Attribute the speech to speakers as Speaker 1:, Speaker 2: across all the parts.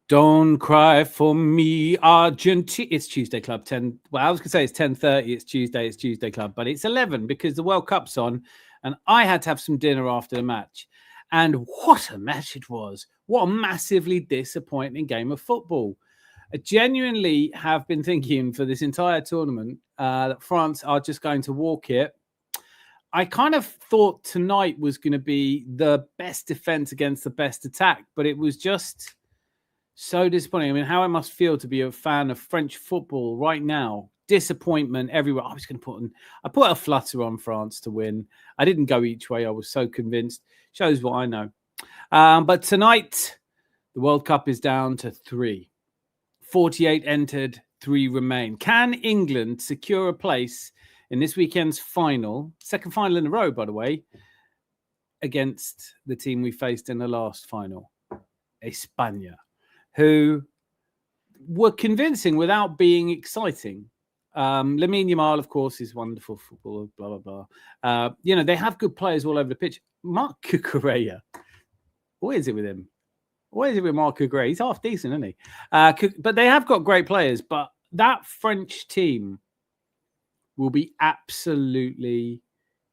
Speaker 1: Don't cry for me, Argentina. It's Tuesday Club 10. Well, I was going to say it's 10:30. It's Tuesday Club, but it's 11 because the World Cup's on, and I had to have some dinner after the match. And what a match it was! What a massively disappointing game of football. I genuinely have been thinking for this entire tournament that France are just going to walk it. I kind of thought tonight was going to be the best defense against the best attack, but it was just so disappointing. I mean, how it must feel to be a fan of French football right now. Disappointment everywhere. I put a flutter on France to win. I didn't go each way. I was so convinced. Shows what I know. But tonight, the World Cup is down to 3. 48 entered, 3 remain. Can England secure a place in this weekend's final, second final in a row, by the way, against the team we faced in the last final, España, who were convincing without being exciting. Lamine Yamal, of course, is wonderful footballer, blah, blah, blah. They have good players all over the pitch. Marc Cucurella, what is it with him? What is it with Marc Cucurella? He's half decent, isn't he? But they have got great players. But that French team will be absolutely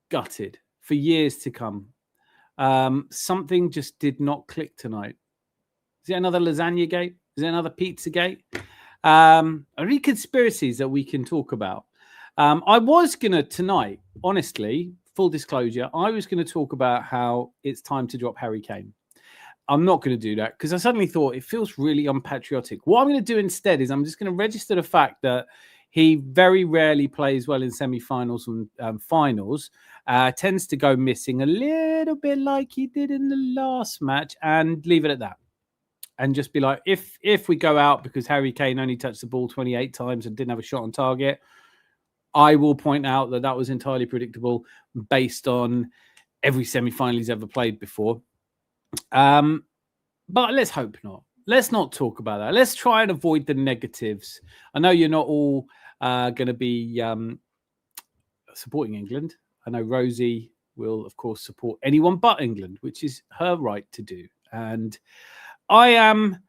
Speaker 1: gutted for years to come. Something just did not click tonight. Is it another lasagna gate? Is it another pizza gate? Are any conspiracies that we can talk about? I was going to tonight, honestly, full disclosure, I was going to talk about how it's time to drop Harry Kane. I'm not going to do that because I suddenly thought it feels really unpatriotic. What I'm going to do instead is I'm just going to register the fact that he very rarely plays well in semi-finals and finals, tends to go missing a little bit like he did in the last match, and leave it at that. And just be like, if we go out because Harry Kane only touched the ball 28 times and didn't have a shot on target, I will point out that was entirely predictable based on every semi-final he's ever played before. But let's hope not. Let's not talk about that. Let's try and avoid the negatives. I know you're not all going to be supporting England. I know Rosie will, of course, support anyone but England, which is her right to do. And I am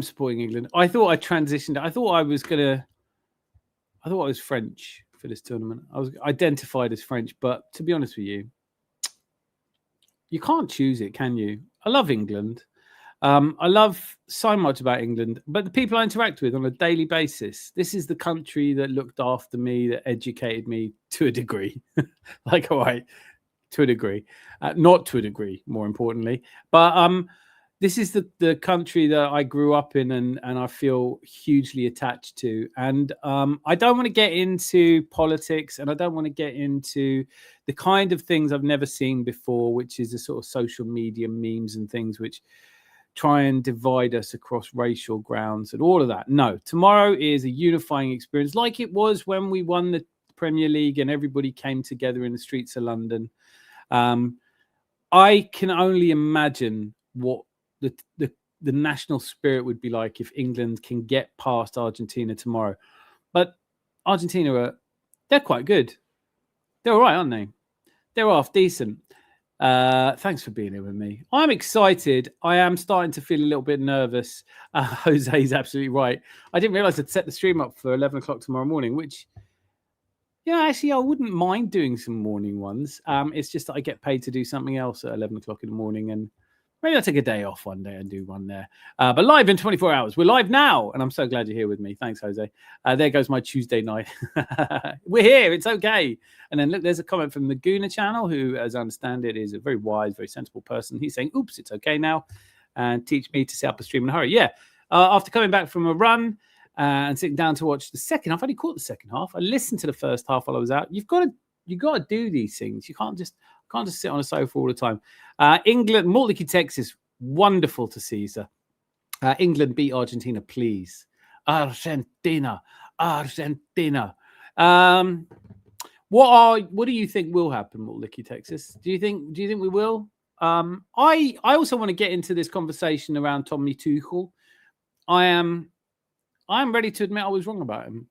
Speaker 1: supporting England. I thought I transitioned. I thought I was French for this tournament. I was identified as French, but to be honest with you, you can't choose it, can you? I love England. I love so much about England, but the people I interact with on a daily basis, this is the country that looked after me, that educated me to a degree. Like, all right, to a degree. Not to a degree, more importantly. But this is the country that I grew up in and I feel hugely attached to. And I don't want to get into politics, and I don't want to get into the kind of things I've never seen before, which is the sort of social media memes and things which try and divide us across racial grounds and all of that. No, tomorrow is a unifying experience like it was when we won the Premier League and everybody came together in the streets of London. I can only imagine what the national spirit would be like if England can get past Argentina tomorrow. But Argentina, they're quite good. They're all right, aren't they? They're half decent. Thanks for being here with me. I'm excited. I am starting to feel a little bit nervous. Jose's absolutely right. I didn't realize I'd set the stream up for 11 o'clock tomorrow morning, which, actually I wouldn't mind doing some morning ones. It's just that I get paid to do something else at 11 o'clock in the morning, and maybe I'll take a day off one day and do one there. But live in 24 hours. We're live now, and I'm so glad you're here with me. Thanks, Jose. There goes my Tuesday night. We're here. It's okay. And then look, there's a comment from the Guna channel, who, as I understand it, is a very wise, very sensible person. He's saying, oops, it's okay now. And teach me to set up a stream in a hurry. Yeah. After coming back from a run and sitting down to watch the second half, I only caught the second half. I listened to the first half while I was out. You've got to do these things. You can't just sit on a sofa all the time. England, Mortlake, Texas, wonderful to see, sir. England beat Argentina, please. Argentina. What do you think will happen, Mortlake, Texas? Do you think we will? I also want to get into this conversation around Tommy Tuchel. I am ready to admit I was wrong about him.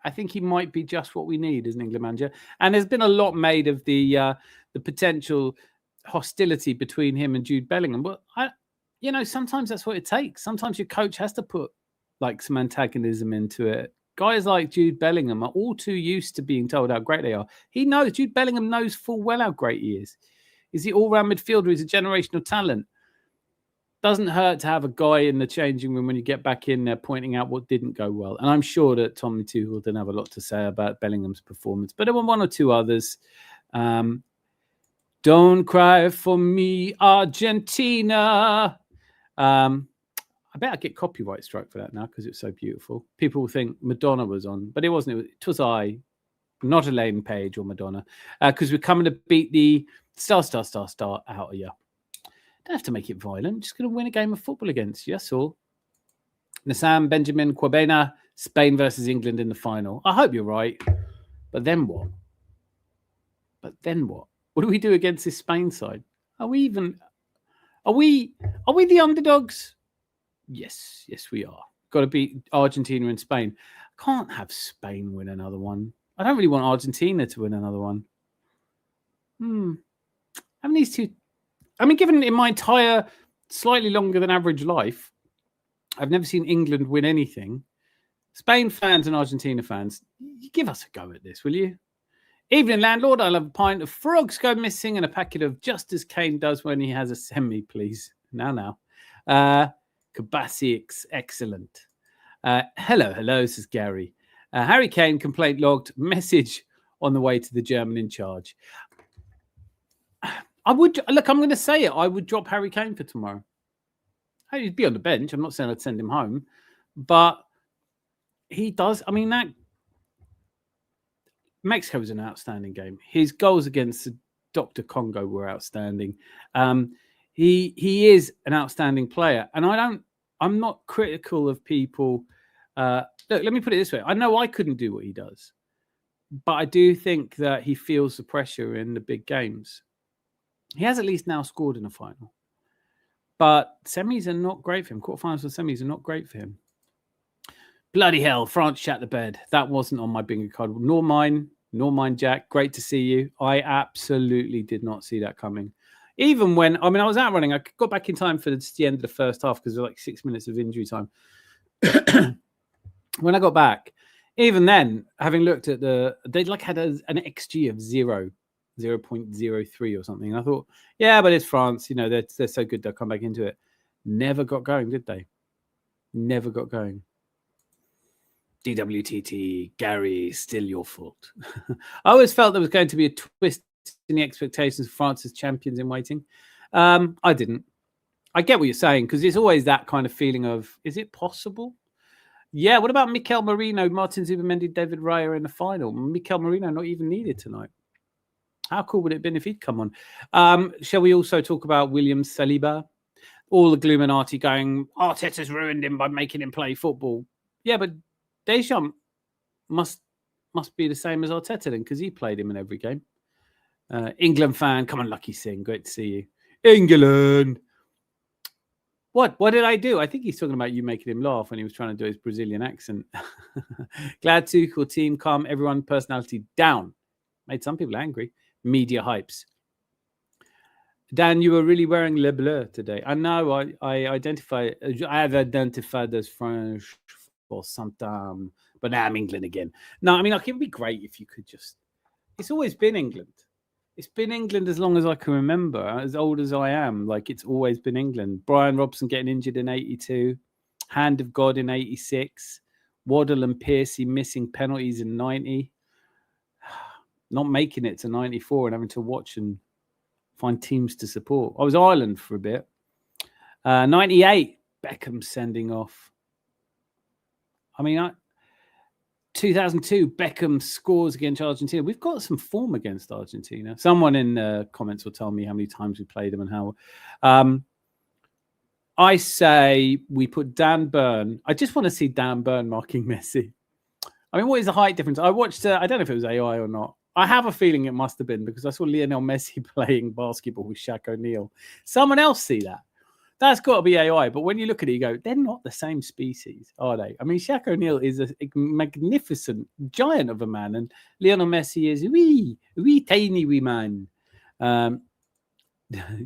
Speaker 1: I think he might be just what we need as an England manager. And there's been a lot made of the potential hostility between him and Jude Bellingham. But sometimes that's what it takes. Sometimes your coach has to put like some antagonism into it. Guys like Jude Bellingham are all too used to being told how great they are. Jude Bellingham knows full well how great he is. He's the all-round midfielder. He's a generational talent. Doesn't hurt to have a guy in the changing room when you get back in there pointing out what didn't go well. And I'm sure that Tommy Tuchel didn't have a lot to say about Bellingham's performance, but there were one or two others. Don't cry for me, Argentina. I bet I get copyright strike for that now because it's so beautiful. People will think Madonna was on, but it wasn't. It was I, not Elaine Page or Madonna, because we're coming to beat the star out of you. Don't have to make it violent. Just going to win a game of football against you. That's all. Nassam Benjamin Quabena, Spain versus England in the final. I hope you're right. But then what? What do we do against this Spain side? Are we the underdogs? Yes, we are. Got to beat Argentina and Spain. Can't have Spain win another one. I don't really want Argentina to win another one. Having these two, given in my entire slightly longer than average life, I've never seen England win anything. Spain fans and Argentina fans, you give us a go at this, will you? Evening, landlord. I'll have a pint of frogs go missing and a packet of just as Kane does when he has a semi, please. Now. Kabasics, excellent. Hello, says Gary. Harry Kane complaint logged, message on the way to the German in charge. I'm going to say it. I would drop Harry Kane for tomorrow. He'd be on the bench. I'm not saying I'd send him home, but he does. That Mexico was an outstanding game. His goals against Dr. Congo were outstanding. He is an outstanding player, and I'm not critical of people. Look, let me put it this way. I know I couldn't do what he does, but I do think that he feels the pressure in the big games. He has at least now scored in a final, but semis are not great for him. Quarterfinals and semis are not great for him. Bloody hell, France shat the bed. That wasn't on my bingo card, nor mine, Jack. Great to see you. I absolutely did not see that coming. Even when, I was out running, I got back in time for the end of the first half because there were like 6 minutes of injury time. When I got back, even then, having looked at they had an XG of 0.03 or something. And I thought, yeah, but it's France. They're so good, they'll come back into it. Never got going, did they? Never got going. DWTT, Gary, still your fault. I always felt there was going to be a twist in the expectations of France as champions in waiting. I didn't. I get what you're saying, because it's always that kind of feeling of, is it possible? Yeah, what about Mikel Merino, Martin Zubimendi, David Raya in the final? Mikel Merino not even needed tonight. How cool would it have been if he'd come on? Shall we also talk about William Saliba? All the Gluminati going, Arteta's ruined him by making him play football. Yeah, but Deschamps must be the same as Arteta then, because he played him in every game. England fan, come on, Lucky Singh, great to see you. England. What did I do? I think he's talking about you making him laugh when he was trying to do his Brazilian accent. Glad Tuchel team calm everyone personality down. Made some people angry. Media hypes. Dan, you were really wearing Le Bleu today. I know. I have identified as French for some time, but now I'm England again. No, it would be great if you could just. It's always been England. It's been England as long as I can remember, as old as I am. It's always been England. Brian Robson getting injured in 82, Hand of God in 86, Waddle and Piercy missing penalties in 90, not making it to 94 and having to watch and find teams to support. I was Ireland for a bit. 98, Beckham sending off. 2002, Beckham scores against Argentina. We've got some form against Argentina. Someone in the comments will tell me how many times we played them and how. I say we put Dan Burn. I just want to see Dan Burn marking Messi. What is the height difference? I watched, I don't know if it was AI or not. I have a feeling it must have been, because I saw Lionel Messi playing basketball with Shaq O'Neal. Someone else see that? That's got to be AI. But when you look at it, you go, they're not the same species, are they? I mean, Shaq O'Neal is a magnificent giant of a man, and Lionel Messi is wee tiny wee man.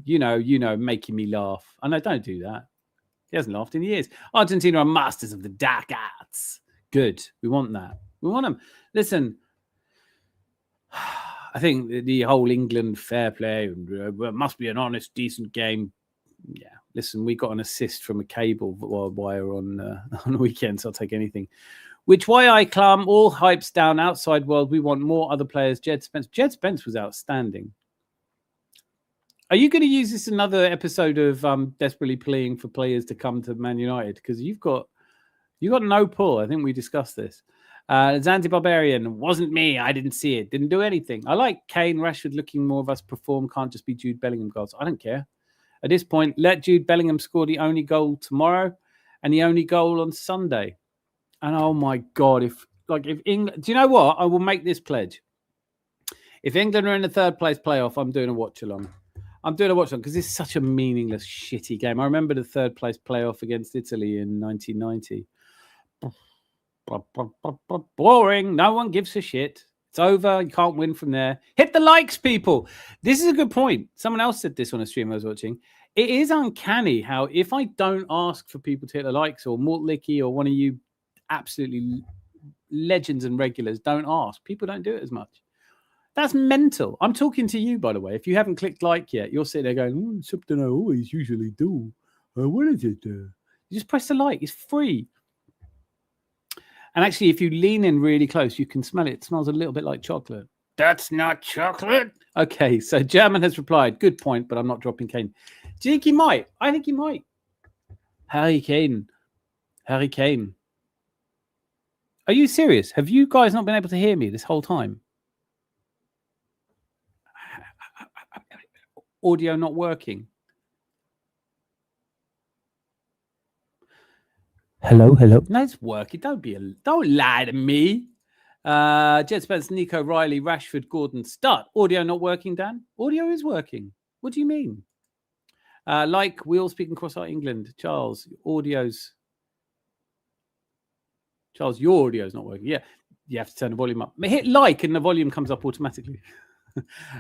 Speaker 1: You know, making me laugh. I know, don't do that. He hasn't laughed in years. Argentina are masters of the dark arts. Good. We want that. We want them. Listen, I think the whole England fair play must be an honest, decent game. Yeah. Listen, we got an assist from a cable wire on the weekend, so I'll take anything. Which why I climb all hypes down outside world. We want more other players. Jed Spence was outstanding. Are you going to use this another episode of desperately pleading for players to come to Man United? Because you've got no pull. I think we discussed this. Zanzi Barbarian, wasn't me. I didn't see it. Didn't do anything. I like Kane, Rashford looking more of us perform. Can't just be Jude Bellingham goals. I don't care. At this point, let Jude Bellingham score the only goal tomorrow and the only goal on Sunday. And oh my God, if England, do you know what? I will make this pledge. If England are in the third place playoff, I'm doing a watch along. I'm doing a watch along because it's such a meaningless, shitty game. I remember the third place playoff against Italy in 1990. Boring. No one gives a shit. It's over. You can't win from there. Hit the likes, people. This is a good point. Someone else said this on a stream I was watching. It is uncanny how if I don't ask for people to hit the likes, or Mort Licky or one of you absolutely legends and regulars don't ask, people don't do it as much. That's mental. I'm talking to you, by the way. If you haven't clicked like yet, you're sitting there going, something I always usually do. What is it? You just press the like. It's free. And actually, if you lean in really close, you can smell it. It smells a little bit like chocolate. That's not chocolate. Okay, so German has replied, good point, but I'm not dropping Kane. Do you think he might? I think he might. Harry Kane. Harry Kane. Are you serious? Have you guys not been able to hear me this whole time? Audio not working. Hello. No, it's working. Don't lie to me. Jed Spence, Nico Riley, Rashford, Gordon. Start. Audio not working, Dan? Audio is working. What do you mean? We all speak in Cross-Art England. Charles, your audio's not working. Yeah, you have to turn the volume up. Hit like and the volume comes up automatically.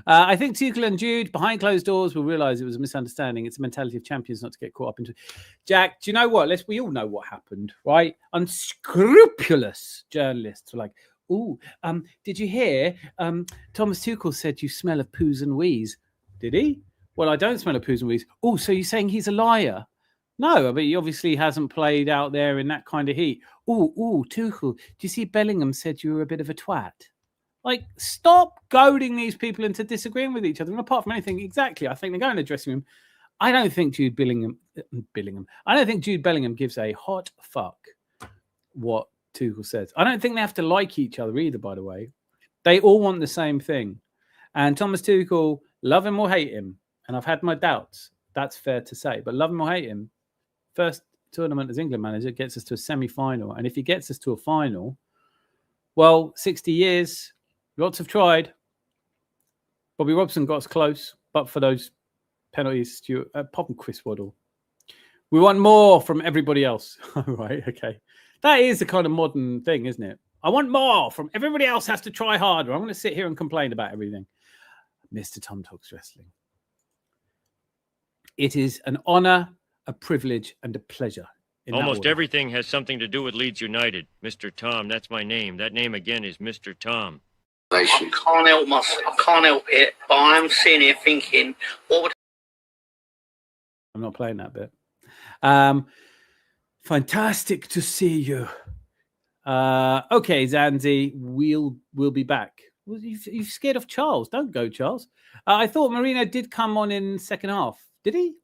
Speaker 1: I think Tuchel and Jude, behind closed doors, will realise it was a misunderstanding. It's the mentality of champions not to get caught up into it. Jack, do you know what? We all know what happened, right? Unscrupulous journalists were like, did you hear? Thomas Tuchel said you smell of poos and wheeze. Did he? Well, I don't smell of poos and wheeze. Oh, so you're saying he's a liar? No, but he obviously hasn't played out there in that kind of heat. Tuchel, do you see Bellingham said you were a bit of a twat? Like, stop goading these people into disagreeing with each other. And apart from anything, exactly, I think they go in the dressing room. I don't think Jude Bellingham. I don't think Jude Bellingham gives a hot fuck what Tuchel says. I don't think they have to like each other either, by the way. They all want the same thing. And Thomas Tuchel, love him or hate him, and I've had my doubts. That's fair to say. But love him or hate him, first tournament as England manager gets us to a semi-final. And if he gets us to a final, well, 60 years... Lots have tried. Bobby Robson got us close, but for those penalties, Pop and Chris Waddle. We want more from everybody else. Right, okay. That is the kind of modern thing, isn't it? I want more from everybody else has to try harder. I'm going to sit here and complain about everything. Mr. Tom Talks Wrestling. It is an honour, a privilege, and a pleasure.
Speaker 2: Almost everything has something to do with Leeds United. Mr. Tom, that's my name. That name again is Mr. Tom.
Speaker 3: I can't help it, but I'm sitting here thinking, what would...
Speaker 1: I'm not playing that bit. Fantastic to see you. Okay, Zanzi, we'll be back. Well, you're scared of Charles. Don't go, Charles. I thought Marino did come on in second half. Did he?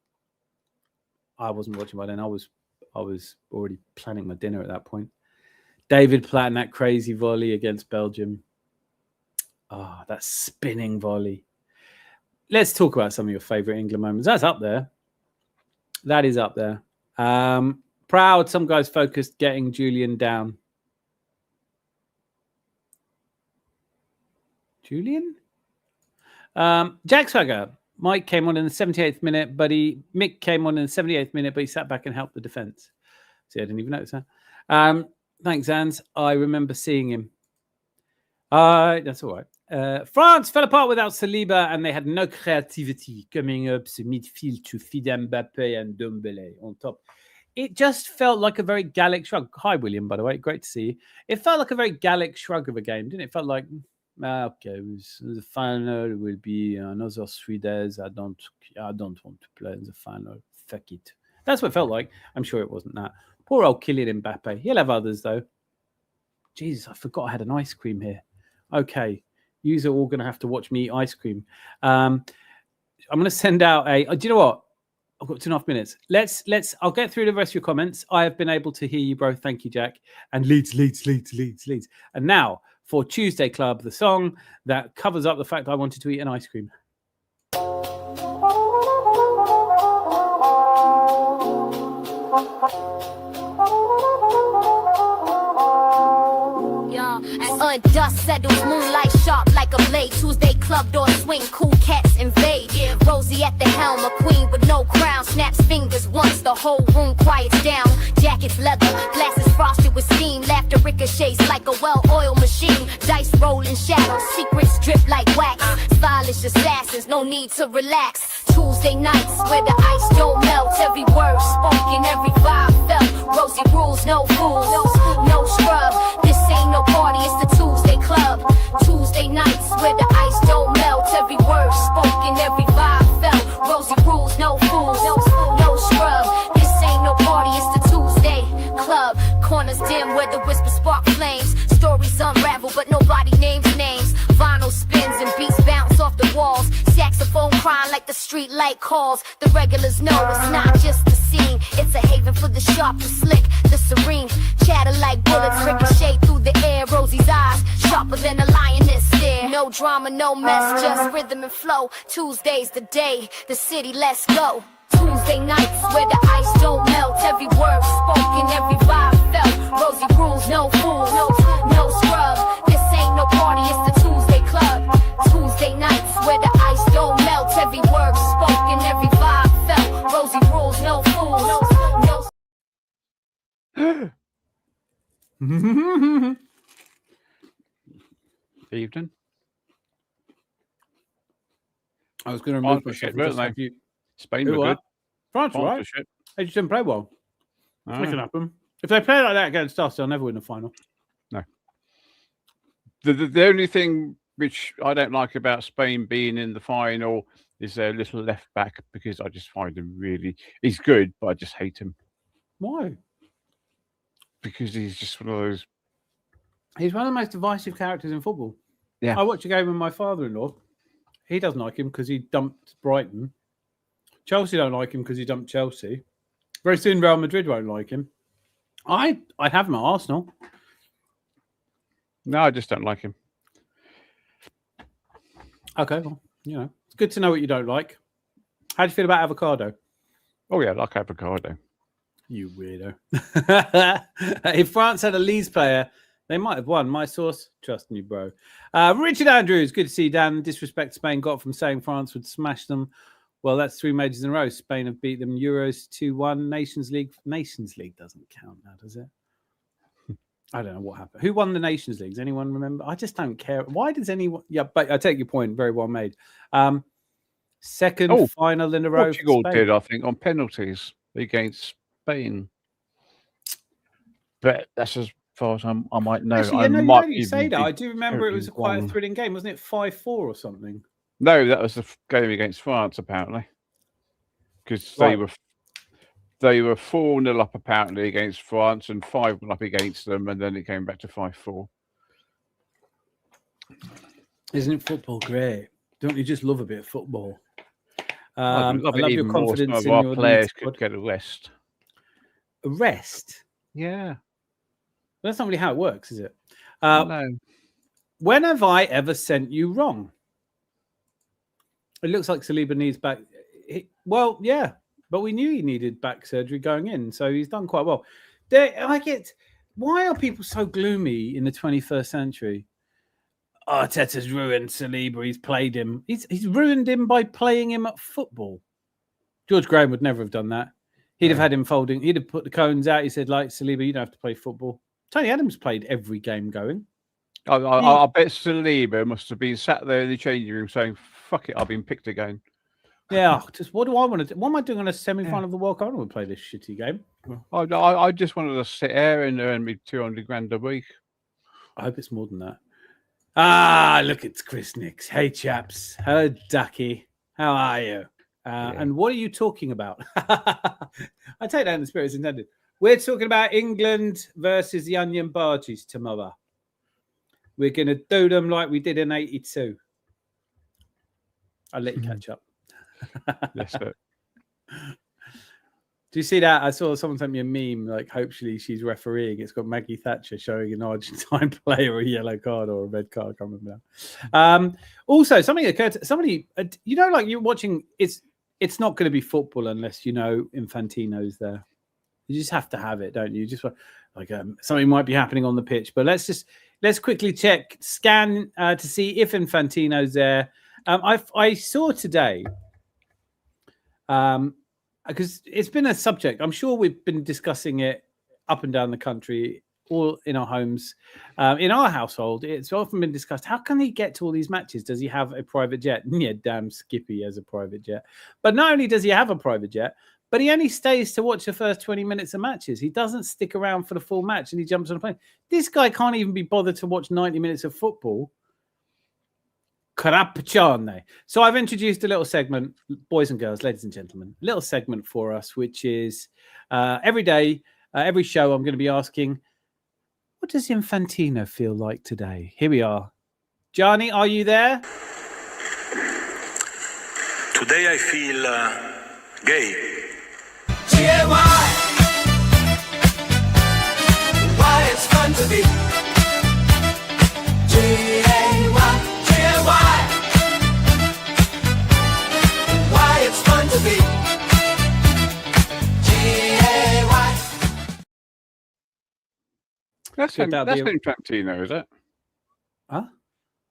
Speaker 1: I wasn't watching by then. I was already planning my dinner at that point. David planning that crazy volley against Belgium. Oh, that spinning volley. Let's talk about some of your favourite England moments. That's up there. That is up there. Proud. Some guys focused getting Julian down. Julian? Jack Swagger. Mike came on in the 78th minute, but Mick came on in the 78th minute, but he sat back and helped the defence. See, I didn't even notice that. Thanks, Ans. I remember seeing him. That's all right. France fell apart without Saliba, and they had no creativity coming up the midfield to feed Mbappe and Dembele on top. It just felt like a very Gallic shrug. Hi, William, by the way. Great to see you. It felt like a very Gallic shrug of a game, didn't it? It felt like, okay, the final will be another 3 days. I don't want to play in the final. Fuck it. That's what it felt like. I'm sure it wasn't that. Poor old Kylian Mbappe. He'll have others, though. Jesus, I forgot I had an ice cream here. Okay. You're all going to have to watch me eat ice cream. I'm going to send out do you know what? I've got 2.5 minutes. I'll get through the rest of your comments. I have been able to hear you, bro. Thank you, Jack. And Leeds. And now for Tuesday Club, the song that covers up the fact I wanted to eat an ice cream.
Speaker 4: Dust settles, moonlight sharp like a blade. Tuesday club door swing, cool cats invade. Rosie at the helm, a queen with no crown. Snaps fingers once the whole room quiets down. Jackets leather, glasses frosted with steam. Laughter ricochets like a well-oiled machine. Dice roll in shadows, secrets drip like wax. Stylish assassins, no need to relax. Tuesday nights where the ice don't melt. Every word spoken, every vibe felt. Rosie rules, no fools, no scrub. This ain't no party, it's the Tuesday Club. Tuesday nights where the ice don't melt. Every word spoken, every vibe felt. Rosie rules, no fools, no scrub. This ain't no party, it's the Tuesday Club. Corners dim where the whispers spark flames. Stories unravel, but nobody names names. Vinyl spins and beats bounce off the walls. Saxophone crying like the street light calls. The regulars know it's not just the scene. It's a haven for the sharp, the slick, the serene. Chatter like bullets ricochet through the air. Rosie's eyes sharper than a lioness stare. No drama, no mess, just rhythm and flow. Tuesday's the day, the city, let's go. Tuesday nights where the ice don't melt. Every word spoken, every vibe felt. Rosie rules, no fools, no scrub. This ain't no party, it's the Tuesday Club. Tuesday nights where the ice don't melt. Every word spoken, every vibe felt. Rosie rules, no fools, no.
Speaker 5: Evening.
Speaker 1: I was going to remove my shit.
Speaker 5: Spain were good.
Speaker 1: France were right. They just didn't play well. That can happen. If they play like that against us, they'll never win the final.
Speaker 5: No. The only thing which I don't like about Spain being in the final is their little left back, because I just find him he's good, but I just hate him.
Speaker 1: Why?
Speaker 5: Because he's just one of those.
Speaker 1: He's one of the most divisive characters in football.
Speaker 5: Yeah.
Speaker 1: I watched a game with my father-in-law. He doesn't like him because he dumped Brighton. Chelsea don't like him because he dumped Chelsea. Very soon Real Madrid won't like him. I'd have him at Arsenal.
Speaker 5: No, I just don't like him.
Speaker 1: Okay, well, it's good to know what you don't like. How do you feel about avocado?
Speaker 5: Oh, yeah, I like avocado.
Speaker 1: You weirdo. If France had a Leeds player, they might have won. My source, trust me, bro. Richard Andrews, good to see you, Dan. Disrespect Spain got from saying France would smash them. Well, that's 3 majors in a row. Spain have beat them Euros 2-1. Nations League. Nations League doesn't count now, does it? I don't know what happened. Who won the Nations League? Does anyone remember? I just don't care. Why does anyone? Yeah, but I take your point. Very well made. Second final in a row.
Speaker 5: Portugal did, I think, on penalties against Spain. But that's as far as I might know.
Speaker 1: Actually, you say that. I do remember it was quite a thrilling game, wasn't it? 5-4 or something.
Speaker 5: No, that was the game against France, apparently, because they were 4-0 up apparently against France and 5-1 up against them, and then it came back to 5-4.
Speaker 1: Isn't it football great? Don't you just love a bit of football?
Speaker 5: I love your confidence in your players could get a rest.
Speaker 1: A rest?
Speaker 5: Yeah.
Speaker 1: That's not really how it works, is it?
Speaker 5: No.
Speaker 1: When have I ever sent you wrong? It looks like Saliba needs back. Well, yeah, but we knew he needed back surgery going in, so he's done quite well. Why are people so gloomy in the 21st century? Arteta's ruined Saliba. He's played him. He's ruined him by playing him at football. George Graham would never have done that. He'd have had him folding. He'd have put the cones out. He said, like, Saliba, you don't have to play football. Tony Adams played every game going.
Speaker 5: I bet Saliba must have been sat there in the changing room saying, fuck it, I've been picked again.
Speaker 1: Yeah, just what do I want to do? What am I doing on a semi-final of the World Cup? I don't want to play this shitty game.
Speaker 5: I just wanted to sit here and earn me 200 grand a week.
Speaker 1: I hope it's more than that. Ah, look, it's Chris Nix. Hey, chaps. Hello, Ducky. How are you? And what are you talking about? I take that in the spirit as intended. We're talking about England versus the Onion Bargies tomorrow. We're going to do them like we did in 82. I'll let you catch up.
Speaker 5: Yes, sir.
Speaker 1: Do you see that? I saw someone sent me a meme, like, hopefully she's refereeing. It's got Maggie Thatcher showing an Argentine player a yellow card or a red card. I can't remember now. Also, something occurred to somebody, you know, like you're watching, it's not going to be football unless you know Infantino's there. You just have to have it, don't you? Just like something might be happening on the pitch. But let's quickly scan to see if Infantino's there. I saw today, because it's been a subject. I'm sure we've been discussing it up and down the country, all in our homes. In our household, it's often been discussed. How can he get to all these matches? Does he have a private jet? Yeah, damn Skippy has a private jet. But not only does he have a private jet, but he only stays to watch the first 20 minutes of matches. He doesn't stick around for the full match and he jumps on a plane. This guy can't even be bothered to watch 90 minutes of football. Crapcione. So I've introduced a little segment, boys and girls, ladies and gentlemen, a little segment for us, which is every day, every show, I'm going to be asking, what does Infantino feel like today? Here we are. Gianni, are you there?
Speaker 6: Today I feel gay. Why it's fun to be G-A-Y, G-A-Y. Why it's fun to be G-A-Y.
Speaker 5: That's Infantino, is it?
Speaker 1: Huh?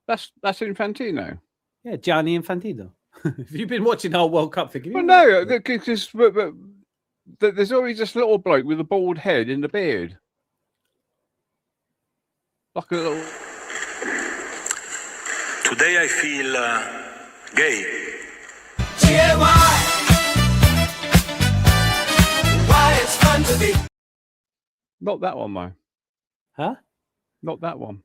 Speaker 5: That's Infantino.
Speaker 1: Yeah, Gianni Infantino. Have you been watching our World Cup figure?
Speaker 5: Well, no, because there's always this little bloke with a bald head and a beard. Like a little...
Speaker 6: Today I feel gay.
Speaker 3: G-A-Y. Why it's fun to be.
Speaker 5: Not that one, though.
Speaker 1: Huh?
Speaker 5: Not that one.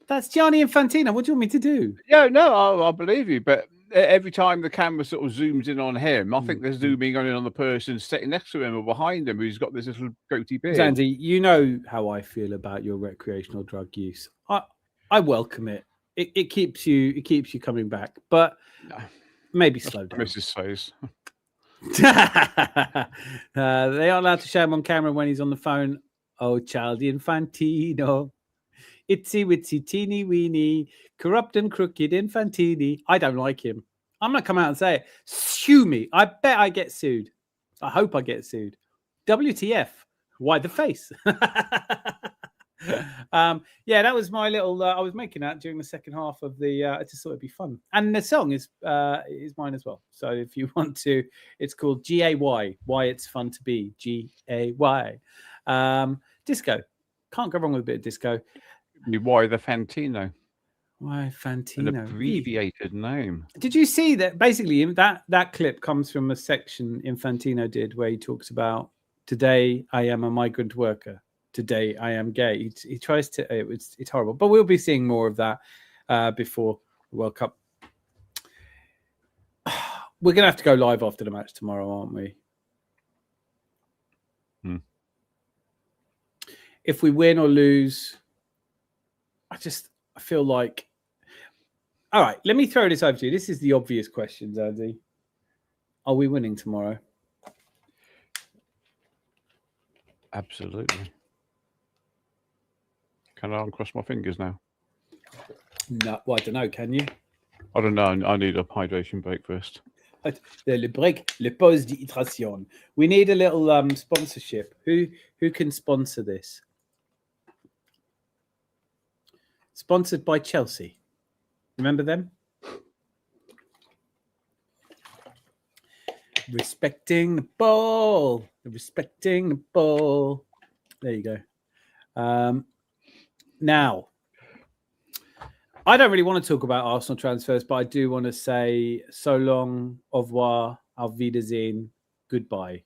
Speaker 1: That's Gianni Infantino. What do you want me to do?
Speaker 5: Yeah, no, I believe you, but every time the camera sort of zooms in on him, I think they're zooming on the person sitting next to him or behind him who's got this little goatee beard.
Speaker 1: Zandy, you know how I feel about your recreational drug use. I welcome it. It keeps you coming back, but maybe slow down.
Speaker 5: Mrs. Face.
Speaker 1: They aren't allowed to show him on camera when he's on the phone. Oh, child Infantino. Itsy witsy teeny weeny, corrupt and crooked Infantini. I don't like him. I'm going to come out and say it. Sue me. I bet I get sued. I hope I get sued. WTF? Why the face? Yeah, that was my little. I was making that during the second half of the. I just thought it'd be fun, and the song is mine as well. So if you want to, it's called G-A-Y. Why it's fun to be G-A-Y. Disco. Can't go wrong with a bit of disco.
Speaker 5: Why the Fantino?
Speaker 1: Why Fantino?
Speaker 5: An abbreviated name.
Speaker 1: Did you see that? Basically, that clip comes from a section Infantino did where he talks about today I am a migrant worker. Today I am gay. He tries to. It's horrible, but we'll be seeing more of that before the World Cup. We're gonna have to go live after the match tomorrow, aren't we? If we win or lose, I feel like. All right, let me throw this over to you. This is the obvious question, Andy. Are we winning tomorrow?
Speaker 5: Absolutely. Can I uncross my fingers now?
Speaker 1: No, well, I don't know. Can you?
Speaker 5: I don't know. I need a hydration break first.
Speaker 1: Le break, le pause d'hydration. We need a little sponsorship. Who can sponsor this? sponsored by Chelsea. Remember them? Respecting the ball. Respecting the ball. There you go. Now, I don't really want to talk about Arsenal transfers, but I do want to say so long, au revoir, auf Wiedersehen, goodbye,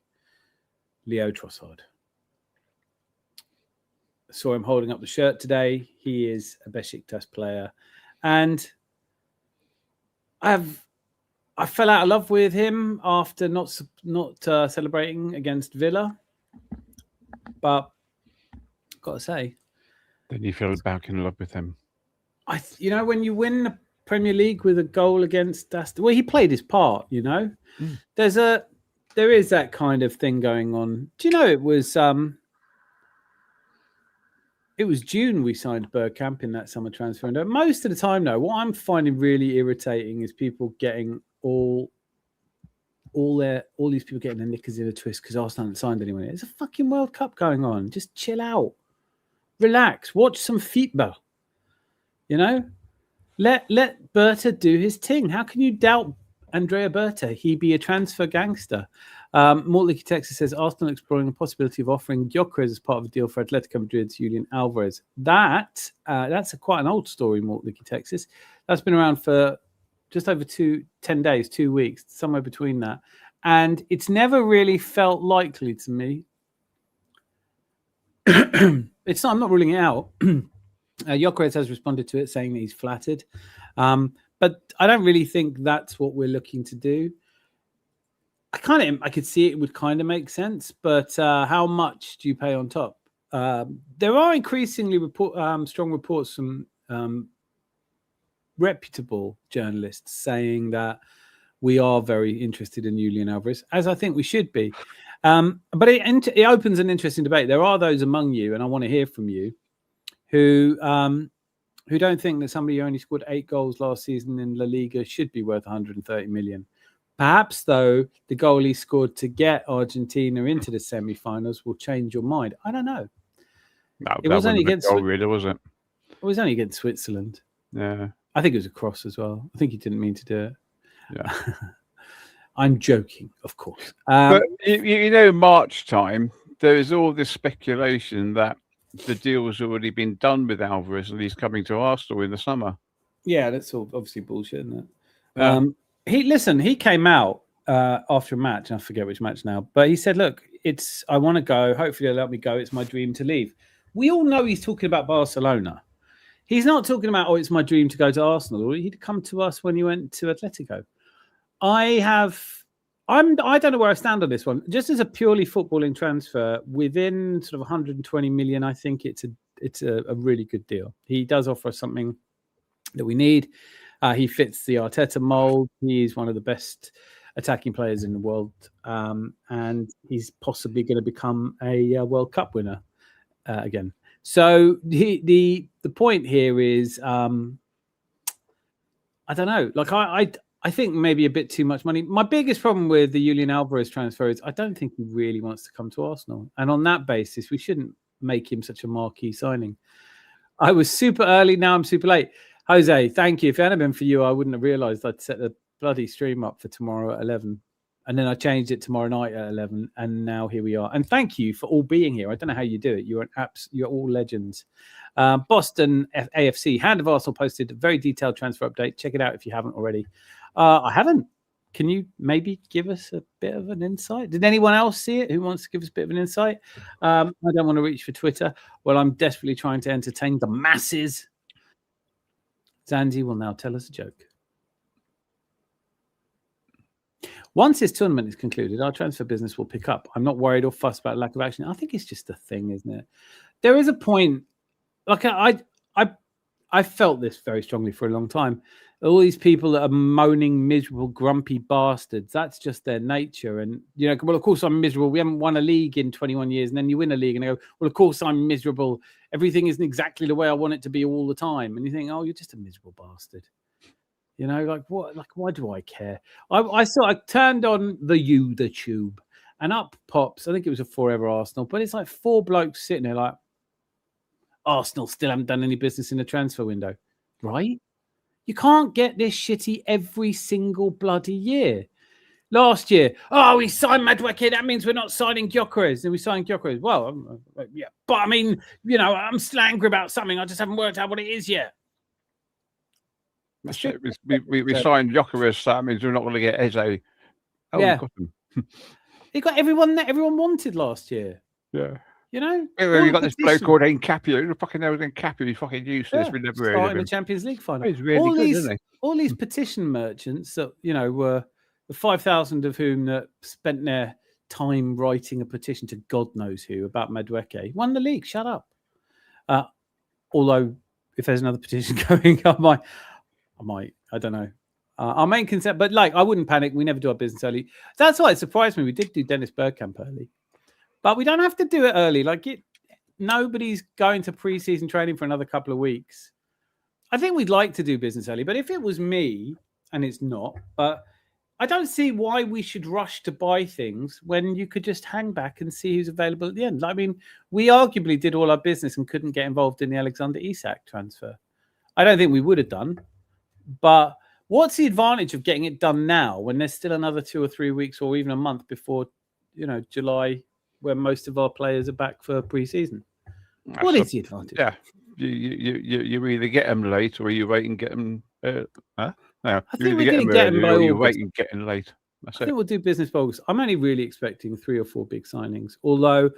Speaker 1: Leo Trossard. Saw him holding up the shirt today. He is a Besiktas player. And I fell out of love with him after not celebrating against Villa. But got to say,
Speaker 5: then you fell back in love with him.
Speaker 1: When you win the Premier League with a goal against Aston, well, he played his part. There is that kind of thing going on. Do you know it was June we signed Bergkamp in that summer transfer window. Most of the time, though, what I'm finding really irritating is people getting all these people getting their knickers in a twist because Arsenal haven't signed anyone. There's a fucking World Cup going on. Just chill out, relax, watch some football. Let Berta do his thing. How can you doubt Andrea Berta? He be a transfer gangster. Mortlicky Texas says Arsenal exploring the possibility of offering Gyökeres as part of a deal for Atletico Madrid's Julian Alvarez. That's quite an old story, Mortlicky Texas. That's been around for just over 10 days, 2 weeks, somewhere between that. And it's never really felt likely to me. I'm not ruling it out. Gyökeres has responded to it, saying that he's flattered. But I don't really think that's what we're looking to do. I could see it would kind of make sense, but how much do you pay on top? There are increasingly strong reports from reputable journalists saying that we are very interested in Julian Alvarez, as I think we should be. But it opens an interesting debate. There are those among you, and I want to hear from you, who don't think that somebody who only scored 8 goals last season in La Liga should be worth 130 million. Perhaps, though, the goal he scored to get Argentina into the semi-finals will change your mind. I don't know.
Speaker 5: No,
Speaker 1: it was only against
Speaker 5: really, was it?
Speaker 1: It was only against Switzerland.
Speaker 5: Yeah.
Speaker 1: I think it was a cross as well. I think he didn't mean to do it.
Speaker 5: Yeah.
Speaker 1: I'm joking, of course.
Speaker 5: But March time, there is all this speculation that the deal has already been done with Alvarez and he's coming to Arsenal in the summer.
Speaker 1: Yeah, that's all obviously bullshit, isn't it?
Speaker 5: Yeah.
Speaker 1: He came out after a match, and I forget which match now, but he said, look, I want to go. Hopefully they'll let me go. It's my dream to leave. We all know he's talking about Barcelona. He's not talking about, it's my dream to go to Arsenal. He'd come to us when he went to Atletico. I don't know where I stand on this one. Just as a purely footballing transfer, within sort of 120 million, I think it's a really good deal. He does offer us something that we need. He fits the Arteta mold. He's one of the best attacking players in the world, and he's possibly going to become a World Cup winner again. So the point here is, I don't know. Like I think maybe a bit too much money. My biggest problem with the Julian Alvarez transfer is I don't think he really wants to come to Arsenal, and on that basis, we shouldn't make him such a marquee signing. I was super early. Now I'm super late. Jose, thank you. If it hadn't been for you, I wouldn't have realised I'd set the bloody stream up for tomorrow at 11. And then I changed it tomorrow night at 11. And now here we are. And thank you for all being here. I don't know how you do it. You're all legends. Boston AFC, Hand of Arsenal posted a very detailed transfer update. Check it out if you haven't already. I haven't. Can you maybe give us a bit of an insight? Did anyone else see it? Who wants to give us a bit of an insight? I don't want to reach for Twitter. Well, I'm desperately trying to entertain the masses. Zanzi will now tell us a joke. Once this tournament is concluded, our transfer business will pick up. I'm not worried or fussed about lack of action. I think it's just a thing, isn't it? There is a point. Like I felt this very strongly for a long time. All these people that are moaning, miserable, grumpy bastards. That's just their nature. And well, of course I'm miserable. We haven't won a league in 21 years, and then you win a league, and they go, well, of course I'm miserable. Everything isn't exactly the way I want it to be all the time. And you think, oh, you're just a miserable bastard. Like what? Like, why do I care? I turned on the YouTube, and up pops. I think it was a Forever Arsenal, but it's like 4 blokes sitting there like, Arsenal still haven't done any business in the transfer window, right? You can't get this shitty every single bloody year. Last year, we signed Madueke. That means we're not signing Gyökeres. And we signed Gyökeres. Well, yeah. But I mean, I'm still angry about something. I just haven't worked out what it is yet.
Speaker 5: That's it. We signed Gyökeres, so that means we're not going to get Eze. Oh,
Speaker 1: yeah.
Speaker 5: we got him.
Speaker 1: He got everyone that everyone wanted last year.
Speaker 5: Yeah.
Speaker 1: You know?
Speaker 5: You got this bloke called Nkapio. Who the fucking hell is Nkapio? He's fucking useless. We never heard of him.
Speaker 1: In the Champions League final.
Speaker 5: He's really good, isn't he?
Speaker 1: All these petition merchants that, were the 5,000 of whom that spent their time writing a petition to God knows who about Madueke won the league. Shut up. Although, if there's another petition going, I might. I don't know. Our main concern, but I wouldn't panic. We never do our business early. That's why it surprised me. We did do Dennis Bergkamp early, but we don't have to do it early. Nobody's going to pre-season training for another couple of weeks. I think we'd like to do business early, but if it was me, and it's not, I don't see why we should rush to buy things when you could just hang back and see who's available at the end. I mean, we arguably did all our business and couldn't get involved in the Alexander Isak transfer. I don't think we would have done, but what's the advantage of getting it done now when there's still another 2 or 3 weeks or even a month before, July, where most of our players are back for pre-season? What is the advantage?
Speaker 5: Yeah, you either get them late or you wait and get them. No,
Speaker 1: I think we're going to get them by
Speaker 5: you
Speaker 1: August.
Speaker 5: wait and get them late.
Speaker 1: I think we'll do business by August. I'm only really expecting 3 or 4 big signings. Although,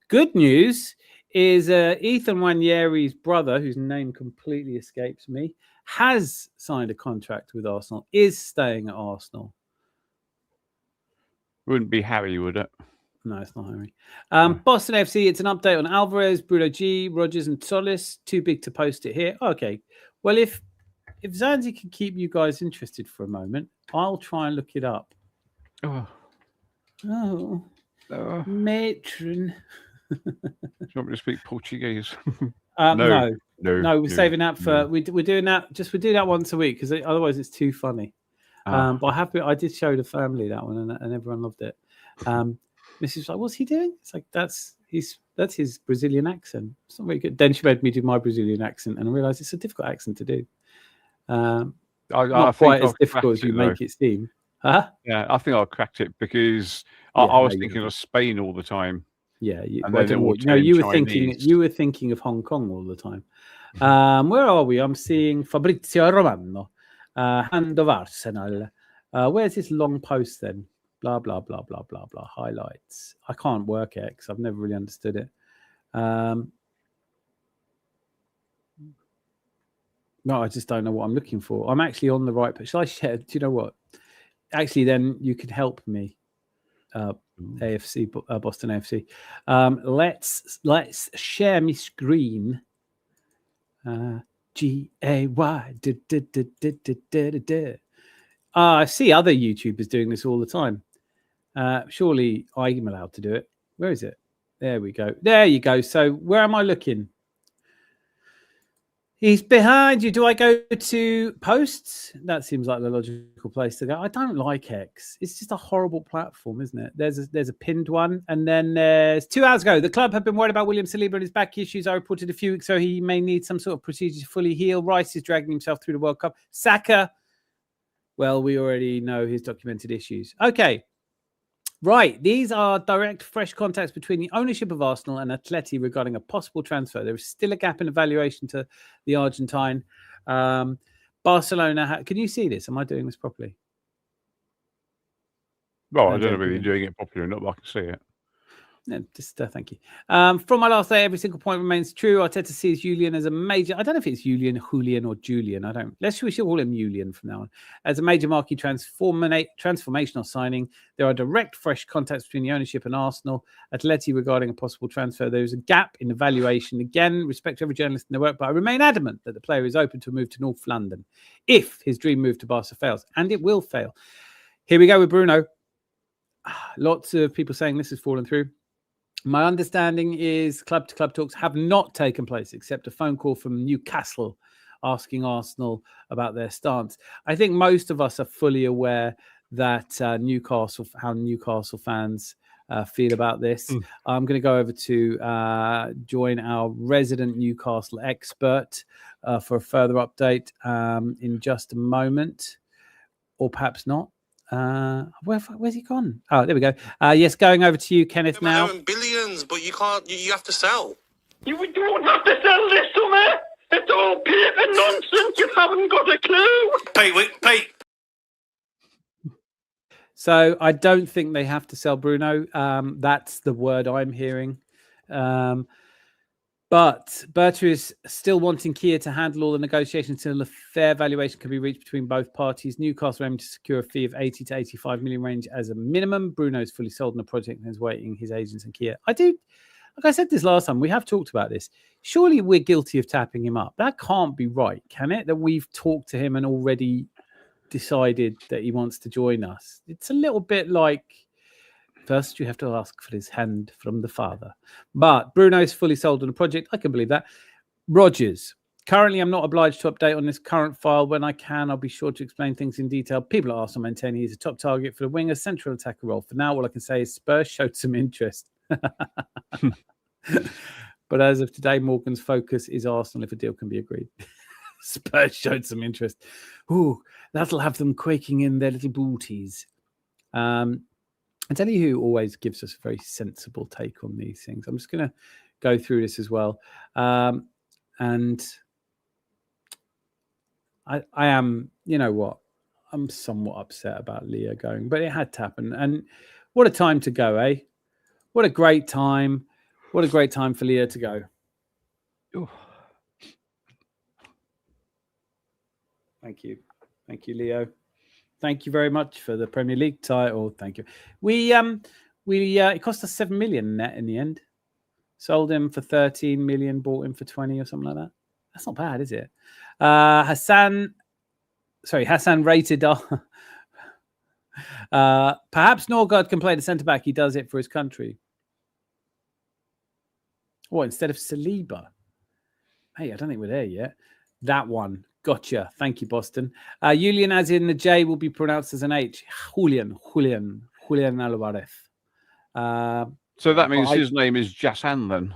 Speaker 1: good news is Ethan Nwaneri's brother, whose name completely escapes me, has signed a contract with Arsenal, is staying at Arsenal.
Speaker 5: Wouldn't be Harry, would it?
Speaker 1: No, it's not Harry. Boston FC, it's an update on Alvarez, Bruno G, Rogers and Solis. Too big to post it here. Okay. Well, if Zanzi can keep you guys interested for a moment, I'll try and look it up. Oh. Matron.
Speaker 5: Do you want me to speak Portuguese?
Speaker 1: No, we're saving that for we're doing that. We're doing that once a week because otherwise it's too funny. But I did show the family that one and everyone loved it. Mrs. was like, what's he doing? It's like that's his Brazilian accent. It's not very good. Then she made me do my Brazilian accent, and I realised it's a difficult accent to do. Not quite as difficult as you make it seem. Huh?
Speaker 5: Yeah, I think I cracked it because I was thinking of Spain all the time.
Speaker 1: Yeah, you were thinking of Hong Kong all the time. Where are we? I'm seeing Fabrizio Romano, hand of Arsenal. Where's this long post then? Blah blah blah blah blah blah. Highlights. I can't work it because I've never really understood it. No, I just don't know what I'm looking for. I'm actually on the right page. Shall I share? Do you know what? Actually, then you could help me. AFC, Boston AFC. Let's share my screen. GAY. I see other YouTubers doing this all the time. Surely I'm allowed to do it. Where is it? There we go. There you go. So where am I looking? He's behind you. Do I go to posts? That seems like the logical place to go. I don't like X. It's just a horrible platform, isn't it? There's a pinned one. And then there's 2 hours ago. The club have been worried about William Saliba and his back issues. I reported a few weeks ago he may need some sort of procedure to fully heal. Rice is dragging himself through the World Cup. Saka, well, we already know his documented issues. Okay. Right. These are direct, fresh contacts between the ownership of Arsenal and Atleti regarding a possible transfer. There is still a gap in evaluation to the Argentine. Barcelona. Can you see this? Am I doing this properly?
Speaker 5: Well, I don't know whether you're doing it properly or not, but I can see it.
Speaker 1: No, just thank you. From my last day, every single point remains true. Arteta sees Julian as a major. I don't know if it's Julian, or Julian. I don't. We should call him Julian from now on. As a major marquee transformational signing, there are direct, fresh contacts between the ownership and Arsenal. Atleti regarding a possible transfer. There is a gap in evaluation. Again, respect to every journalist in their work, but I remain adamant that the player is open to a move to North London if his dream move to Barca fails, and it will fail. Here we go with Bruno. Lots of people saying this has fallen through. My understanding is club-to-club talks have not taken place, except a phone call from Newcastle asking Arsenal about their stance. I think most of us are fully aware that how Newcastle fans feel about this. I'm going to go over to join our resident Newcastle expert for a further update in just a moment, or perhaps not. Where's he gone? Oh, there we go. Yes, going over to you, Kenneth, now.
Speaker 7: Billions, but you can't. You have to sell.
Speaker 3: You don't have to sell this summer. It's all paper nonsense. You haven't got a clue.
Speaker 7: Pete.
Speaker 1: So I don't think they have to sell Bruno. That's the word I'm hearing. But Berta is still wanting Kia to handle all the negotiations until a fair valuation can be reached between both parties. Newcastle aiming to secure a fee of 80 to 85 million range as a minimum. Bruno is fully sold on the project and is waiting his agents and Kia. Like I said this last time, we have talked about this. Surely we're guilty of tapping him up. That can't be right, can it? That we've talked to him and already decided that he wants to join us. It's a little bit like, first you have to ask for his hand from the father. But Bruno is fully sold on the project. I can believe that. Rogers. Currently, I'm not obliged to update on this current file. When I can, I'll be sure to explain things in detail. People at Arsenal maintain he's a top target for the winger central attacker role. For now, all I can say is Spurs showed some interest. But as of today, Morgan's focus is Arsenal if a deal can be agreed. Spurs showed some interest. Ooh, that'll have them quaking in their little booties. I tell you who always gives us a very sensible take on these things. I'm just going to go through this as well. And I am, you know what? I'm somewhat upset about Leo going, but it had to happen. And what a time to go, eh? What a great time. What a great time for Leo to go. Ooh. Thank you. Thank you, Leo. Thank you very much for the Premier League title. Thank you. It cost us 7 million net in the end. Sold him for 13 million, bought him for 20 or something like that. That's not bad, is it? Hassan rated. Perhaps Norgard can play the centre back. He does it for his country. What, instead of Saliba? Hey, I don't think we're there yet. That one. Gotcha. Thank you, Boston. Julian, as in the J, will be pronounced as an H. Julian Alvarez.
Speaker 5: So that means his name is Jassan then?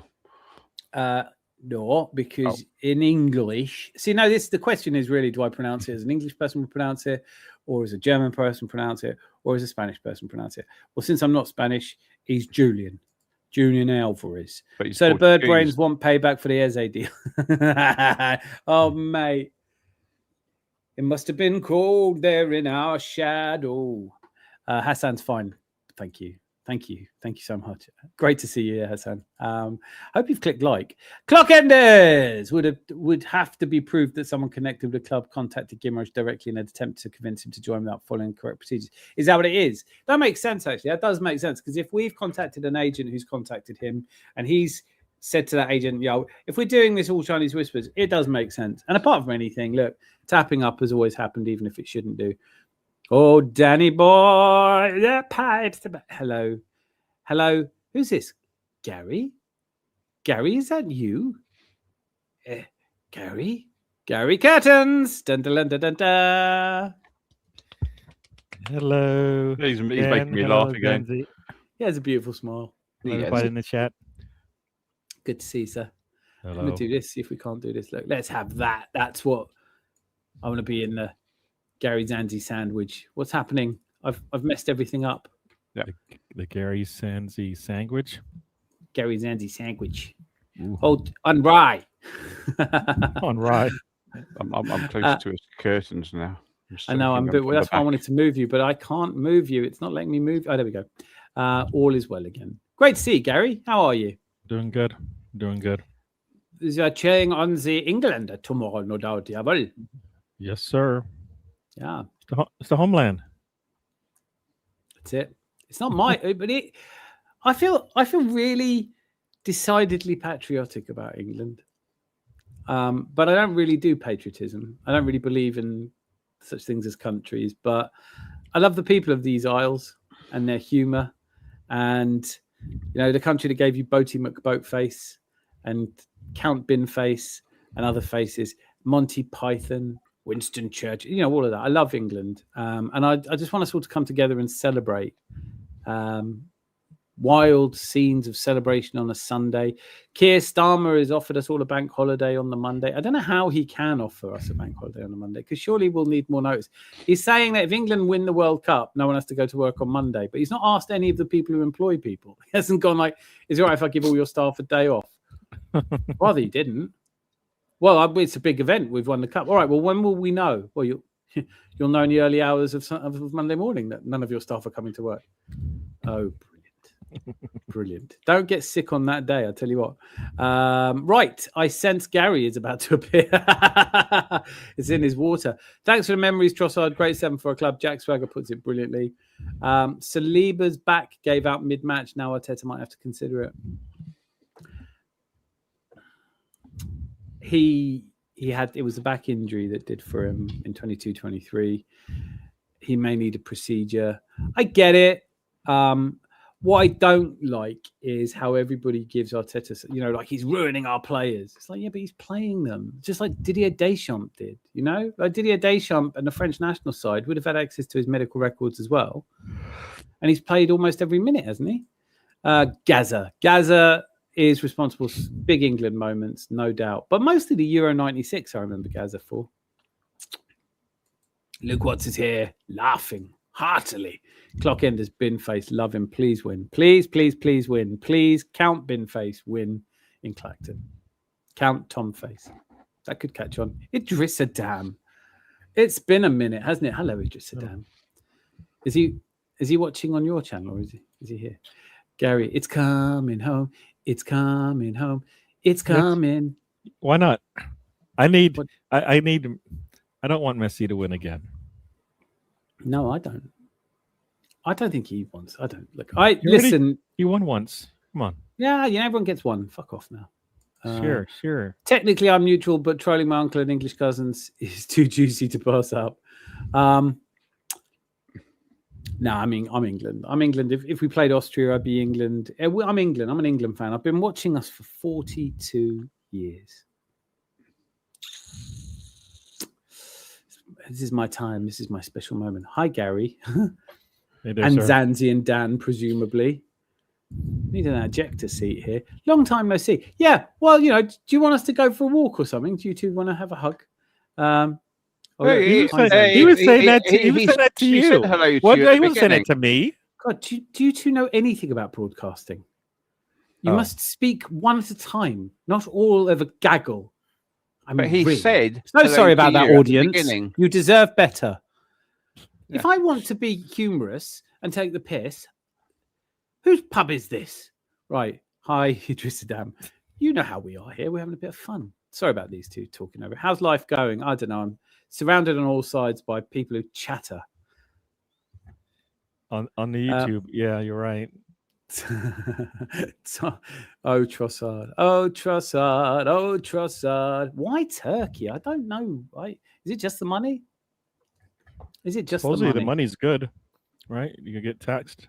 Speaker 1: No, because in English... See, no, the question is really, do I pronounce it as an English person would pronounce it, or as a German person pronounce it, or as a Spanish person pronounce it? Well, since I'm not Spanish, he's Julian Alvarez. So the bird brains want payback for the Eze deal. Oh, mate. It must have been cold there in our shadow. Hassan's fine. Thank you. Thank you so much. Great to see you, Hassan. Hope you've clicked like. Clock enders would have to be proved that someone connected with the club contacted Guimaraes directly in an attempt to convince him to join without following correct procedures. Is that what it is? That makes sense, actually. That does make sense, because if we've contacted an agent who's contacted him and he's said to that agent, yo, if we're doing this all Chinese whispers, it does make sense. And apart from anything, look, tapping up has always happened, even if it shouldn't do. Oh, Danny boy, the pipes. Hello. Who's this? Gary? Gary, is that you? Gary Curtains. Dun, dun, dun, dun, dun.
Speaker 8: Hello.
Speaker 5: He's making me laugh again.
Speaker 8: Lindsay.
Speaker 1: He has a beautiful smile.
Speaker 8: Hello, everybody in the chat.
Speaker 1: Good to see you, sir.
Speaker 8: Hello.
Speaker 1: I'm going to do this, see if we can't do this. Look, let's have that. That's what I want to be in the Gary Zanzi sandwich. What's happening? I've messed everything up.
Speaker 5: Yeah.
Speaker 8: The Gary Zanzi sandwich.
Speaker 1: Gary Zanzi sandwich. Hold on, rye.
Speaker 8: On rye.
Speaker 5: I'm close to his curtains now.
Speaker 1: I know. That's why I wanted to move you, but I can't move you. It's not letting me move. Oh, there we go. All is well again. Great to see you, Gary. How are you?
Speaker 8: Doing good.
Speaker 1: You're cheering on the England tomorrow, no doubt. Jawohl.
Speaker 8: Yes, sir.
Speaker 1: Yeah.
Speaker 8: It's the homeland.
Speaker 1: That's it. It's not my, but I feel really decidedly patriotic about England. But I don't really do patriotism. I don't really believe in such things as countries, but I love the people of these isles and their humour. And, you know, the country that gave you Boaty McBoatface and Count Binface and other faces, Monty Python, Winston Churchill, you know, all of that. I love England. And I just want us all to come together and celebrate Wild scenes of celebration on a Sunday. Keir Starmer has offered us all a bank holiday on the Monday. I don't know how he can offer us a bank holiday on the Monday, because surely we'll need more notice. He's saying that if England win the World Cup, no one has to go to work on Monday. But he's not asked any of the people who employ people. He hasn't gone like, is it all right if I give all your staff a day off? Rather, he didn't. Well, it's a big event. We've won the cup. All right, well, when will we know? Well, you'll know in the early hours of Monday morning that none of your staff are coming to work. Oh, brilliant. Don't get sick on that day, I'll tell you what. Right, I sense Gary is about to appear. It's in his water. Thanks for the memories, Trossard. Great 7 for a club. Jack Swagger puts it brilliantly. Saliba's back, gave out mid-match. Now Arteta might have to consider it. He had, it was a back injury that did for him in 22-23. He may need a procedure. I get it. What I don't like is how everybody gives Arteta, like he's ruining our players. It's like, yeah, but he's playing them. Just like Didier Deschamps did, Like Didier Deschamps and the French national side would have had access to his medical records as well. And he's played almost every minute, hasn't he? Gaza is responsible for big England moments, no doubt. But mostly the Euro 96, I remember Gaza for. Look what's is here, laughing heartily. Clock enders, bin face, love him. Please win. Please, please, please win. Please count bin face, win in Clacton. Count Tom face. That could catch on. Idris Adam. It's been a minute, hasn't it? Hello, Idris Adam. Is he watching on your channel, or is he here? Gary, it's coming home. It's coming home. It's coming.
Speaker 8: Why not? I don't want Messi to win again.
Speaker 1: No, I don't. I don't think he wants. I don't look. Listen.
Speaker 8: You won once. Come on.
Speaker 1: Yeah, everyone gets one. Fuck off now.
Speaker 8: Sure.
Speaker 1: Technically, I'm neutral, but trolling my uncle and English cousins is too juicy to pass up. No, I mean, I'm England. I'm England. If we played Austria, I'd be England. I'm England. I'm an England fan. I've been watching us for 42 years. This is my time. This is my special moment. Hi, Gary.
Speaker 8: Hey there,
Speaker 1: and
Speaker 8: sir.
Speaker 1: Zanzi and Dan, presumably. Need an ejector seat here. Long time no see. Yeah, well, do you want us to go for a walk or something? Do you two want to have a hug?
Speaker 8: He was saying that to you.
Speaker 5: Said hello to
Speaker 8: What
Speaker 5: you
Speaker 8: day
Speaker 5: at the
Speaker 8: was saying it
Speaker 5: beginning.
Speaker 8: to me?
Speaker 1: God, do you two know anything about broadcasting? You must speak one at a time, not all of a gaggle.
Speaker 5: But he said,
Speaker 1: so
Speaker 5: hello
Speaker 1: sorry
Speaker 5: to
Speaker 1: about that,
Speaker 5: you at the
Speaker 1: audience.
Speaker 5: beginning.
Speaker 1: You deserve better.
Speaker 5: Yeah.
Speaker 1: If I want to be humorous and take the piss, whose pub is this? Right. Hi, Idris Adam. You know how we are here. We're having a bit of fun. Sorry about these two talking over. How's life going? I don't know. I'm surrounded on all sides by people who chatter.
Speaker 8: On the YouTube. Yeah, you're right.
Speaker 1: Oh, Trossard. Why Turkey? I don't know. Is it just the money? Is it just
Speaker 8: Supposedly
Speaker 1: the money?
Speaker 8: the money's good, right? You can get taxed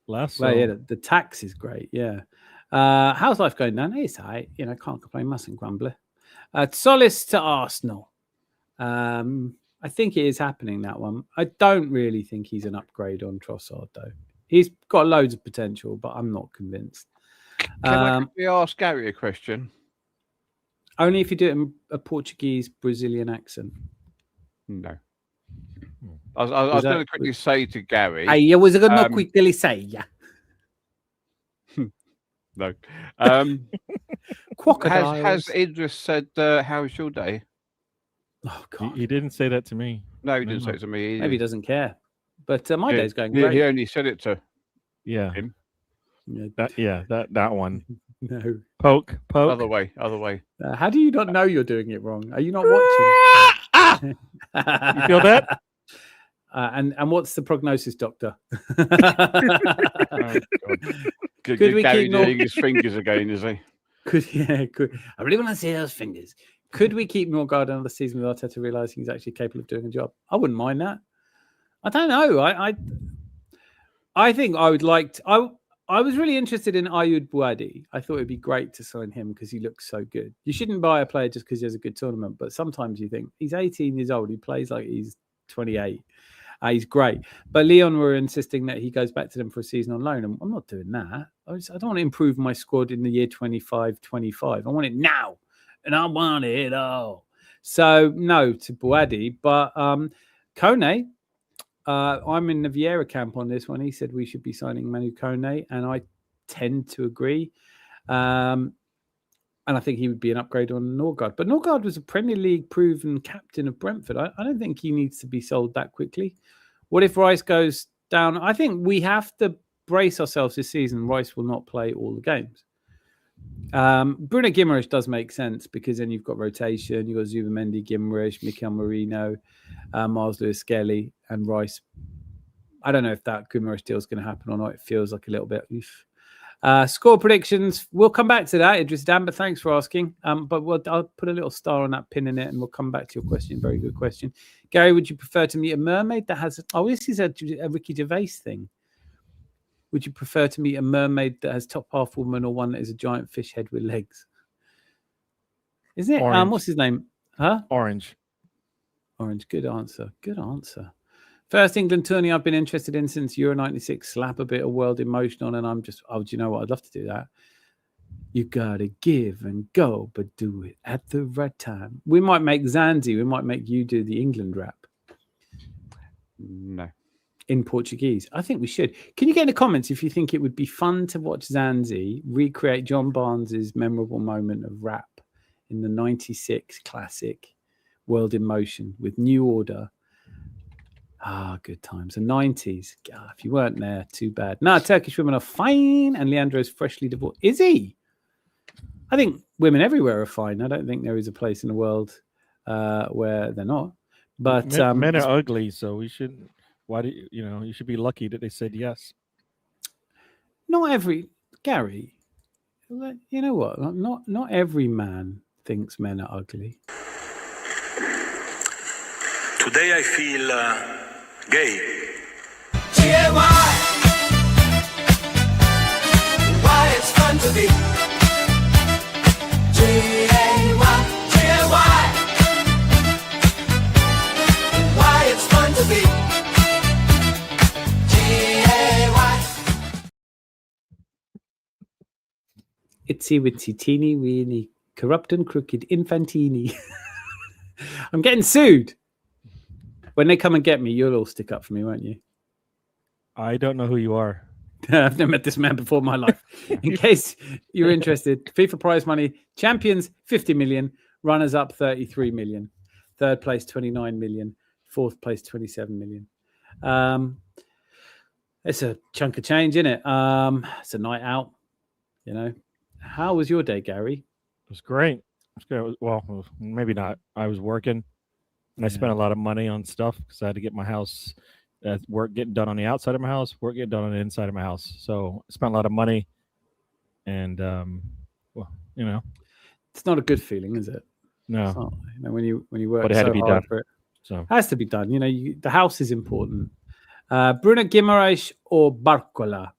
Speaker 8: less.
Speaker 1: Well,
Speaker 8: so-
Speaker 1: yeah, the tax is great. Yeah. How's life going down? It's all right. Can't complain. Mustn't grumble. Solace to Arsenal. I think it is happening, that one. I don't really think he's an upgrade on Trossard, though. He's got loads of potential, but I'm not convinced.
Speaker 5: Can we ask Gary a question?
Speaker 1: Only if you do it in a Portuguese Brazilian accent.
Speaker 5: No. I was going to quickly say to Gary.
Speaker 1: I was going to quickly say, yeah.
Speaker 5: No.
Speaker 1: Crocodiles.
Speaker 5: Has Idris said, how's your day?
Speaker 1: Oh, God.
Speaker 8: He didn't say that to me.
Speaker 5: No, he didn't say it to me either.
Speaker 1: Maybe he doesn't care. But my day's going
Speaker 5: He
Speaker 1: great.
Speaker 5: only said it to
Speaker 8: Yeah.
Speaker 5: him.
Speaker 8: That one.
Speaker 1: No.
Speaker 8: Poke.
Speaker 5: Other way.
Speaker 1: How do you not know you're doing it wrong? Are you not watching?
Speaker 8: You feel that?
Speaker 1: And what's the prognosis, doctor?
Speaker 5: Oh, God.
Speaker 1: Could
Speaker 5: Good
Speaker 1: we
Speaker 5: Gary
Speaker 1: keep
Speaker 5: doing his fingers again, is he?
Speaker 1: Could. I really want to see those fingers. Could we keep Norgard another season with Arteta realizing he's actually capable of doing a job? I wouldn't mind that. I don't know. I think I would like to. I was really interested in Ayoud Bouadi. I thought it'd be great to sign him because he looks so good. You shouldn't buy a player just because he has a good tournament, but sometimes you think he's 18 years old. He plays like he's 28. He's great. But Leon were insisting that he goes back to them for a season on loan. And I'm not doing that. I don't want to improve my squad in the year 25-25. I want it now. And I want it all. So, no to Boadi. But Kone, I'm in the Vieira camp on this one. He said we should be signing Manu Kone. And I tend to agree. And I think he would be an upgrade on Norgard. But Norgard was a Premier League proven captain of Brentford. I don't think he needs to be sold that quickly. What if Rice goes down? I think we have to brace ourselves this season. Rice will not play all the games. Bruno Guimaraes does make sense because then you've got rotation. You've got Zubamendi, Guimaraes, Mikel Merino, Miles Lewis-Skelly, and Rice. I don't know if that Guimaraes deal is going to happen or not. It feels like a little bit... Score predictions. We'll come back to that, Idris Dan, but thanks for asking. But I'll put a little star on that pin in it and we'll come back to your question. Very good question. Gary, would you prefer to meet a mermaid that has... Oh, this is a Ricky Gervais thing. Would you prefer to meet a mermaid that has top half woman or one that is a giant fish head with legs? Isn't it? What's his name? Huh?
Speaker 8: Orange.
Speaker 1: Good answer. Good answer. First England tourney I've been interested in since Euro 96. Slap a bit of world emotion on, and I'm just, do you know what? I'd love to do that. You gotta give and go, but do it at the right time. We might make Zanzi. We might make you do the England rap.
Speaker 5: No.
Speaker 1: In Portuguese. I think we should. Can you get in the comments if you think it would be fun to watch Zanzi recreate John Barnes's memorable moment of rap in the 96 classic World in Motion with New Order? Good times. The 90s. If you weren't there, too bad. No, Turkish women are fine, and Leandro's freshly divorced. Is he? I think women everywhere are fine. I don't think there is a place in the world where they're not. But
Speaker 8: men are ugly, so we shouldn't. Why do you should be lucky that they said yes.
Speaker 1: Not every Gary. You know what? Not every man thinks men are ugly.
Speaker 6: Today I feel gay.
Speaker 3: G-A-Y. Why it's fun to be. G-A-Y. G-A-Y. Why it's fun to be. G-A-Y.
Speaker 1: Itsy witsy teeny weeny corrupt and crooked infantini. I'm getting sued. When they come and get me, you'll all stick up for me, won't you?
Speaker 8: I don't know who you are.
Speaker 1: I've never met this man before in my life. In case you're interested, FIFA prize money, champions 50 million, runners up 33 million, third place 29 million, fourth place 27 million. It's a chunk of change, isn't it? It's a night out, How was your day, Gary?
Speaker 8: It was great. Well, maybe not. I was working. And I spent a lot of money on stuff because I had to get my house, work getting done on the outside of my house, work getting done on the inside of my house. So I spent a lot of money, and
Speaker 1: it's not a good feeling, is it?
Speaker 8: No.
Speaker 1: It's not, when you work,
Speaker 8: but it had to be done.
Speaker 1: For it.
Speaker 8: So
Speaker 1: it has to be done. The house is important. Bruno Guimaraes or Barcola?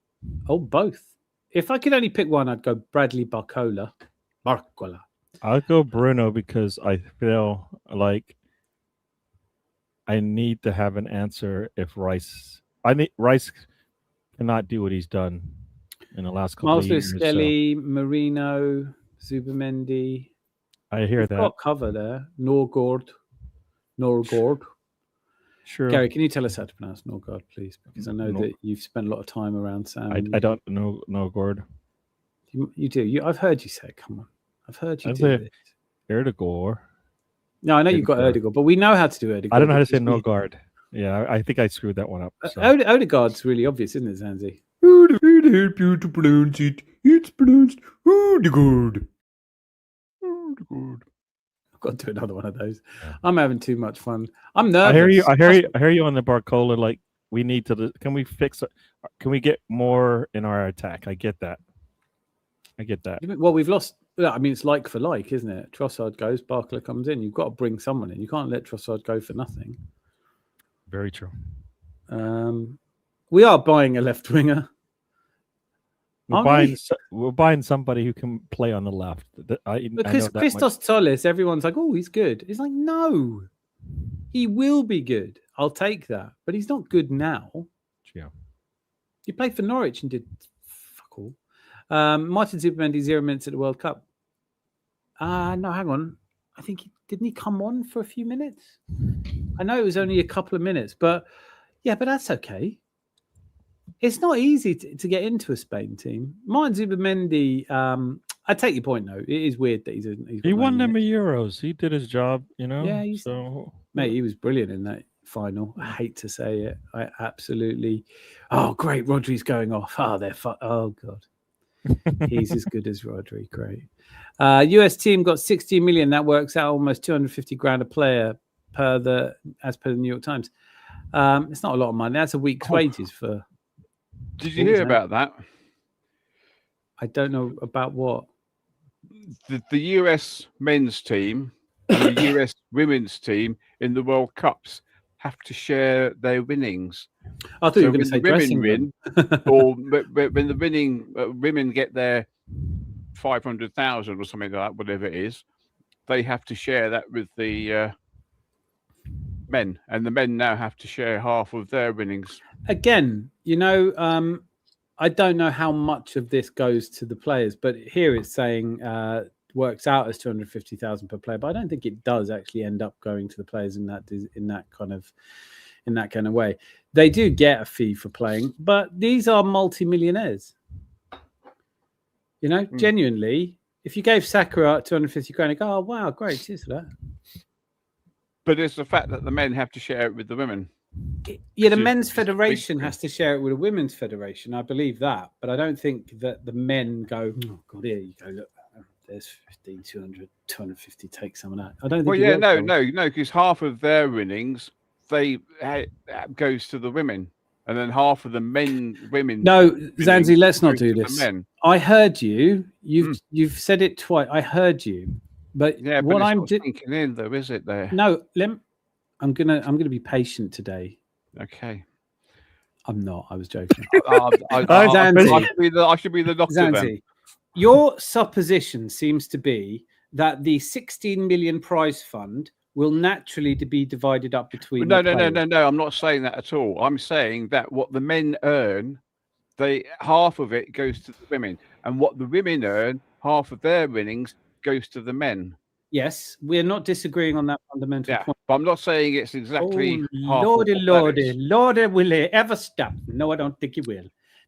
Speaker 1: Oh, both. If I could only pick one, I'd go Bradley Barcola. Barcola.
Speaker 8: I'll go Bruno because I feel like I need to have an answer if Rice cannot do what he's done in the last couple of years.
Speaker 1: Miles Lewis-Skelly, Merino, Zubamendi.
Speaker 8: I hear that.
Speaker 1: Got cover there. Norgard.
Speaker 8: Sure.
Speaker 1: Gary, can you tell us how to pronounce Norgard, please? Because I know that you've spent a lot of time around Sam.
Speaker 8: I don't know Norgard.
Speaker 1: You do. I've heard you say it. Come on. I've heard you do it.
Speaker 8: Erdegaard.
Speaker 1: No, I know you've got Erdegaard, but we know how to do Erdegaard.
Speaker 8: I don't know how to say Norgard. Yeah, I think I screwed that one up. So.
Speaker 1: Odegaard's really obvious, isn't it, Zanzi? Help you to pronounce it. It's pronounced Odegaard. I've got to do another one of those. I'm having too much fun. I'm nervous.
Speaker 8: I hear you on the Barcola. Like we need to. Can we fix it? Can we get more in our attack? I get that.
Speaker 1: Well, we've lost. I mean, it's like for like, isn't it? Trossard goes, Barcola comes in. You've got to bring someone in. You can't let Trossard go for nothing.
Speaker 8: Very true.
Speaker 1: We are buying a left winger.
Speaker 8: We're buying somebody who can play on the left.
Speaker 1: Because Christos Tollis, everyone's like, oh, he's good. It's like, no, he will be good. I'll take that. But he's not good now.
Speaker 8: Yeah.
Speaker 1: He played for Norwich and did fuck all. Martin Zubimendi, 0 minutes at the World Cup. No, hang on. I think didn't he come on for a few minutes? I know it was only a couple of minutes, but yeah, but that's okay. It's not easy to get into a Spain team. Martin Zubimendi, I take your point though. It is weird that
Speaker 8: he won them Euros. He did his job, you know.
Speaker 1: Yeah, mate, he was brilliant in that final. I hate to say it. I absolutely. Oh, great! Rodri's going off. Oh, oh god, he's as good as Rodri. Great. US team got 16 million. That works out almost 250 grand a player as per the New York Times. It's not a lot of money. That's a week's wages for.
Speaker 5: Did you hear about that?
Speaker 1: I don't know about what.
Speaker 5: The US men's team and the US women's team in the World Cups have to share their winnings.
Speaker 1: I thought you were going to say dressing
Speaker 5: win, or when the winning women get their 500,000 or something like that, whatever it is, they have to share that with the men, and the men now have to share half of their winnings.
Speaker 1: Again, you know, I don't know how much of this goes to the players, but here it's saying works out as 250,000 per player, but I don't think it does actually end up going to the players in that kind of way. They do get a fee for playing, but these are multi-millionaires. You know, genuinely, if you gave Sakura 250 grand, you go, oh wow, great, cheers for that.
Speaker 5: But it's the fact that the men have to share it with the women.
Speaker 1: Yeah, the men's federation has to share it with a women's federation. I believe that, but I don't think that the men go, oh god, here you go, look, there's 15, 200, 250, take some of that. I don't think.
Speaker 5: Well, yeah, no, because half of their winnings goes to the women, and then half of the women. No,
Speaker 1: Zanzi, let's not do this. I heard you. You've said it twice. I heard you, but
Speaker 5: yeah,
Speaker 1: what I'm
Speaker 5: thinking in though, is it there?
Speaker 1: No, I'm gonna be patient today.
Speaker 5: Okay.
Speaker 1: I'm not. I was joking.
Speaker 5: I should be the doctor.
Speaker 1: Zanzi,
Speaker 5: then.
Speaker 1: Your supposition seems to be that the 16 million prize fund will naturally be divided up between.
Speaker 5: No. I'm not saying that at all. I'm saying that what the men earn, half of it goes to the women, and what the women earn, half of their winnings goes to the men.
Speaker 1: Yes, we're not disagreeing on that fundamental point.
Speaker 5: But I'm not saying it's exactly half.
Speaker 1: Lordy, will he ever stop? No, I don't think he will.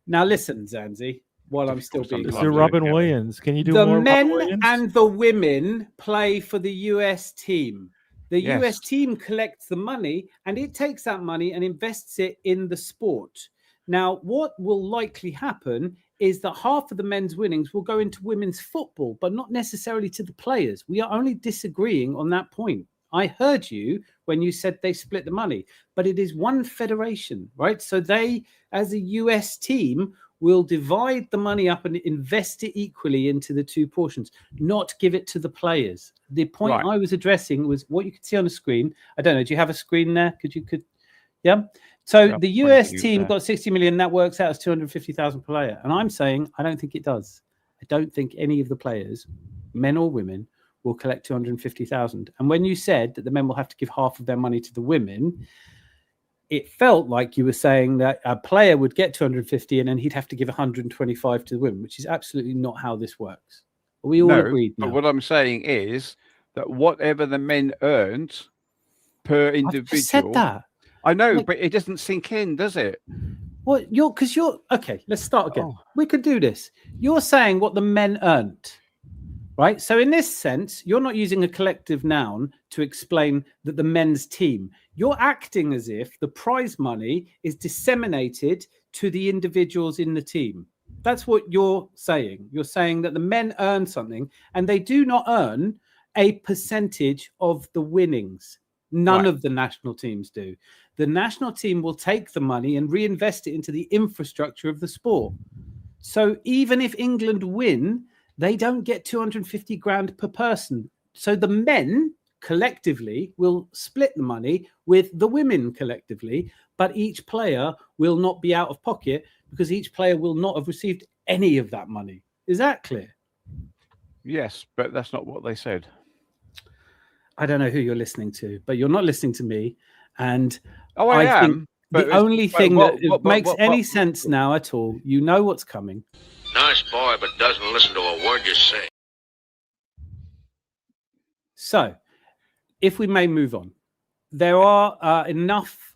Speaker 1: Now listen, Zanzi, while I'm still being
Speaker 8: Mr. Robin Williams, can you do
Speaker 1: the
Speaker 8: more? The
Speaker 1: men and the women play for the US team. The US team collects the money and it takes that money and invests it in the sport. Now, what will likely happen is that half of the men's winnings will go into women's football, but not necessarily to the players. We are only disagreeing on that point. I heard you when you said they split the money, but it is one federation, right? So they, as a US team, will divide the money up and invest it equally into the two portions, not give it to the players. The point I was addressing was what you could see on the screen. I don't know. Do you have a screen there? Yeah. So the US team got 60 million. That works out as 250,000 per player. And I'm saying, I don't think it does. I don't think any of the players, men or women, will collect 250,000. And when you said that the men will have to give half of their money to the women, it felt like you were saying that a player would get 250 and then he'd have to give 125 to the women, which is absolutely not how this works. We all agreed now.
Speaker 5: But what I'm saying is that whatever the men earned per individual.
Speaker 1: I've said that.
Speaker 5: I know, but it doesn't sink in, does it?
Speaker 1: Well, you're okay. Let's start again. We could do this. You're saying what the men earned, right? So in this sense, you're not using a collective noun to explain that the men's team. You're acting as if the prize money is disseminated to the individuals in the team. That's what you're saying. You're saying that the men earn something and they do not earn a percentage of the winnings. None of the national teams do. The national team will take the money and reinvest it into the infrastructure of the sport. So even if England win, they don't get 250 grand per person. So the men collectively will split the money with the women collectively, but each player will not be out of pocket because each player will not have received any of that money. Is that clear?
Speaker 5: Yes, but that's not what they said.
Speaker 1: I don't know who you're listening to, but you're not listening to me. And
Speaker 5: Oh, I
Speaker 1: think
Speaker 5: am. But
Speaker 1: the only thing that makes any
Speaker 5: what-
Speaker 1: sense now at all, you know what's coming.
Speaker 7: Nice boy, but doesn't listen to a word you say.
Speaker 1: So, if we may move on, there are enough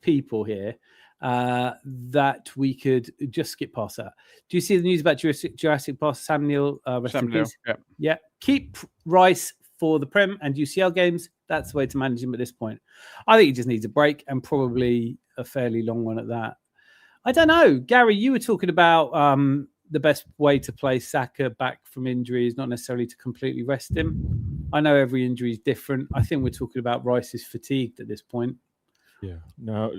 Speaker 1: people here that we could just skip past that. Do you see the news about Jurassic Park? Sam Neill, rest in peace. Yeah. Keep Rice for the Prem and UCL games. That's the way to manage him at this point. I think he just needs a break, and probably a fairly long one at that. I don't know. Gary, you were talking about the best way to play Saka back from injury is not necessarily to completely rest him. I know every injury is different. I think we're talking about Rice is fatigued at this point.
Speaker 8: Yeah. No,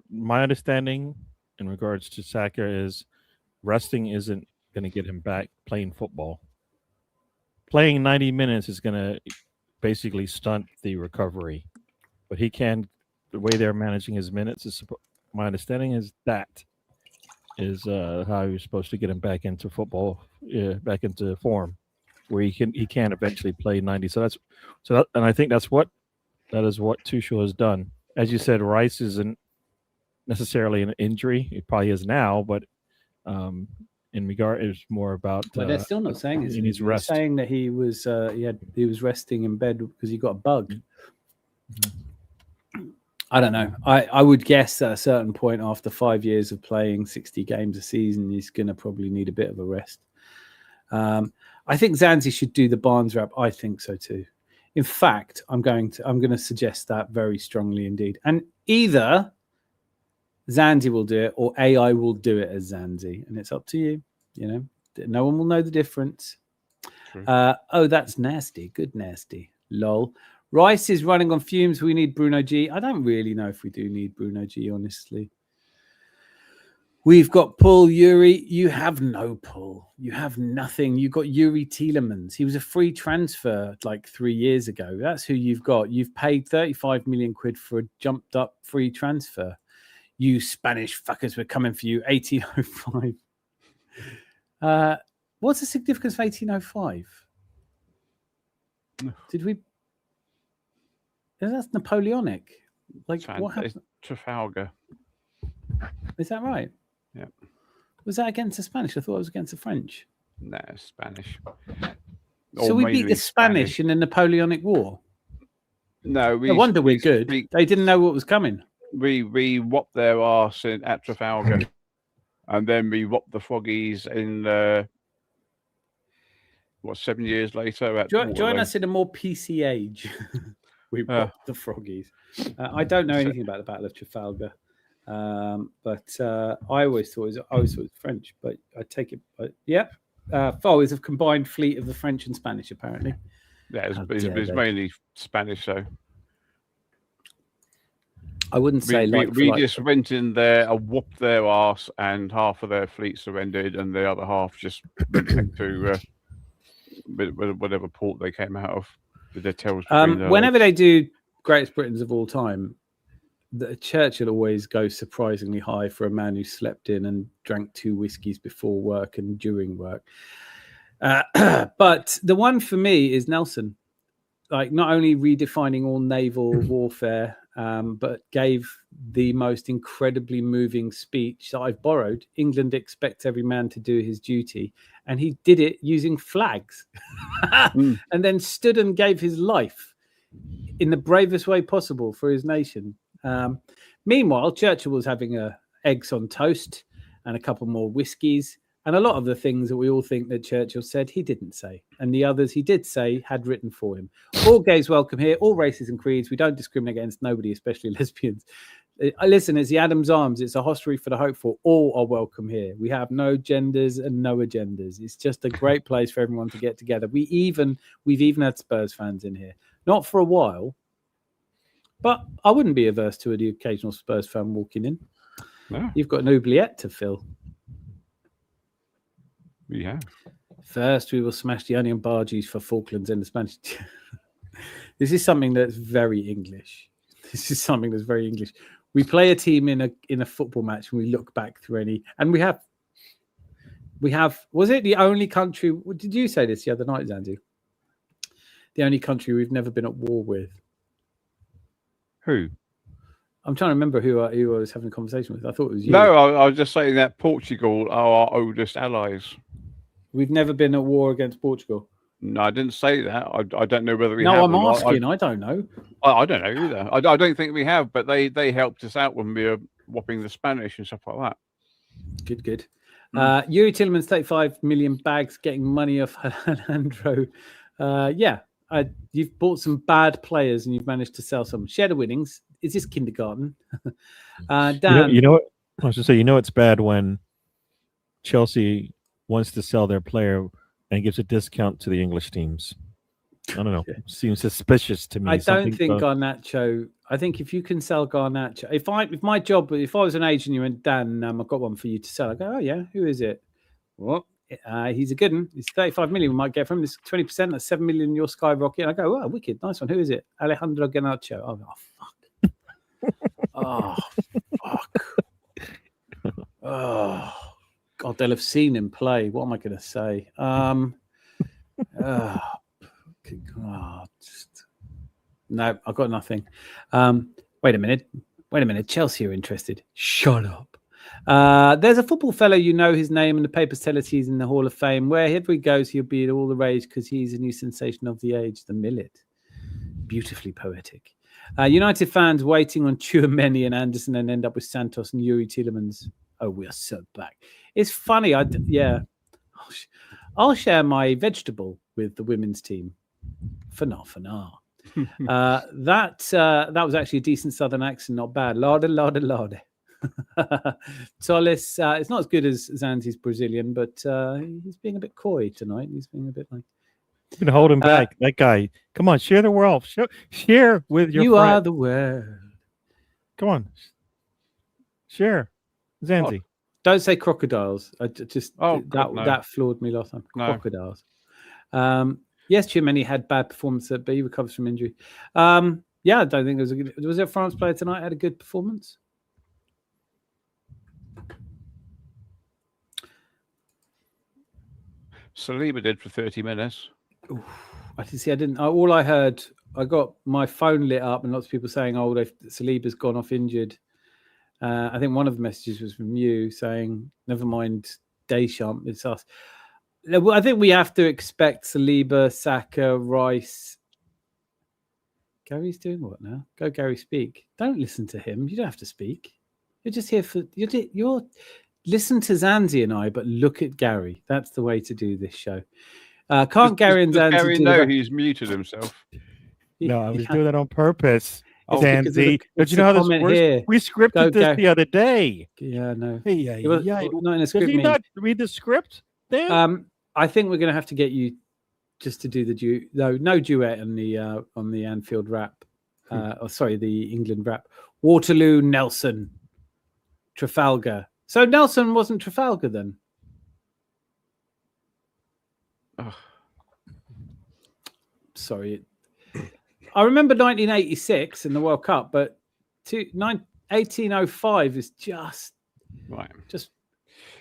Speaker 8: my understanding in regards to Saka is resting isn't going to get him back playing football. Playing 90 minutes is going to basically stunt the recovery. But he can, the way they're managing his minutes is, my understanding is that is how you're supposed to get him back into football, back into form, where he can eventually play 90. And I think that is what Tuchel has done. As you said, Rice isn't necessarily an injury. It probably is now, but in regard, it's more about.
Speaker 1: But they're still not saying it's
Speaker 8: he needs rest.
Speaker 1: They're saying that he was resting in bed because he got a bug. I don't know. I would guess at a certain point after 5 years of playing 60 games a season, he's going to probably need a bit of a rest. I think Zanzi should do the Barnes wrap. I think so too. In fact, I'm going to suggest that very strongly indeed. And either Zanzi will do it or AI will do it as Zanzi, and it's up to you. You know, no one will know the difference. Oh, that's nasty. Good nasty. Lol. Rice is running on fumes. We need Bruno G. I don't really know if we do need Bruno G, honestly. We've got Paul Yuri. You have no pull. You have nothing. You got Yuri Tielemans. He was a free transfer like 3 years ago. That's who you've got. You've paid 35 million quid for a jumped up free transfer. You Spanish fuckers were coming for you. 1805. What's the significance of 1805? Did we? That's Napoleonic. Like what happened?
Speaker 5: Trafalgar.
Speaker 1: Is that right?
Speaker 5: Yeah.
Speaker 1: Was that against the Spanish? I thought it was against the French.
Speaker 5: No, Spanish.
Speaker 1: So we beat the Spanish in the Napoleonic War.
Speaker 5: No,
Speaker 1: no wonder we're good. They didn't know what was coming.
Speaker 5: We whopped their arse at Trafalgar, and then we whopped the Froggies in 7 years later at
Speaker 1: join us in a more PC age. We whopped the Froggies. I don't know anything about the Battle of Trafalgar, but I always thought it was French. But I take it. Foe is a combined fleet of the French and Spanish, apparently.
Speaker 5: Yeah, it was mainly Spanish, though.
Speaker 1: I wouldn't say
Speaker 5: we just went in there and whooped their arse, and half of their fleet surrendered, and the other half just went back to whatever port they came out of with their tails.
Speaker 1: Whenever they do Greatest Britons of all time, the Churchill always goes surprisingly high for a man who slept in and drank 2 whiskeys before work and during work. But the one for me is Nelson. Like, not only redefining all naval warfare, but gave the most incredibly moving speech that I've borrowed. England expects every man to do his duty. And he did it using flags and then stood and gave his life in the bravest way possible for his nation. Meanwhile, Churchill was having eggs on toast and a couple more whiskies. And a lot of the things that we all think that Churchill said, he didn't say. And the others he did say had written for him. All gays welcome here, all races and creeds. We don't discriminate against nobody, especially lesbians. Listen, it's the Adam's Arms. It's a hostelry for the hopeful. All are welcome here. We have no genders and no agendas. It's just a great place for everyone to get together. We've even had Spurs fans in here. Not for a while, but I wouldn't be averse to the occasional Spurs fan walking in.
Speaker 5: No. You've
Speaker 1: got an oubliette to fill.
Speaker 5: Yeah.
Speaker 1: First, we will smash the Onion Bargies for Falklands in the Spanish. This is something that's very English. We play a team in a football match and we look back through any, and we have. Was it the only country? Did you say this the other night, Zandu? The only country we've never been at war with.
Speaker 5: Who?
Speaker 1: I'm trying to remember who I was having a conversation with. I thought it was you.
Speaker 5: No, I was just saying that Portugal are our oldest allies.
Speaker 1: We've never been at war against Portugal.
Speaker 5: No, I didn't say that. I don't know whether we
Speaker 1: No,
Speaker 5: have.
Speaker 1: I'm
Speaker 5: or not.
Speaker 1: asking. I don't know.
Speaker 5: I don't know either. I don't think we have, but they helped us out when we were whopping the Spanish and stuff like that.
Speaker 1: Good. Yuri Tillemans, 35 million bags, getting money off Alejandro. You've bought some bad players and you've managed to sell some. Share the winnings. Is this kindergarten? Dan,
Speaker 8: You know what? I was just say, it's bad when Chelsea wants to sell their player and gives a discount to the English teams. I don't know. Seems suspicious to me.
Speaker 1: I don't think Garnacho. I think if you can sell Garnacho, if I was an agent, you went, Dan, I've got one for you to sell. I go, oh yeah, who is it? Well, he's a good one. It's 35 million we might get from him. It's 20%. That's 7 million in your skyrocket. And I go, oh, wicked, nice one. Who is it? Alejandro Garnacho. Oh fuck. Oh fuck. Oh God, they'll have seen him play. What am I going to say? No, I've got nothing. Wait a minute. Chelsea are interested. Shut up. There's a football fellow, his name, and the papers tell us he's in the Hall of Fame. Wherever he goes, he'll be at all the rage because he's a new sensation of the age, the millet. Beautifully poetic. United fans waiting on Tchouaméni and Anderson and end up with Santos and Yuri Tillemans. Oh, we are so back. It's funny. I'll share my vegetable with the women's team. For now. That was actually a decent southern accent, not bad. Lade. Solis, it's not as good as Zanzi's Brazilian, but he's being a bit coy tonight. He's being a bit like...
Speaker 8: You can hold him back. That guy. Come on, share the world. Share with your
Speaker 1: You
Speaker 8: friend.
Speaker 1: are the world.
Speaker 8: Come on. Share. Zanzi.
Speaker 1: Don't say crocodiles. That floored me last time.
Speaker 5: No.
Speaker 1: Crocodiles. Yes, Tchouaméni had bad performance, but he recovers from injury. I don't think there was a good... Was there a France player tonight had a good performance?
Speaker 5: Saliba did for 30 minutes.
Speaker 1: Oof, I didn't. All I heard, I got my phone lit up and lots of people saying, "Oh, Saliba's gone off injured." I think one of the messages was from you saying, "Never mind, Deschamps, it's us." I think we have to expect Saliba, Saka, Rice. Gary's doing what now? Go, Gary, speak. Don't listen to him. You don't have to speak. You're just here for you're listen to Zanzi and I, but look at Gary. That's the way to do this show. Can't Gary and Zanzi?
Speaker 5: Gary know he's muted himself.
Speaker 8: No, I was doing that on purpose.
Speaker 1: Oh,
Speaker 8: Zanzi, don't you know how this works?
Speaker 1: Here.
Speaker 8: We scripted this the other day.
Speaker 1: Yeah, no.
Speaker 8: Not in a script. Did he not read the script? Then?
Speaker 1: I think we're going to have to get you just to do the no duet on the Anfield rap. The England rap. Waterloo, Nelson, Trafalgar. So Nelson wasn't Trafalgar then?
Speaker 5: Oh.
Speaker 1: Sorry. I remember 1986 in the World Cup, but 1805 is just...
Speaker 5: Right.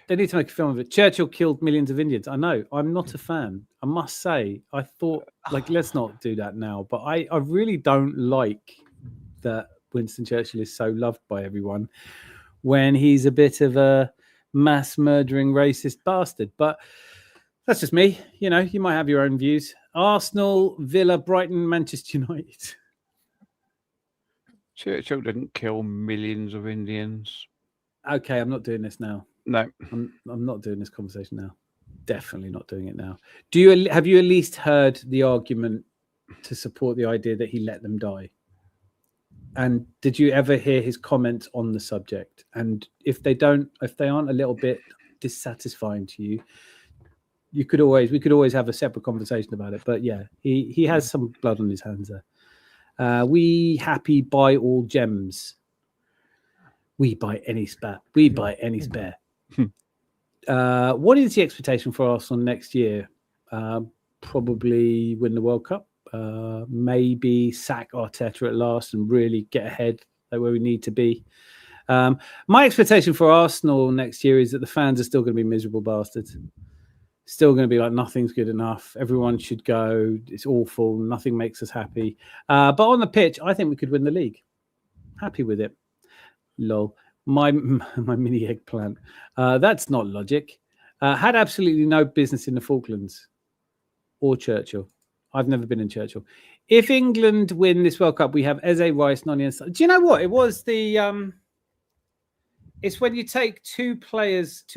Speaker 1: They need to make a film of it. Churchill killed millions of Indians. I know. I'm not a fan. I must say. I thought, let's not do that now. But I really don't like that Winston Churchill is so loved by everyone when he's a bit of a mass murdering racist bastard. But that's just me. You might have your own views. Arsenal, Villa, Brighton, Manchester United.
Speaker 5: Churchill didn't kill millions of Indians.
Speaker 1: Okay, I'm not doing this now.
Speaker 5: No,
Speaker 1: I'm not doing this conversation now. Definitely not doing it now. Have you at least heard the argument to support the idea that he let them die? And did you ever hear his comments on the subject? And if they aren't a little bit dissatisfying to you, we could always have a separate conversation about it. But yeah, he has some blood on his hands there. We happy buy all gems. We buy any spare. We buy any spare. What is the expectation for Arsenal next year? Probably win the World Cup. Maybe sack Arteta at last and really get ahead where we need to be. My expectation for Arsenal next year is that the fans are still going to be miserable bastards. Still going to be like, nothing's good enough. Everyone should go. It's awful. Nothing makes us happy. But on the pitch, I think we could win the league. Happy with it. Lol. My mini eggplant. That's not logic. Had absolutely no business in the Falklands or Churchill. I've never been in Churchill. If England win this World Cup, we have Eze, Rice, Noni, and do you know what? It was the it's when you take two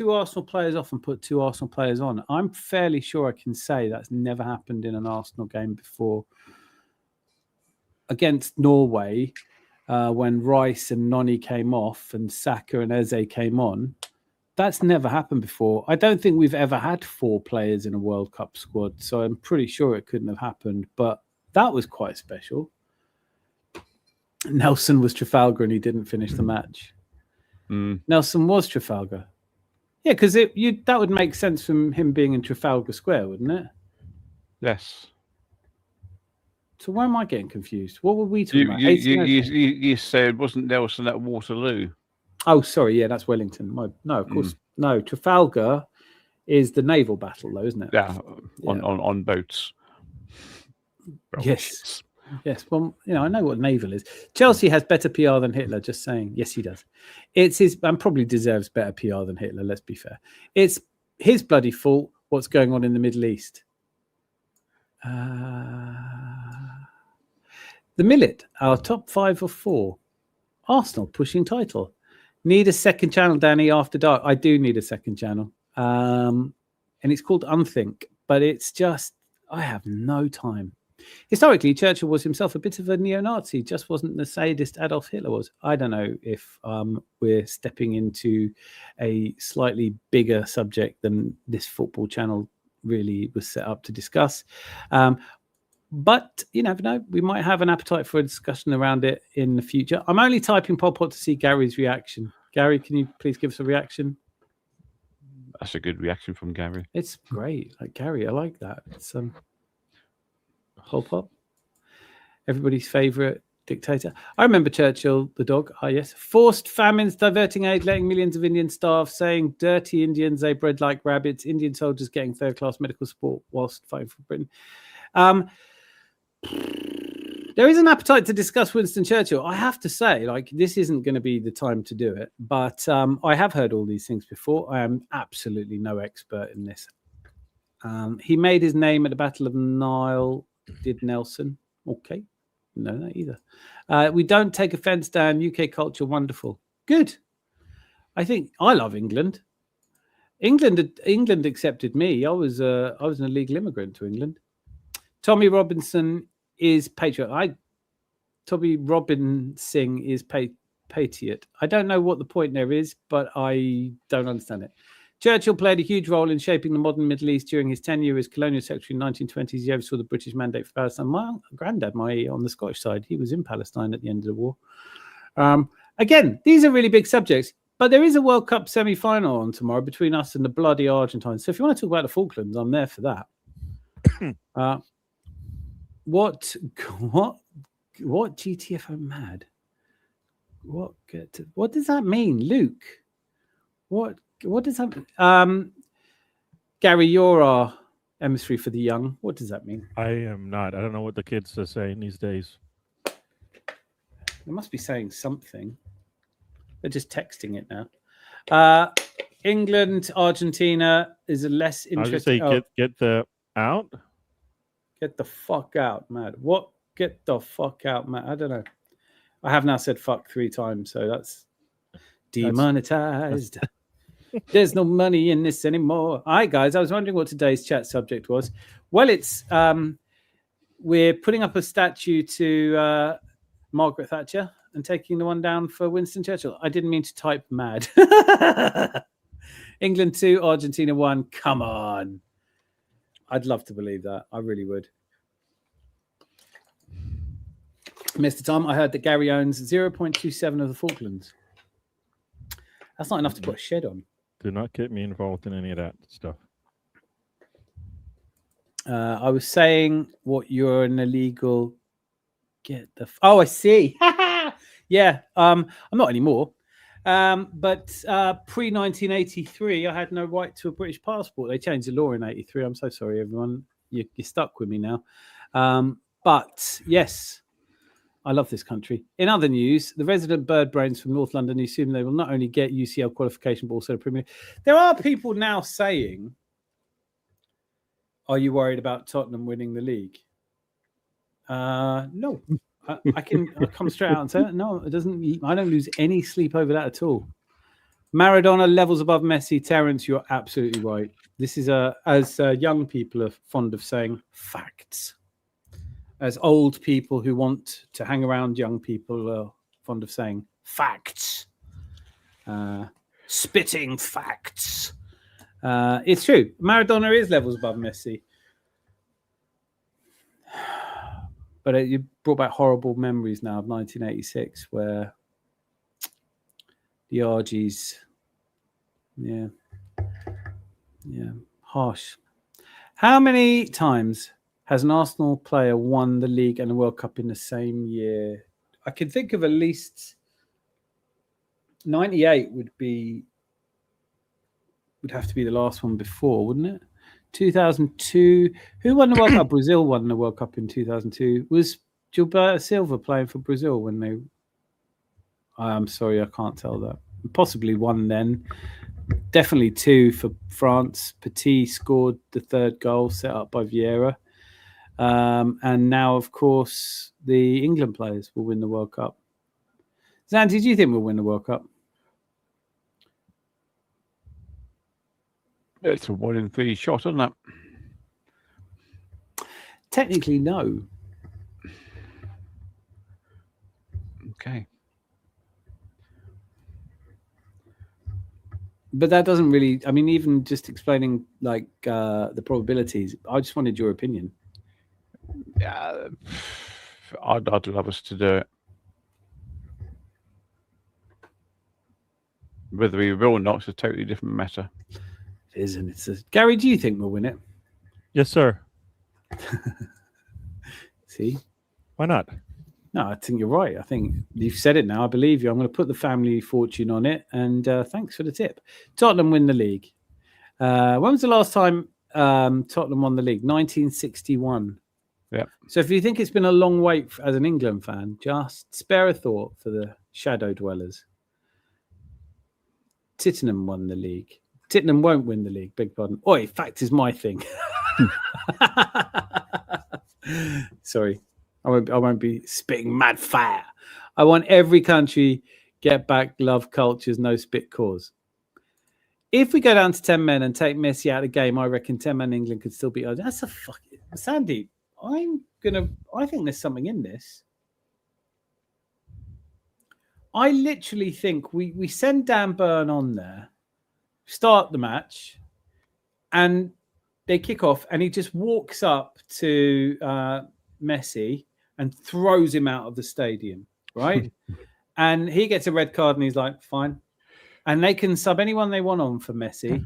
Speaker 1: Arsenal players off and put two Arsenal players on. I'm fairly sure I can say that's never happened in an Arsenal game before. Against Norway, when Rice and Noni came off and Saka and Eze came on, that's never happened before. I don't think we've ever had 4 players in a World Cup squad, so I'm pretty sure it couldn't have happened, but that was quite special. Nelson was Trafalgar and he didn't finish the match. Nelson was Trafalgar. Yeah, because that would make sense from him being in Trafalgar Square, wouldn't it?
Speaker 5: Yes.
Speaker 1: So why am I getting confused? What were we talking about?
Speaker 5: You said, wasn't Nelson at Waterloo?
Speaker 1: Oh, sorry. Yeah, that's Wellington. No, of course. No, Trafalgar is the naval battle, though, isn't it?
Speaker 5: Yeah, on boats.
Speaker 1: Yes. Yes. Well, I know what naval is. Chelsea has better PR than Hitler, just saying. Yes, he does. It's his, and probably deserves better PR than Hitler, let's be fair. It's his bloody fault what's going on in the Middle East. The Millet, our top 5 or 4. Arsenal pushing title. Need a second channel, Danny, after dark. I do need a second channel. And it's called Unthink, but it's just, I have no time. Historically, Churchill was himself a bit of a neo-Nazi, just wasn't the sadist Adolf Hitler was. I don't know if we're stepping into a slightly bigger subject than this football channel really was set up to discuss. But you never know. We might have an appetite for a discussion around it in the future. I'm only typing Pol Pot to see Gary's reaction. Gary, can you please give us a reaction?
Speaker 5: That's a good reaction from Gary.
Speaker 1: It's great. Like Gary, I like that. It's Pol Pot, everybody's favorite dictator. I remember Churchill, the dog. Ah, yes. Forced famines, diverting aid, letting millions of Indian starve, saying dirty Indians, they bred like rabbits, Indian soldiers getting third-class medical support whilst fighting for Britain. There is an appetite to discuss Winston Churchill. I have to say, this isn't going to be the time to do it, but I have heard all these things before. I am absolutely no expert in this. He made his name at the Battle of Nile. Did Nelson? Okay. No, that either. We don't take offense, Dan. UK culture, wonderful. Good. I think I love England. England accepted me. I was an illegal immigrant to England. Tommy Robinson is patriot. Tommy Robinson is patriot. I don't know what the point there is, but I don't understand it. Churchill played a huge role in shaping the modern Middle East during his tenure as colonial secretary in the 1920s. He oversaw the British mandate for Palestine. My granddad, on the Scottish side, he was in Palestine at the end of the war. Again, these are really big subjects, but there is a World Cup semi-final on tomorrow between us and the bloody Argentines. So if you want to talk about the Falklands, I'm there for that. What GTFO mad? What does that mean, Luke? What does that mean? Gary, you're our emissary for the young. What does that mean?
Speaker 8: I am not. I don't know what the kids are saying these days.
Speaker 1: They must be saying something. They're just texting it now. England, Argentina is a less interesting.
Speaker 8: I was get the out.
Speaker 1: Get the fuck out, mad. What? Get the fuck out, mad. I don't know. I have now said fuck 3 times, so that's demonetized. There's no money in this anymore. All right, guys, I was wondering what today's chat subject was. Well, it's we're putting up a statue to Margaret Thatcher and taking the one down for Winston Churchill. I didn't mean to type mad. England 2, Argentina 1. Come on. I'd love to believe that. I really would. Mr. Tom, I heard that Gary owns 0.27 of the Falklands. That's not enough to put a shed on.
Speaker 8: Do not get me involved in any of that stuff.
Speaker 1: I was saying what you're an illegal. Oh, I see. Yeah, I'm not anymore. But pre-1983, I had no right to a British passport. They changed the law in 83. I'm so sorry, everyone. You're stuck with me now. But yes, I love this country. In other news, the resident bird brains from North London assume they will not only get UCL qualification, but also the Premier League. There are people now saying, are you worried about Tottenham winning the league? No. I come straight out and say, no, it doesn't. I don't lose any sleep over that at all. Maradona levels above Messi. Terence, you're absolutely right. This is as young people are fond of saying, facts. As old people who want to hang around young people are fond of saying, facts. Spitting facts. It's true. Maradona is levels above Messi. But you brought back horrible memories now of 1986 where the Argies, yeah, harsh. How many times has an Arsenal player won the league and the World Cup in the same year? I can think of at least 98 would have to be the last one before, wouldn't it? 2002. Who won the World Cup? Brazil won the World Cup in 2002. Was Gilberto Silva playing for Brazil when they... I'm sorry, I can't tell that. Possibly one then. Definitely two for France. Petit scored the third goal set up by Vieira. And now, of course, the England players will win the World Cup. Zanti, do you think we'll win the World Cup?
Speaker 5: It's a 1 in 3 shot, isn't it?
Speaker 1: Technically, no.
Speaker 5: Okay.
Speaker 1: But that doesn't really... I mean, even just explaining like the probabilities, I just wanted your opinion.
Speaker 5: Yeah, I'd love us to do it. Whether we will or not is a totally different matter.
Speaker 1: It is, and it's Gary, do you think we'll win it?
Speaker 8: Yes, sir.
Speaker 1: See?
Speaker 8: Why not?
Speaker 1: No, I think you're right. I think you've said it now. I believe you. I'm going to put the family fortune on it. And thanks for the tip. Tottenham win the league. When was the last time Tottenham won the league? 1961.
Speaker 5: Yeah.
Speaker 1: So if you think it's been a long wait as an England fan, just spare a thought for the shadow dwellers. Tottenham won the league. Tottenham won't win the league. Beg pardon. Oi, fact is my thing. Sorry. I won't be spitting mad fire. I want every country get back love cultures, no spit cause. If we go down to 10 men and take Messi out of the game, I reckon 10 men England could still beat us. That's a fucking Sandy. I think there's something in this. I literally think we send Dan Burn on there, start the match, and they kick off, and he just walks up to Messi and throws him out of the stadium, right? And he gets a red card, and he's like, fine. And they can sub anyone they want on for Messi.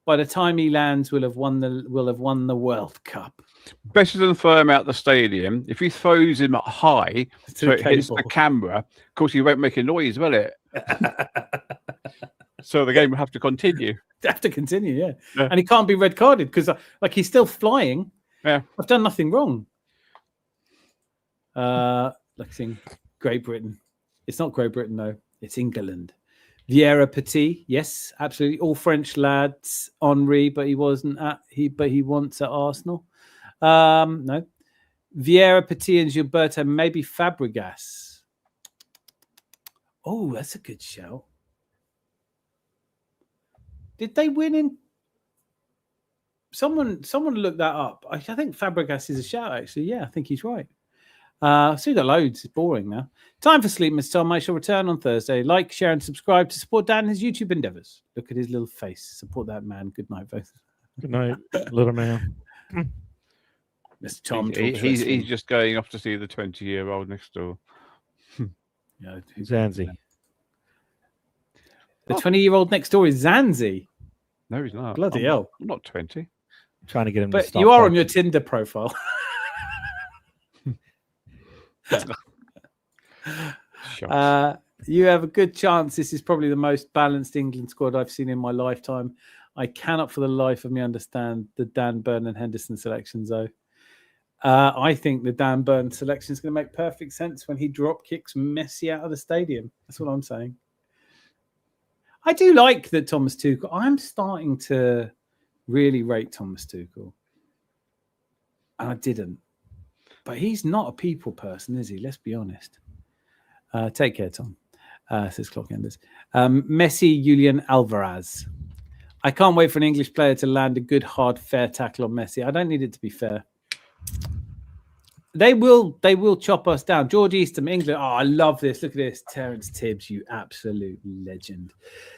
Speaker 1: By the time he lands, we'll have won the World Cup.
Speaker 5: Better than throw him out the stadium. If he throws him high so it hits the camera, of course he won't make a noise, will it? So the game will have to continue.
Speaker 1: Have to continue, yeah. And he can't be red carded because like he's still flying.
Speaker 5: Yeah,
Speaker 1: I've done nothing wrong. Let's sing Great Britain. It's not Great Britain though. It's England. Vieira Petit, yes, absolutely. All French lads. Henri, but he wasn't he wants at Arsenal. No. Vieira Petit and Gilberto, maybe Fabregas. Oh, that's a good shout. Did they win in? Someone look that up. I think Fabregas is a shout, actually. Yeah, I think he's right. So we've got loads. It's boring now. Time for sleep, Mr. Tom. I shall return on Thursday. Like, share, and subscribe to support Dan in his YouTube endeavors. Look at his little face. Support that man. Good night, both.
Speaker 8: Good night, little man.
Speaker 1: Mr. Tom.
Speaker 5: He's just going off to see the 20-year-old next door.
Speaker 1: Yeah,
Speaker 8: Zanzi.
Speaker 1: The 20-year-old next door is Zanzi.
Speaker 5: No, he's not.
Speaker 1: Bloody hell.
Speaker 5: I'm not 20.
Speaker 8: I'm trying to get him to
Speaker 1: But
Speaker 8: stop.
Speaker 1: you are on your Tinder profile. You have a good chance. This is probably the most balanced England squad I've seen in my lifetime. I cannot for the life of me understand the Dan Burn and Henderson selections, though. I think the Dan Burn selection is going to make perfect sense when he drop kicks Messi out of the stadium. That's what I'm saying. I do like that Thomas Tuchel. I'm starting to really rate Thomas Tuchel. And I didn't. But he's not a people person, is he? Let's be honest. Take care, Tom. Says Clock Enders. Messi, Julian Alvarez. I can't wait for an English player to land a good, hard, fair tackle on Messi. I don't need it to be fair. They will chop us down. George Eastham, England. Oh, I love this. Look at this. Terence Tibbs, you absolute legend.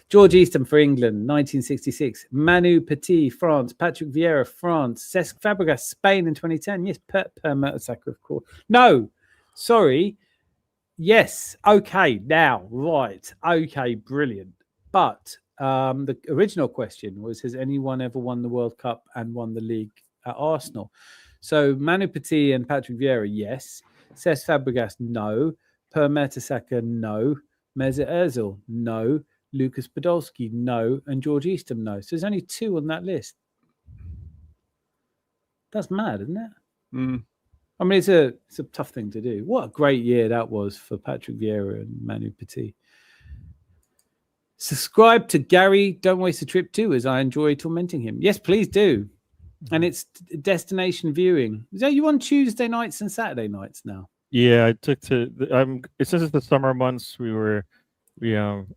Speaker 1: George Eastham for England, 1966. Manu Petit, France. Patrick Vieira, France. Cesc Fabregas, Spain in 2010. Yes, Per Mertesacker, of course. No, sorry. Yes. Okay, now, right. Okay, brilliant. But the original question was, has anyone ever won the World Cup and won the league at Arsenal? So Manu Petit and Patrick Vieira, yes. Cesc Fabregas, no. Per Mertesacker, no. Mesut Ozil, no. Lucas Podolski, no. And George Eastham, no. So there's only 2 on that list. That's mad, isn't it?
Speaker 5: Mm.
Speaker 1: I mean, it's a tough thing to do. What a great year that was for Patrick Vieira and Manu Petit. Subscribe to Gary Don't Waste a Trip too, as I enjoy tormenting him. Yes, please do. And it's destination viewing. Is that you on Tuesday nights and Saturday nights now?
Speaker 8: Yeah, I took to. Since it's the summer months, we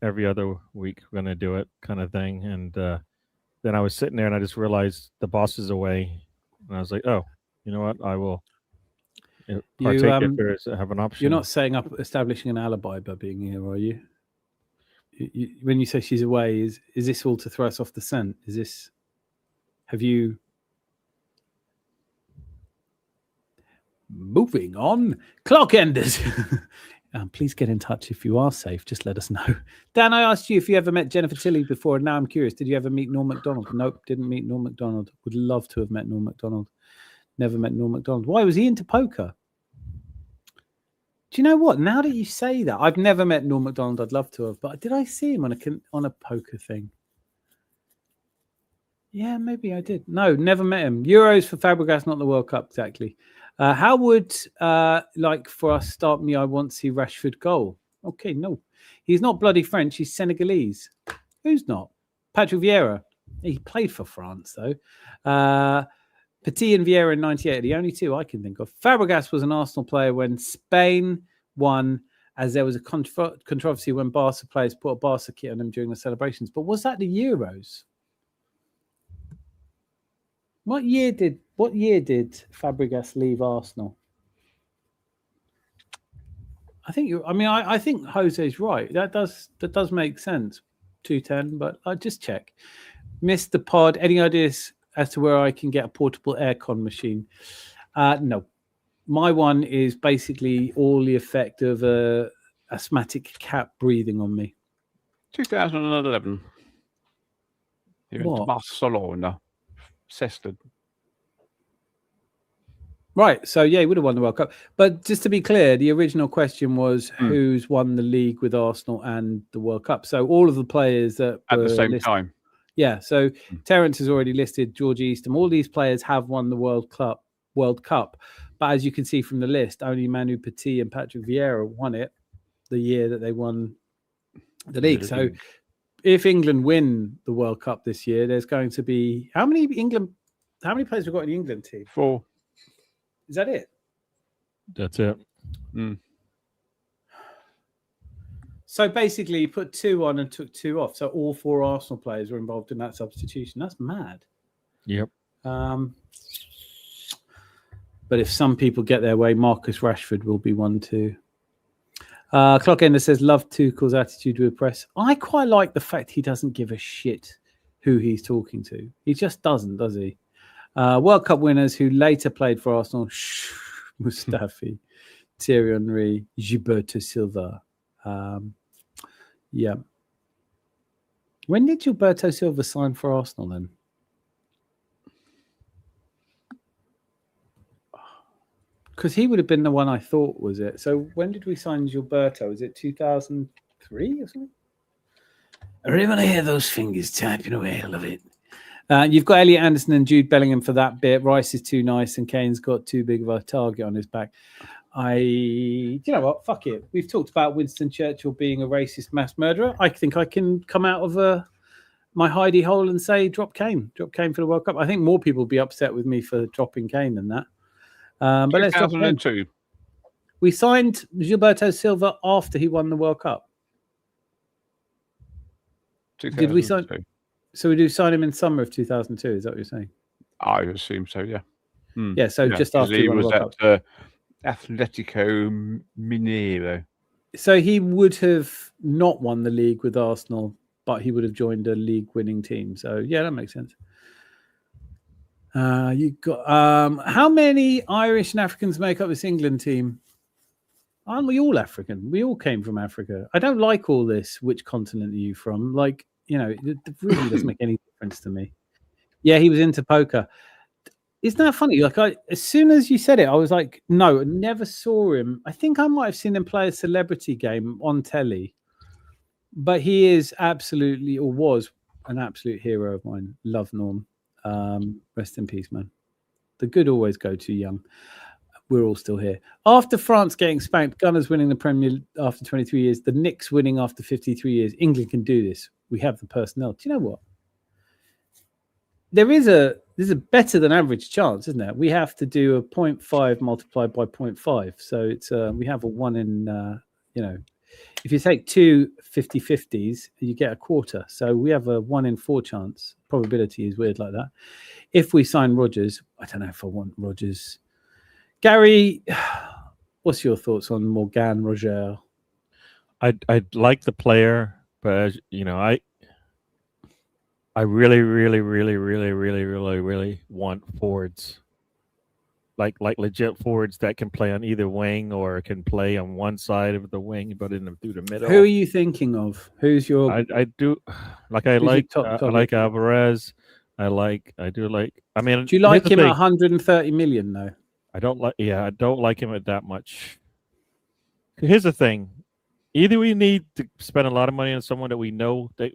Speaker 8: every other week we're gonna do it, kind of thing. And then I was sitting there and I just realized the boss is away, and I was like, oh, you know what? I will partake if there is have an option.
Speaker 1: You're not establishing an alibi by being here, are you? When you say she's away, is this all to throw us off the scent? Have you? Moving on, Clock Enders. Please get in touch if you are safe. Just let us know. Dan, I asked you if you ever met Jennifer Tilly before, and now I'm curious. Did you ever meet Norm Macdonald? Nope, didn't meet Norm Macdonald. Would love to have met Norm Macdonald. Never met Norm Macdonald. Why was he into poker? Do you know what? Now that you say that, I've never met Norm Macdonald. I'd love to have, but did I see him on a poker thing? Yeah, maybe I did. No, never met him. Euros for Fabregas, not the World Cup, exactly. How would like for us start me? I want to see Rashford goal. Okay, no, he's not bloody French. He's Senegalese. Who's not? Patrick Vieira. He played for France though. Petit and Vieira in '98 are the only 2 I can think of. Fabregas was an Arsenal player when Spain won, as there was a controversy when Barca players put a Barca kit on them during the celebrations. But was that the Euros? What year did Fabregas leave Arsenal? I think Jose's right. That does make sense. 210, but I'll just check. Missed the pod. Any ideas as to where I can get a portable aircon machine? No. My one is basically all the effect of a asthmatic cat breathing on me.
Speaker 5: 2011. He went to Barcelona. Sested.
Speaker 1: Right, so yeah, he would have won the World Cup. But just to be clear, the original question was who's won the league with Arsenal and the World Cup. So all of the players that
Speaker 5: at the same time.
Speaker 1: Yeah, so Terence has already listed George Eastham. All these players have won the World Cup. But as you can see from the list, only Manu Petit and Patrick Vieira won it the year that they won the league. So if England win the World Cup this year, there's going to be how many players have we got in the England team?
Speaker 5: 4.
Speaker 1: Is that it?
Speaker 8: That's it.
Speaker 1: So basically, you put 2 on and took 2 off. So all 4 Arsenal players were involved in that substitution. That's mad.
Speaker 8: Yep.
Speaker 1: But if some people get their way, Marcus Rashford will be one too. Clockender says, love Tuchel's attitude with press. I quite like the fact he doesn't give a shit who he's talking to. He just doesn't, does he? World Cup winners who later played for Arsenal, Mustafi, Thierry Henry, Gilberto Silva. Yeah. When did Gilberto Silva sign for Arsenal then? Because he would have been the one I thought was it. So when did we sign Gilberto? Was it 2003 or something? I really want to hear those fingers tapping away. I love it. You've got Elliot Anderson and Jude Bellingham for that bit. Rice is too nice, and Kane's got too big of a target on his back. Do you know what? Fuck it. We've talked about Winston Churchill being a racist mass murderer. I think I can come out of my hidey hole and say drop Kane for the World Cup. I think more people will be upset with me for dropping Kane than that. But let's drop Kane.
Speaker 5: 2002.
Speaker 1: We signed Gilberto Silva after he won the World Cup. Did we sign? So we do sign him in summer of 2002. Is that what you're saying?
Speaker 5: I assume so. Yeah.
Speaker 1: Yeah. So just after
Speaker 5: he
Speaker 1: won
Speaker 5: was
Speaker 1: the World
Speaker 5: at
Speaker 1: Cup.
Speaker 5: Atletico Mineiro.
Speaker 1: So he would have not won the league with Arsenal, but he would have joined a league-winning team. So yeah, that makes sense. You got how many Irish and Africans make up this England team? Aren't we all African? We all came from Africa. I don't like all this. Which continent are you from? Like, you know, it really doesn't make any difference to me. Yeah, he was into poker. Isn't that funny? Like, as soon as you said it, I was like, no, I never saw him. I think I might have seen him play a celebrity game on telly. But he is absolutely, or was an absolute hero of mine. Love Norm. Rest in peace, man. The good always go too young. We're all still here. After France getting spanked, Gunners winning the Premier League after 23 years, the Knicks winning after 53 years. England can do this. We have the personnel. Do you know what? There's a better than average chance, isn't there? We have to do a 0.5 multiplied by 0.5. So it's we have a 1 in, if you take two 50-50s, you get a quarter. So we have a 1 in 4 chance. Probability is weird like that. If we sign Rodgers, I don't know if I want Rodgers. Gary, what's your thoughts on Morgan Roger?
Speaker 8: I like the player, but I really want forwards, like legit forwards that can play on either wing or can play on one side of the wing, but through the middle.
Speaker 1: Who are you thinking of? Who's your?
Speaker 8: I do like. I like Alvarez. I do like. I mean,
Speaker 1: do you like him at 130 million though?
Speaker 8: I don't like. Yeah, I don't like him at that much. Here's the thing: either we need to spend a lot of money on someone that we know that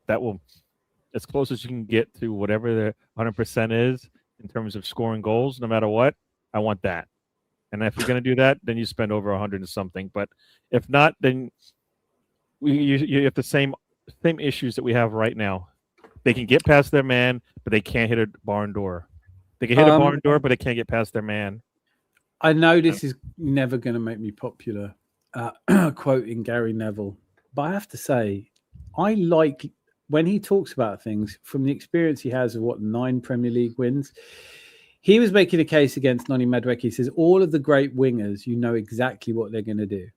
Speaker 8: will, as close as you can get to whatever the 100% is in terms of scoring goals, no matter what. I want that. And if you're going to do that, then you spend over 100 and something. But if not, then you have the same issues that we have right now. They can get past their man, but they can't hit a barn door. They can hit a barn door, but they can't get past their man.
Speaker 1: I know this is never going to make me popular, quoting Gary Neville, but I have to say, I like when he talks about things from the experience he has of 9 Premier League wins. He was making a case against Noni Madueke. He says, all of the great wingers, you know exactly what they're going to do.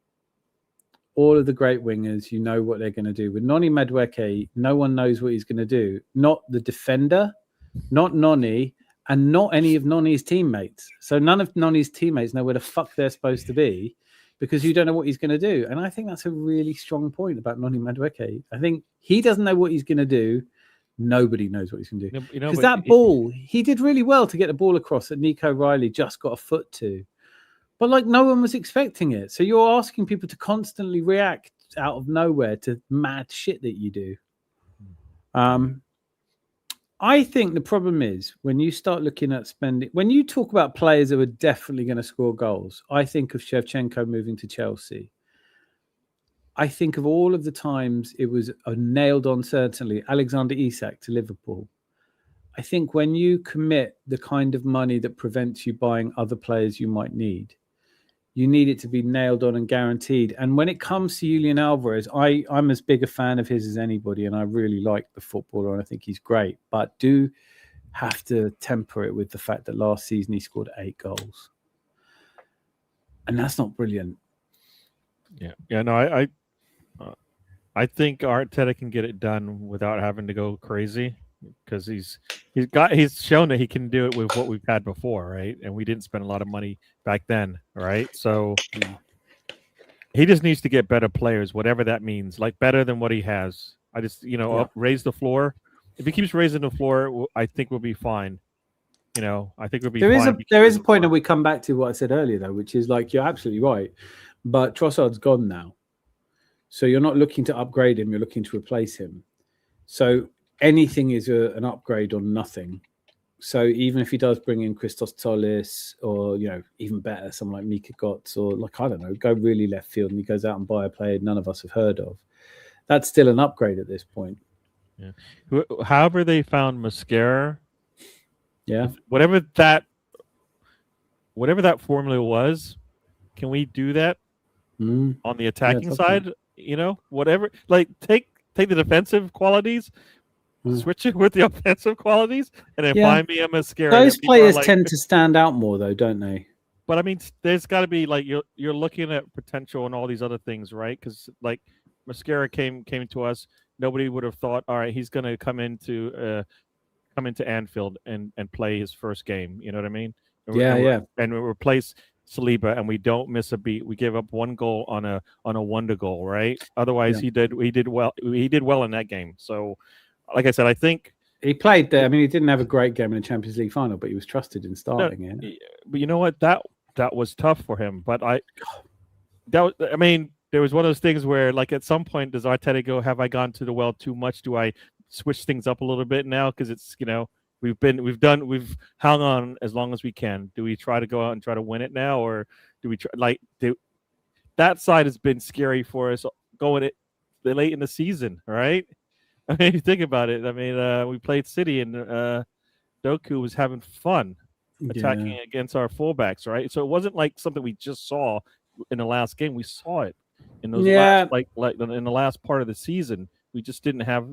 Speaker 1: All of the great wingers, you know what they're going to do. With Noni Madueke, no one knows what he's going to do. Not the defender, not Noni, and not any of Noni's teammates. So none of Noni's teammates know where the fuck they're supposed to be because you don't know what he's going to do. And I think that's a really strong point about Noni Madueke. I think he doesn't know what he's going to do. Nobody knows what he's going to do. Because that ball, he did really well to get the ball across that Nico Riley just got a foot to. But like no one was expecting it. So you're asking people to constantly react out of nowhere to mad shit that you do. I think the problem is when you start looking at spending, when you talk about players that are definitely going to score goals, I think of Shevchenko moving to Chelsea. I think of all of the times it was nailed on, certainly, Alexander Isak to Liverpool. I think when you commit the kind of money that prevents you buying other players you might need, you need it to be nailed on and guaranteed. And when it comes to Julian Alvarez, I'm as big a fan of his as anybody, and I really like the footballer, and I think he's great. But do have to temper it with the fact that last season he scored 8 goals. And that's not brilliant.
Speaker 8: Yeah. No, I think Arteta can get it done without having to go crazy because he's shown that he can do it with what we've had before, right? And we didn't spend a lot of money back then, right? So he just needs to get better players, whatever that means, like better than what he has. I just, raise the floor. If he keeps raising the floor, I think we'll be fine. I think we'll be fine.
Speaker 1: There is a point that we come back to what I said earlier, though, which is like, you're absolutely right. But Trossard's gone now. So you're not looking to upgrade him. You're looking to replace him. So anything is an upgrade on nothing. So even if he does bring in Christos Tollis, or even better, someone like Mika Gotts, or I don't know, go really left field and he goes out and buy a player none of us have heard of, that's still an upgrade at this point.
Speaker 8: Yeah. However, they found Mascara.
Speaker 1: Yeah.
Speaker 8: Whatever that formula was, can we do that on the attacking side? Whatever. Take the defensive qualities. Switch it with the offensive qualities, and then find me a Mascara.
Speaker 1: Those players tend to stand out more, though, don't they?
Speaker 8: But I mean, there's got to be you're looking at potential and all these other things, right? Because Mascara came to us, nobody would have thought, all right, he's going to come into Anfield and play his first game. You know what I mean? And we replace Saliba, and we don't miss a beat. We gave up one goal on a wonder goal, right? Otherwise, he did well. He did well in that game. So. Like I said, I think
Speaker 1: he played there. I mean, he didn't have a great game in the Champions League final, but he was trusted in starting it.
Speaker 8: But you know what? That was tough for him. But there was one of those things where, at some point, does Arteta go, have I gone to the well too much? Do I switch things up a little bit now? Because it's we've hung on as long as we can. Do we try to go out and try to win it now, or do we try that side has been scary for us going late in the season, right? I mean, if you think about it, we played City and Doku was having fun attacking against our fullbacks, right? So it wasn't like something we just saw in the last game. We saw it in those last, in the last part of the season. We just didn't have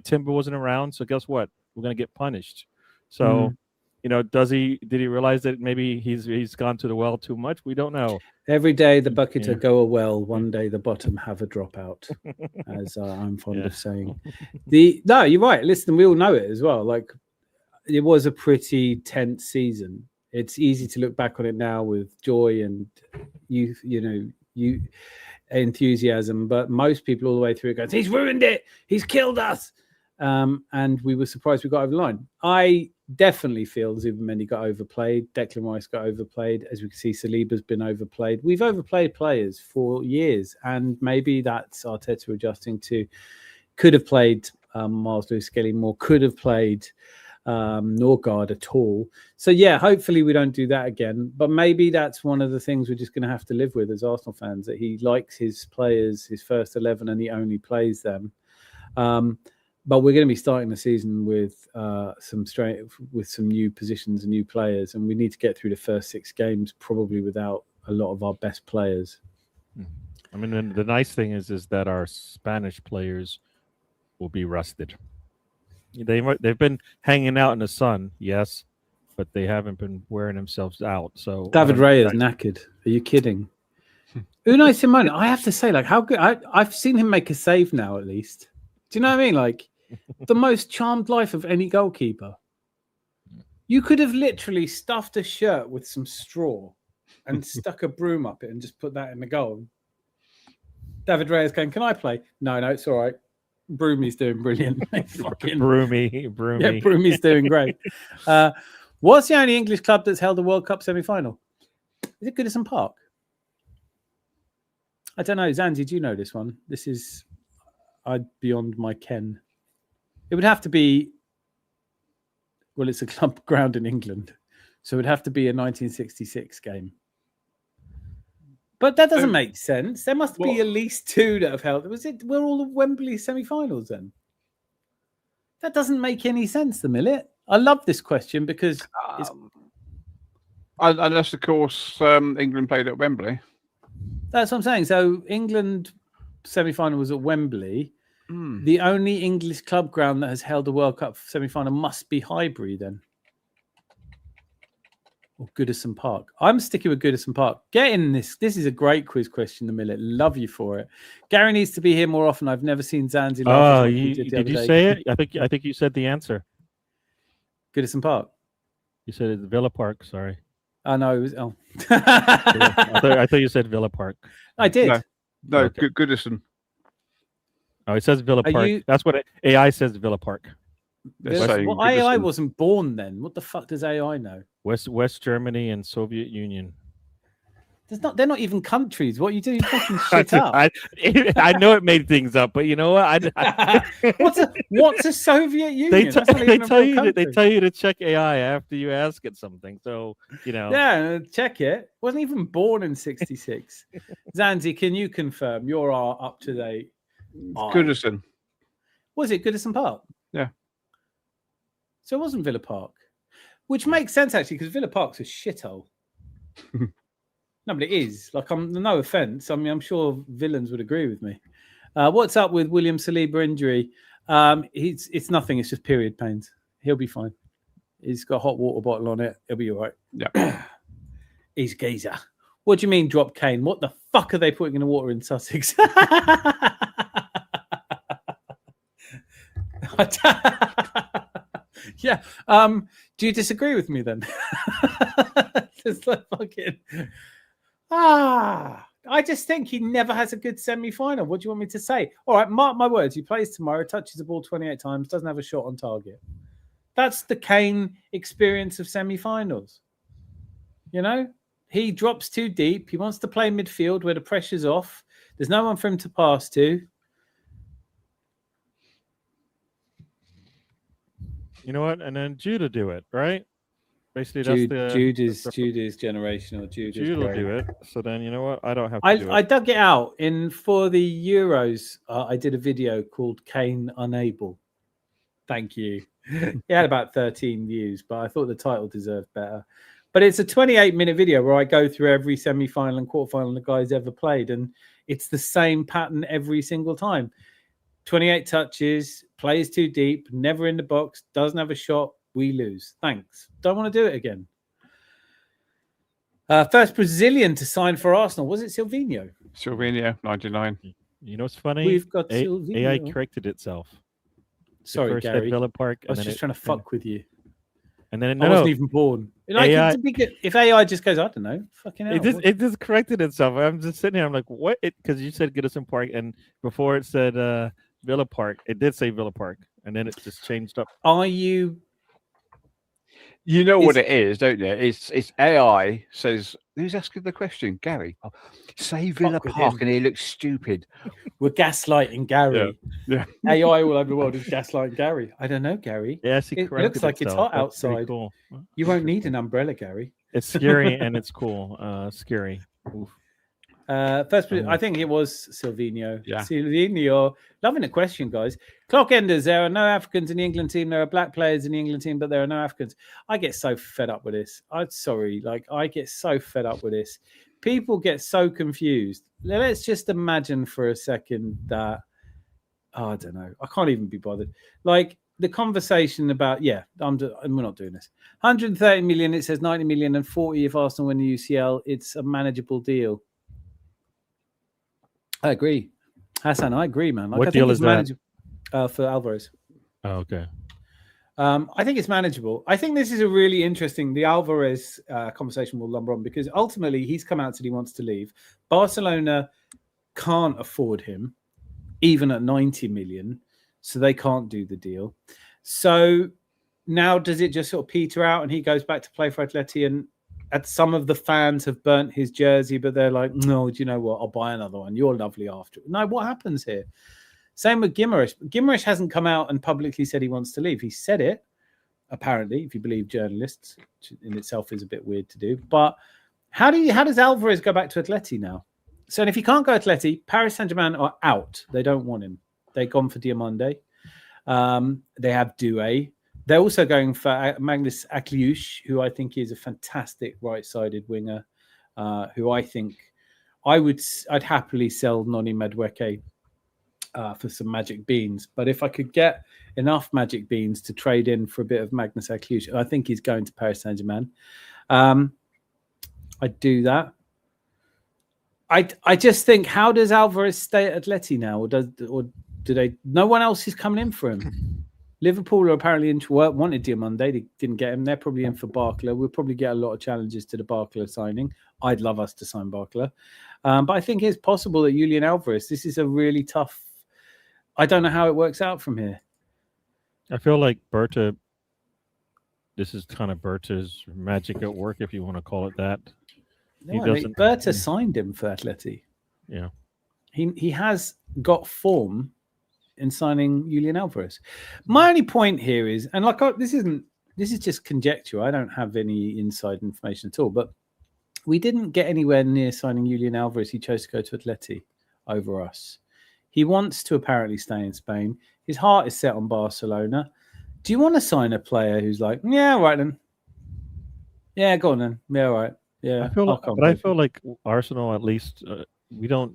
Speaker 8: Timber wasn't around, so guess what? We're gonna get punished. So did he realize that maybe he's gone to the well too much? We don't know.
Speaker 1: Every day the bucketer go a well, one day the bottom have a dropout, as I'm fond of saying. No, you're right. Listen, we all know it as well. It was a pretty tense season. It's easy to look back on it now with joy and enthusiasm, but most people all the way through it goes, he's ruined it, he's killed us. And we were surprised we got over the line. I definitely feel Zubimendi got overplayed. Declan Rice got overplayed. As we can see, Saliba's been overplayed. We've overplayed players for years, and maybe that's Arteta adjusting to. Could have played Miles Lewis-Skelly more. Could have played Norgard at all. So hopefully we don't do that again. But maybe that's one of the things we're just going to have to live with as Arsenal fans, that he likes his players, his first 11, and he only plays them. But we're going to be starting the season with some new positions and new players, and we need to get through the first 6 games probably without a lot of our best players.
Speaker 8: I mean, the nice thing is that our Spanish players will be rested. They've been hanging out in the sun, yes, but they haven't been wearing themselves out. So
Speaker 1: David Raya is knackered. Are you kidding? Unai Simone, I have to say, how good I've seen him make a save now at least. Do you know what I mean? The most charmed life of any goalkeeper. You could have literally stuffed a shirt with some straw and stuck a broom up it and just put that in the goal. David Reyes going, can I play? No, it's all right. Broomy's doing brilliant.
Speaker 8: Broomy.
Speaker 1: Yeah, Broomy's doing great. What's the only English club that's held a World Cup semi-final? Is it Goodison Park? I don't know. Zanzi, do you know this one? This is beyond my ken. It would have to be, well, it's a club ground in England, so it would have to be a 1966 game. But that doesn't make sense. There must be at least 2 that have held. We're all the Wembley semi-finals then? That doesn't make any sense, the Millet. I love this question because it's...
Speaker 5: Unless, of course, England played at Wembley.
Speaker 1: That's what I'm saying. So England semi-final was at Wembley. The only English club ground that has held a World Cup semi-final must be Highbury then. Or Goodison Park. I'm sticking with Goodison Park. Get in this. This is a great quiz question, the Millet. Love you for it. Gary needs to be here more often. I've never seen Zanzi.
Speaker 8: Oh, did you say it? I think you said the answer.
Speaker 1: Goodison Park.
Speaker 8: You said it, Villa Park. Sorry.
Speaker 1: Oh no, it was. Oh.
Speaker 8: I thought you said Villa Park.
Speaker 1: I did.
Speaker 5: No,
Speaker 8: okay.
Speaker 5: Goodison.
Speaker 8: Oh, it says Villa Park. That's what AI says. Villa Park.
Speaker 1: Well, AI wasn't born then. What the fuck does AI know?
Speaker 8: West Germany and Soviet Union.
Speaker 1: They're not even countries. What are you doing? You're fucking shit up.
Speaker 8: I know it made things up, but you know what?
Speaker 1: What's a Soviet Union?
Speaker 8: They
Speaker 1: That's not even a real country.
Speaker 8: tell you to check AI after you ask it something. So
Speaker 1: Yeah, check it. Wasn't even born in '66. Zanzi, can you confirm you're our up to date?
Speaker 5: Goodison.
Speaker 1: Was it Goodison Park?
Speaker 5: Yeah.
Speaker 1: So it wasn't Villa Park, which makes sense actually because Villa Park's a shithole. No, but it is. Like, no offense. I mean, I'm sure villains would agree with me. What's up with William Saliba injury? It's nothing. It's just period pains. He'll be fine. He's got a hot water bottle on it. He'll be all right.
Speaker 5: Yeah.
Speaker 1: He's a geezer. What do you mean, drop Kane? What the fuck are they putting in the water in Sussex? Yeah. Do you disagree with me then? Just like fucking. I just think he never has a good semi-final. What do you want me to say? All right, mark my words. He plays tomorrow, touches the ball 28 times, doesn't have a shot on target. That's the Kane experience of semi-finals. You know, he drops too deep. He wants to play midfield where the pressure's off. There's no one for him to pass to.
Speaker 8: You know what? And then Jude will do it, right? Basically,
Speaker 1: Jude is generational. Jude
Speaker 8: will do it. So then, you know what? I don't have to do it.
Speaker 1: I dug it out for the Euros. I did a video called Kane Unable. Thank you. It had about 13 views, but I thought the title deserved better. But it's a 28-minute video where I go through every semi-final and quarterfinal the guy's ever played, and it's the same pattern every single time. 28 touches, plays too deep, never in the box, doesn't have a shot. We lose. Thanks. Don't want to do it again. First Brazilian to sign for Arsenal. Was it Silvinho?
Speaker 5: Silvinho, 99.
Speaker 8: You know what's funny?
Speaker 1: We've got Silvinho.
Speaker 8: AI corrected itself.
Speaker 1: Sorry,
Speaker 8: first
Speaker 1: Gary.
Speaker 8: Villa Park,
Speaker 1: I was just trying to fuck with you.
Speaker 8: And then
Speaker 1: I wasn't even born. Like,
Speaker 8: AI,
Speaker 1: if AI just goes, I don't know, fucking hell.
Speaker 8: It just corrected itself. I'm just sitting here. I'm like, what? Because you said Goodison Park, and before it said Villa Park. It did say Villa Park, and then it just changed up.
Speaker 1: Are you?
Speaker 5: You know what it is, don't you? It's AI says, who's asking the question? Gary. Oh, say Villa Park, and he looks stupid.
Speaker 1: We're gaslighting Gary.
Speaker 5: Yeah.
Speaker 1: AI all over the world is gaslighting Gary. I don't know, Gary.
Speaker 8: Yes,
Speaker 1: it looks like it's hot outside.
Speaker 8: Cool.
Speaker 1: You won't need an umbrella, Gary.
Speaker 8: It's scary and it's cool. Scary. Oof.
Speaker 1: First, I think it was Silvinho.
Speaker 5: Yeah.
Speaker 1: Silvinho. Loving the question, guys. Clock enders. There are no Africans in the England team. There are black players in the England team, but there are no Africans. I get so fed up with this. I'm sorry. I get so fed up with this. People get so confused. Let's just imagine for a second that, I don't know. I can't even be bothered. Like the conversation about, we're not doing this. 130 million, it says 90 million and 40 if Arsenal win the UCL. It's a manageable deal. I agree. Hassan, I agree, man.
Speaker 8: What deal is that?
Speaker 1: For Alvarez.
Speaker 8: Oh, okay.
Speaker 1: I think it's manageable. I think this is a really interesting, the Alvarez conversation will lumber on because ultimately he's come out and said he wants to leave. Barcelona can't afford him, even at 90 million, so they can't do the deal. So now does it just sort of peter out and he goes back to play for Atleti, and some of the fans have burnt his jersey, but they're like, no, do you know what? I'll buy another one. You're lovely after it. No, what happens here? Same with Guimaraes. Guimaraes hasn't come out and publicly said he wants to leave. He said it, apparently, if you believe journalists, which in itself is a bit weird to do. But how does Alvarez go back to Atleti now? So if he can't go to Atleti, Paris Saint-Germain are out. They don't want him. They've gone for Diomande. They have Doué. They're also going for Magnus Akliush, who I think is a fantastic right-sided winger, who I think I'd happily sell Noni Madueke for some magic beans. But if I could get enough magic beans to trade in for a bit of Magnus Akliush, I think he's going to Paris Saint-Germain. I'd do that. I just think, how does Alvarez stay at Atleti now? Or do they? No one else is coming in for him. Liverpool are apparently wanted Diomande. They didn't get him. They're probably in for Barkler. We'll probably get a lot of challenges to the Barkler signing. I'd love us to sign Barkler. But I think it's possible that Julian Alvarez, this is a really tough... I don't know how it works out from here.
Speaker 8: I feel like Berta, this is kind of Berta's magic at work, if you want to call it that.
Speaker 1: Berta signed him for Atleti.
Speaker 8: Yeah.
Speaker 1: He has got form in signing Julian Alvarez. My only point here is, and this is just conjecture. I don't have any inside information at all, but we didn't get anywhere near signing Julian Alvarez. He chose to go to Atleti over us. He wants to apparently stay in Spain. His heart is set on Barcelona. Do you want to sign a player who's like, yeah, all right then. Yeah, go on then. Yeah, all right. Yeah,
Speaker 8: I feel like Arsenal, at least, we don't.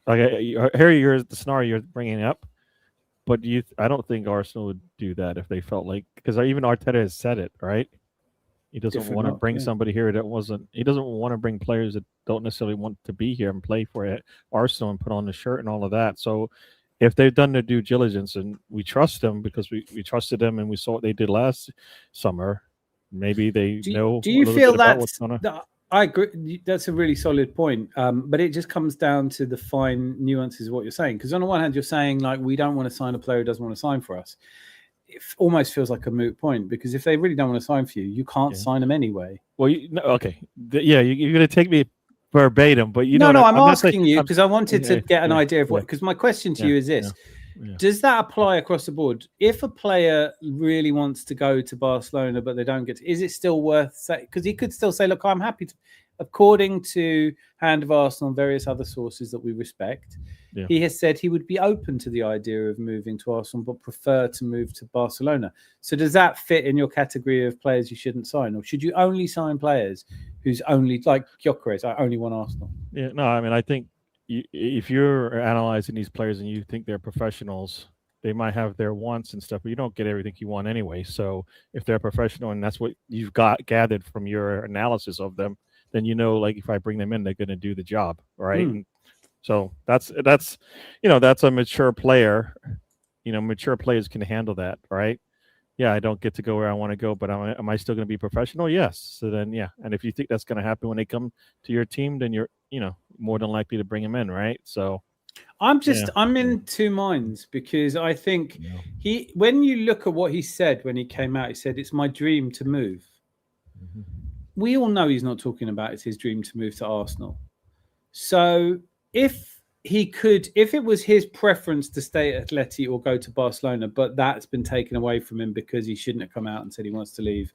Speaker 8: Harry, the scenario you're bringing up, but I don't think Arsenal would do that if they felt like, because even Arteta has said it, right? He doesn't want to bring somebody here that wasn't. He doesn't want to bring players that don't necessarily want to be here and play for Arsenal and put on the shirt and all of that. So, if they've done their due diligence and we trust them because we trusted them and we saw what they did last summer, maybe they know.
Speaker 1: Do you feel I agree. That's a really solid point. But it just comes down to the fine nuances of what you're saying. Because on the one hand, you're saying like we don't want to sign a player who doesn't want to sign for us. It almost feels like a moot point because if they really don't want to sign for you, you can't sign them anyway.
Speaker 8: Well, okay, you're going to take me verbatim, but
Speaker 1: I'm asking you because I wanted to get an idea of what. Because my question to you is this: does that apply across the board? If a player really wants to go to Barcelona but they don't get to, is it still worth saying? Because he could still say, "Look, I'm happy to." According to Hand of Arsenal and various other sources that we respect, he has said he would be open to the idea of moving to Arsenal, but prefer to move to Barcelona. So does that fit in your category of players you shouldn't sign? Or should you only sign players who's only, like Gyökeres, I only want Arsenal?
Speaker 8: Yeah, no, I mean, I think if you're analyzing these players and you think they're professionals, they might have their wants and stuff, but you don't get everything you want anyway. So if they're professional and that's what you've gathered from your analysis of them, then like if I bring them in, they're going to do the job, right? And so that's a mature player. Mature players can handle that, right? Yeah, I don't get to go where I want to go, but am I still going to be professional? Yes. So then, and if you think that's going to happen when they come to your team, then you're more than likely to bring them in, right? So
Speaker 1: I'm in two minds because I think when you look at what he said when he came out, he said it's my dream to move. Mm-hmm. We all know he's not talking about it's his dream to move to Arsenal. So if it was his preference to stay at Atleti or go to Barcelona, but that's been taken away from him because he shouldn't have come out and said he wants to leave,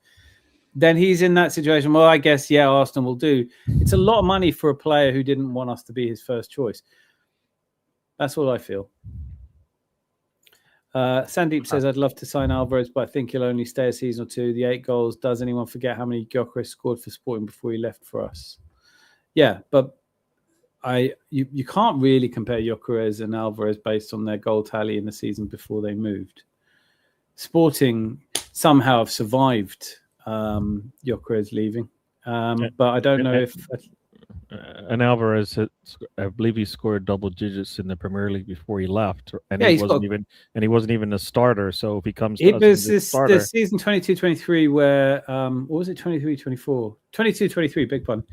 Speaker 1: then he's in that situation. Well, I guess, Arsenal will do. It's a lot of money for a player who didn't want us to be his first choice. That's all I feel. Sandeep says, I'd love to sign Alvarez, but I think he'll only stay a season or two. The 8 goals. Does anyone forget how many Gyökeres scored for Sporting before he left for us? Yeah, but you can't really compare Gyökeres and Alvarez based on their goal tally in the season before they moved. Sporting somehow have survived Gyökeres leaving, but I don't know if...
Speaker 8: And Alvarez, I believe he scored double digits in the Premier League before he left, and he wasn't even a starter. So if he comes,
Speaker 1: it was the season 22-23 where what was it, 23-24, 22-23, big pun,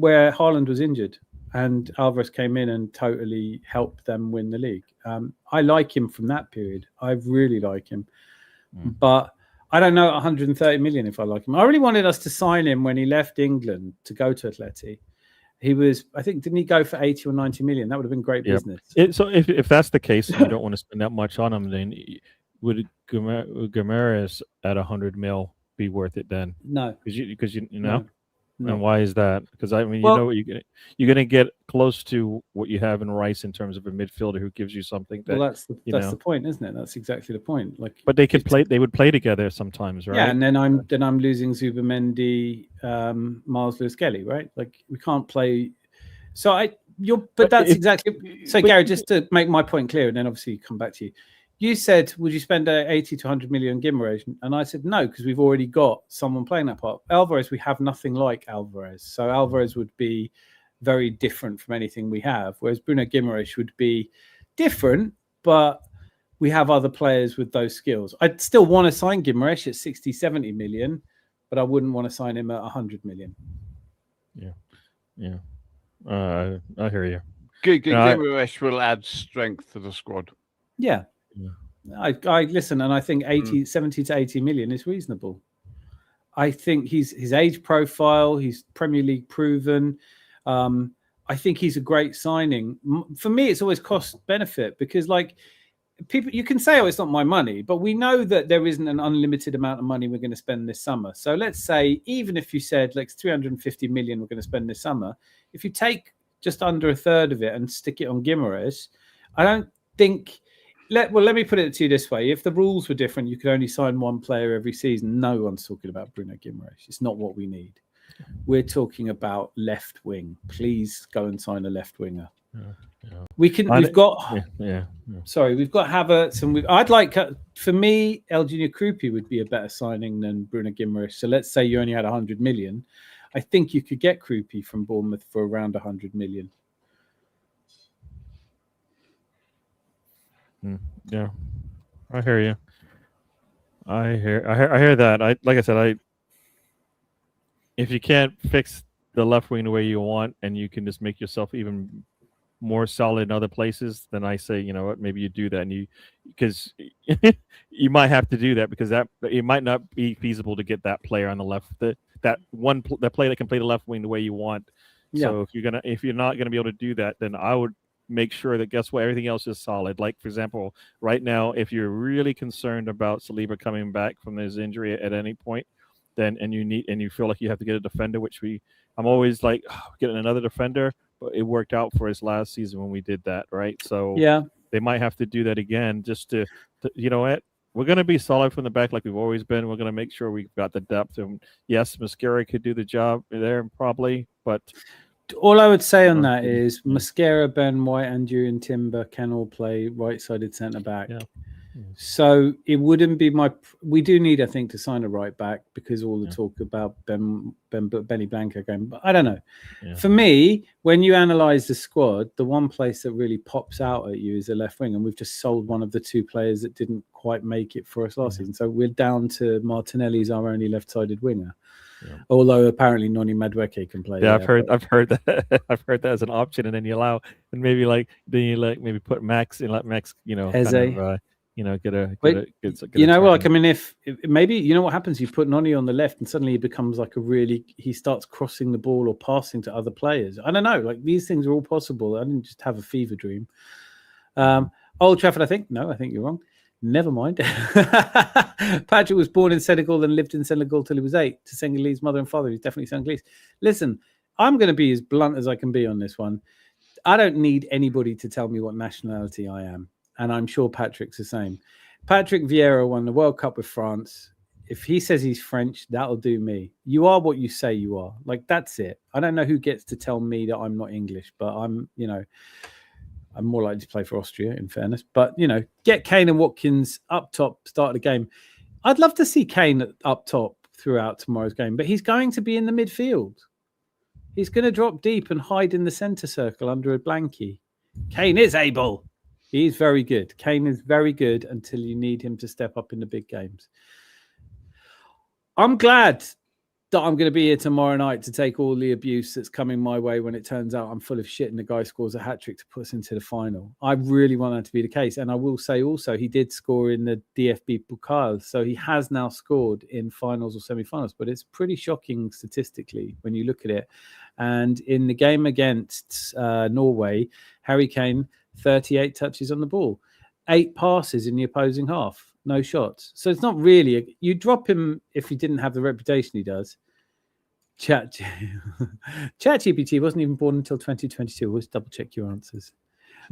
Speaker 1: where Haaland was injured and Alvarez came in and totally helped them win the league. I like him from that period. I really like him, but I don't know 130 million if I like him. I really wanted us to sign him when he left England to go to Atleti. He was, I think, didn't he go for 80 or 90 million? That would have been great business.
Speaker 8: So if that's the case, and you don't want to spend that much on him, then would Guimaraes at 100 mil be worth it then?
Speaker 1: No.
Speaker 8: Because you know? No. And why is that? Because I mean, you're going to get close to what you have in Rice in terms of a midfielder who gives you something.
Speaker 1: That's the point, isn't it? That's exactly the point.
Speaker 8: But they could play. They would play together sometimes, right?
Speaker 1: Yeah, and then I'm losing Zubamendi, Miles Lewis-Kelly, right? We can't play. So exactly. So Gary, just to make my point clear, and then obviously come back to you. You said, would you spend 80 to 100 million on Guimaraes? And I said, no, because we've already got someone playing that part. Alvarez, we have nothing like Alvarez. So Alvarez would be very different from anything we have, whereas Bruno Guimaraes would be different, but we have other players with those skills. I'd still want to sign Guimaraes at 60, 70 million, but I wouldn't want to sign him at 100 million.
Speaker 8: Yeah. I hear you.
Speaker 5: Guimaraes will add strength to the squad.
Speaker 1: Yeah. I listen, and I think 70 to 80 million is reasonable. I think his age profile, he's Premier League proven. I think he's a great signing. For me, it's always cost benefit because, like, people, you can say, "Oh, it's not my money," but we know that there isn't an unlimited amount of money we're going to spend this summer. So let's say, even if you said like 350 million we're going to spend this summer, if you take just under a third of it and stick it on Guimaraes, I don't think. Let me put it to you this way: if the rules were different, you could only sign one player every season. No one's talking about Bruno Guimaraes. It's not what we need. We're talking about left wing. Please go and sign a left winger. We've got Havertz, and I'd like, for me, El Junior Krupi would be a better signing than Bruno Guimaraes. So let's say you only had 100 million. I think you could get Krupi from Bournemouth for around 100 million.
Speaker 8: Yeah, I hear you. I hear that. Like I said, if you can't fix the left wing the way you want, and you can just make yourself even more solid in other places, then I say, you know what, maybe you do that, and because you might have to do that because that it might not be feasible to get that player on the left, that player that can play the left wing the way you want. Yeah. So if you're not gonna be able to do that, then I would make sure that, guess what, everything else is solid. Like, for example, right now, if you're really concerned about Saliba coming back from his injury at any point, then and you feel like you have to get a defender, which I'm always like, getting another defender, but it worked out for us last season when we did that, right? So yeah, they might have to do that again just to you know what, we're going to be solid from the back like we've always been. We're going to make sure we've got the depth, and yes, Mascara could do the job there probably, but
Speaker 1: all I would say on that is Mascara, Ben White, and Julian Timber can all play right-sided centre back. Yeah. So it wouldn't be we do need, I think, to sign a right back because all the talk about Benny Blanco going, but I don't know. Yeah. For me, when you analyse the squad, the one place that really pops out at you is the left wing, and we've just sold one of the two players that didn't quite make it for us last season. So we're down to Martinelli's our only left-sided winger. Yeah. Although apparently Noni Madueke can play.
Speaker 8: Yeah, I've heard that. I've heard that as an option, and then you allow, and maybe maybe put Max and let Max, Eze. Get a
Speaker 1: like, I mean, if maybe, you know what happens, you put Noni on the left and suddenly he becomes like he starts crossing the ball or passing to other players. I don't know, like, these things are all possible. I didn't just have a fever dream. Old Trafford, I think you're wrong. Never mind. Patrick was born in Senegal and lived in Senegal till he was 8. To Senegalese mother and father. He's definitely Senegalese. Listen, I'm going to be as blunt as I can be on this one. I don't need anybody to tell me what nationality I am. And I'm sure Patrick's the same. Patrick Vieira won the World Cup with France. If he says he's French, that'll do me. You are what you say you are. Like, that's it. I don't know who gets to tell me that I'm not English, but I'm more likely to play for Austria, in fairness. But, get Kane and Watkins up top, start of the game. I'd love to see Kane up top throughout tomorrow's game, but he's going to be in the midfield. He's going to drop deep and hide in the centre circle under a blankie. Kane is able. He's very good. Kane is very good until you need him to step up in the big games. I'm glad that I'm going to be here tomorrow night to take all the abuse that's coming my way when it turns out I'm full of shit and the guy scores a hat-trick to put us into the final. I really want that to be the case. And I will say also, he did score in the DFB Pokal. So he has now scored in finals or semi-finals. But it's pretty shocking statistically when you look at it. And in the game against Norway, Harry Kane, 38 touches on the ball, 8 passes in the opposing half, no shots. So it's not really you drop him if he didn't have the reputation he does. ChatGPT wasn't even born until 2022. Let's double check your answers.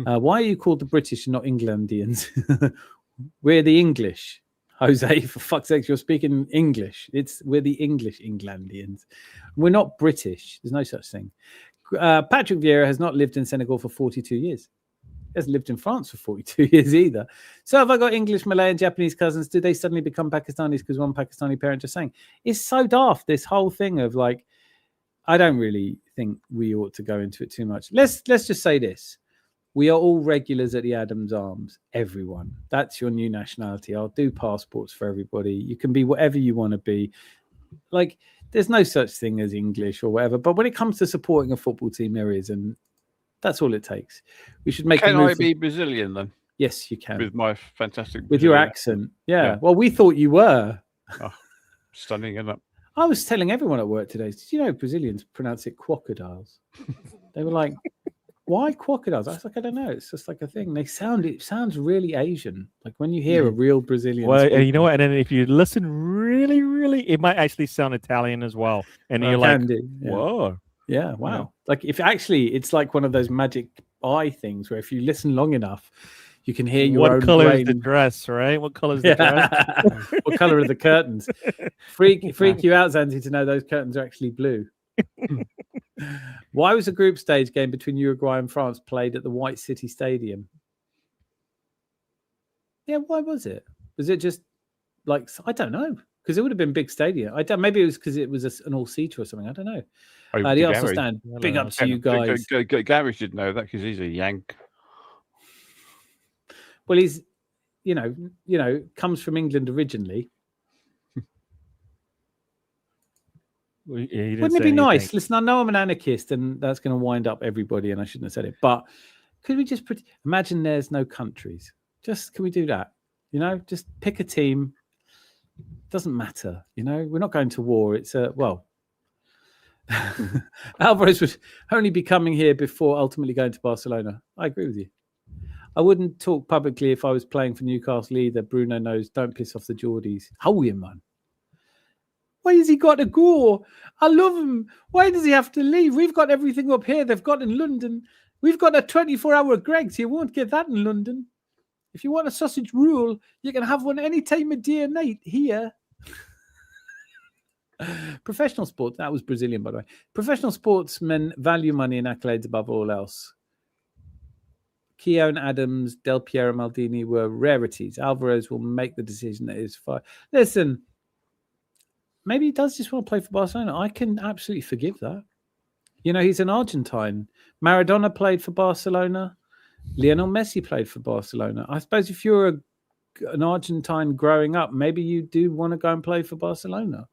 Speaker 1: Why are you called the British and not Englandians? We're the English, Jose. For fuck's sake, you're speaking English. We're the English Englandians. We're not British. There's no such thing. Patrick Vieira has not lived in Senegal for 42 years. Hasn't lived in France for 42 years either. So have I got English, Malay, and Japanese cousins? Do they suddenly become Pakistanis because one Pakistani parent just sang? It's so daft, this whole thing of like, I don't really think we ought to go into it too much. Let's just say this. We are all regulars at the Adams Arms, everyone. That's your new nationality. I'll do passports for everybody. You can be whatever you want to be. Like, there's no such thing as English or whatever. But when it comes to supporting a football team, there is, and that's all it takes. We should make.
Speaker 5: Can I be Brazilian then?
Speaker 1: Yes, you can.
Speaker 5: With my fantastic.
Speaker 1: With your accent, yeah. Well, we thought you were.
Speaker 5: Oh, stunning, isn't it?
Speaker 1: I was telling everyone at work today, did you know Brazilians pronounce it crocodiles? They were like, why crocodiles? I was like, I don't know. It's just like a thing. It sounds really Asian. Like when you hear a real Brazilian.
Speaker 8: Well,
Speaker 1: speaking.
Speaker 8: you know what? And then if you listen really, really, it might actually sound Italian as well. And you're like, whoa.
Speaker 1: Yeah, wow. Like if actually it's like one of those magic eye things where if you listen long enough, you can hear your own
Speaker 8: What color
Speaker 1: brain.
Speaker 8: is the dress, right? What color is the dress?
Speaker 1: What color are the curtains? Freak you out, Zanzi, to know those curtains are actually blue. Why was a group stage game between Uruguay and France played at the White City Stadium? Yeah, why was it? Was it just like, I don't know, because it would have been big stadium. Maybe it was because it was an all-seater or something. I don't know. The Arsenal stand, big up to you guys.
Speaker 5: Gary should know that because he's a Yank.
Speaker 1: Well, he's, comes from England originally. Wouldn't it be nice? Listen, I know I'm an anarchist and that's going to wind up everybody and I shouldn't have said it, but could we just imagine there's no countries? Can we do that? Just pick a team. Doesn't matter. We're not going to war. It's Alvarez would only be coming here before ultimately going to Barcelona. I agree with you. I wouldn't talk publicly if I was playing for Newcastle either. Bruno knows, don't piss off the Geordies. How are you, man? Why has he got to go? I love him. Why does he have to leave? We've got everything up here they've got in London. We've got a 24-hour Greggs. You won't get that in London. If you want a sausage roll, you can have one any time of day and night here. Professional sport. That was Brazilian, by the way. Professional sportsmen value money and accolades above all else. Keown Adams, Del Piero Maldini were rarities. Alvarez will make the decision that is fine. Listen, maybe he does just want to play for Barcelona. I can absolutely forgive that. He's an Argentine. Maradona played for Barcelona. Lionel Messi played for Barcelona. I suppose if you're an Argentine growing up, maybe you do want to go and play for Barcelona.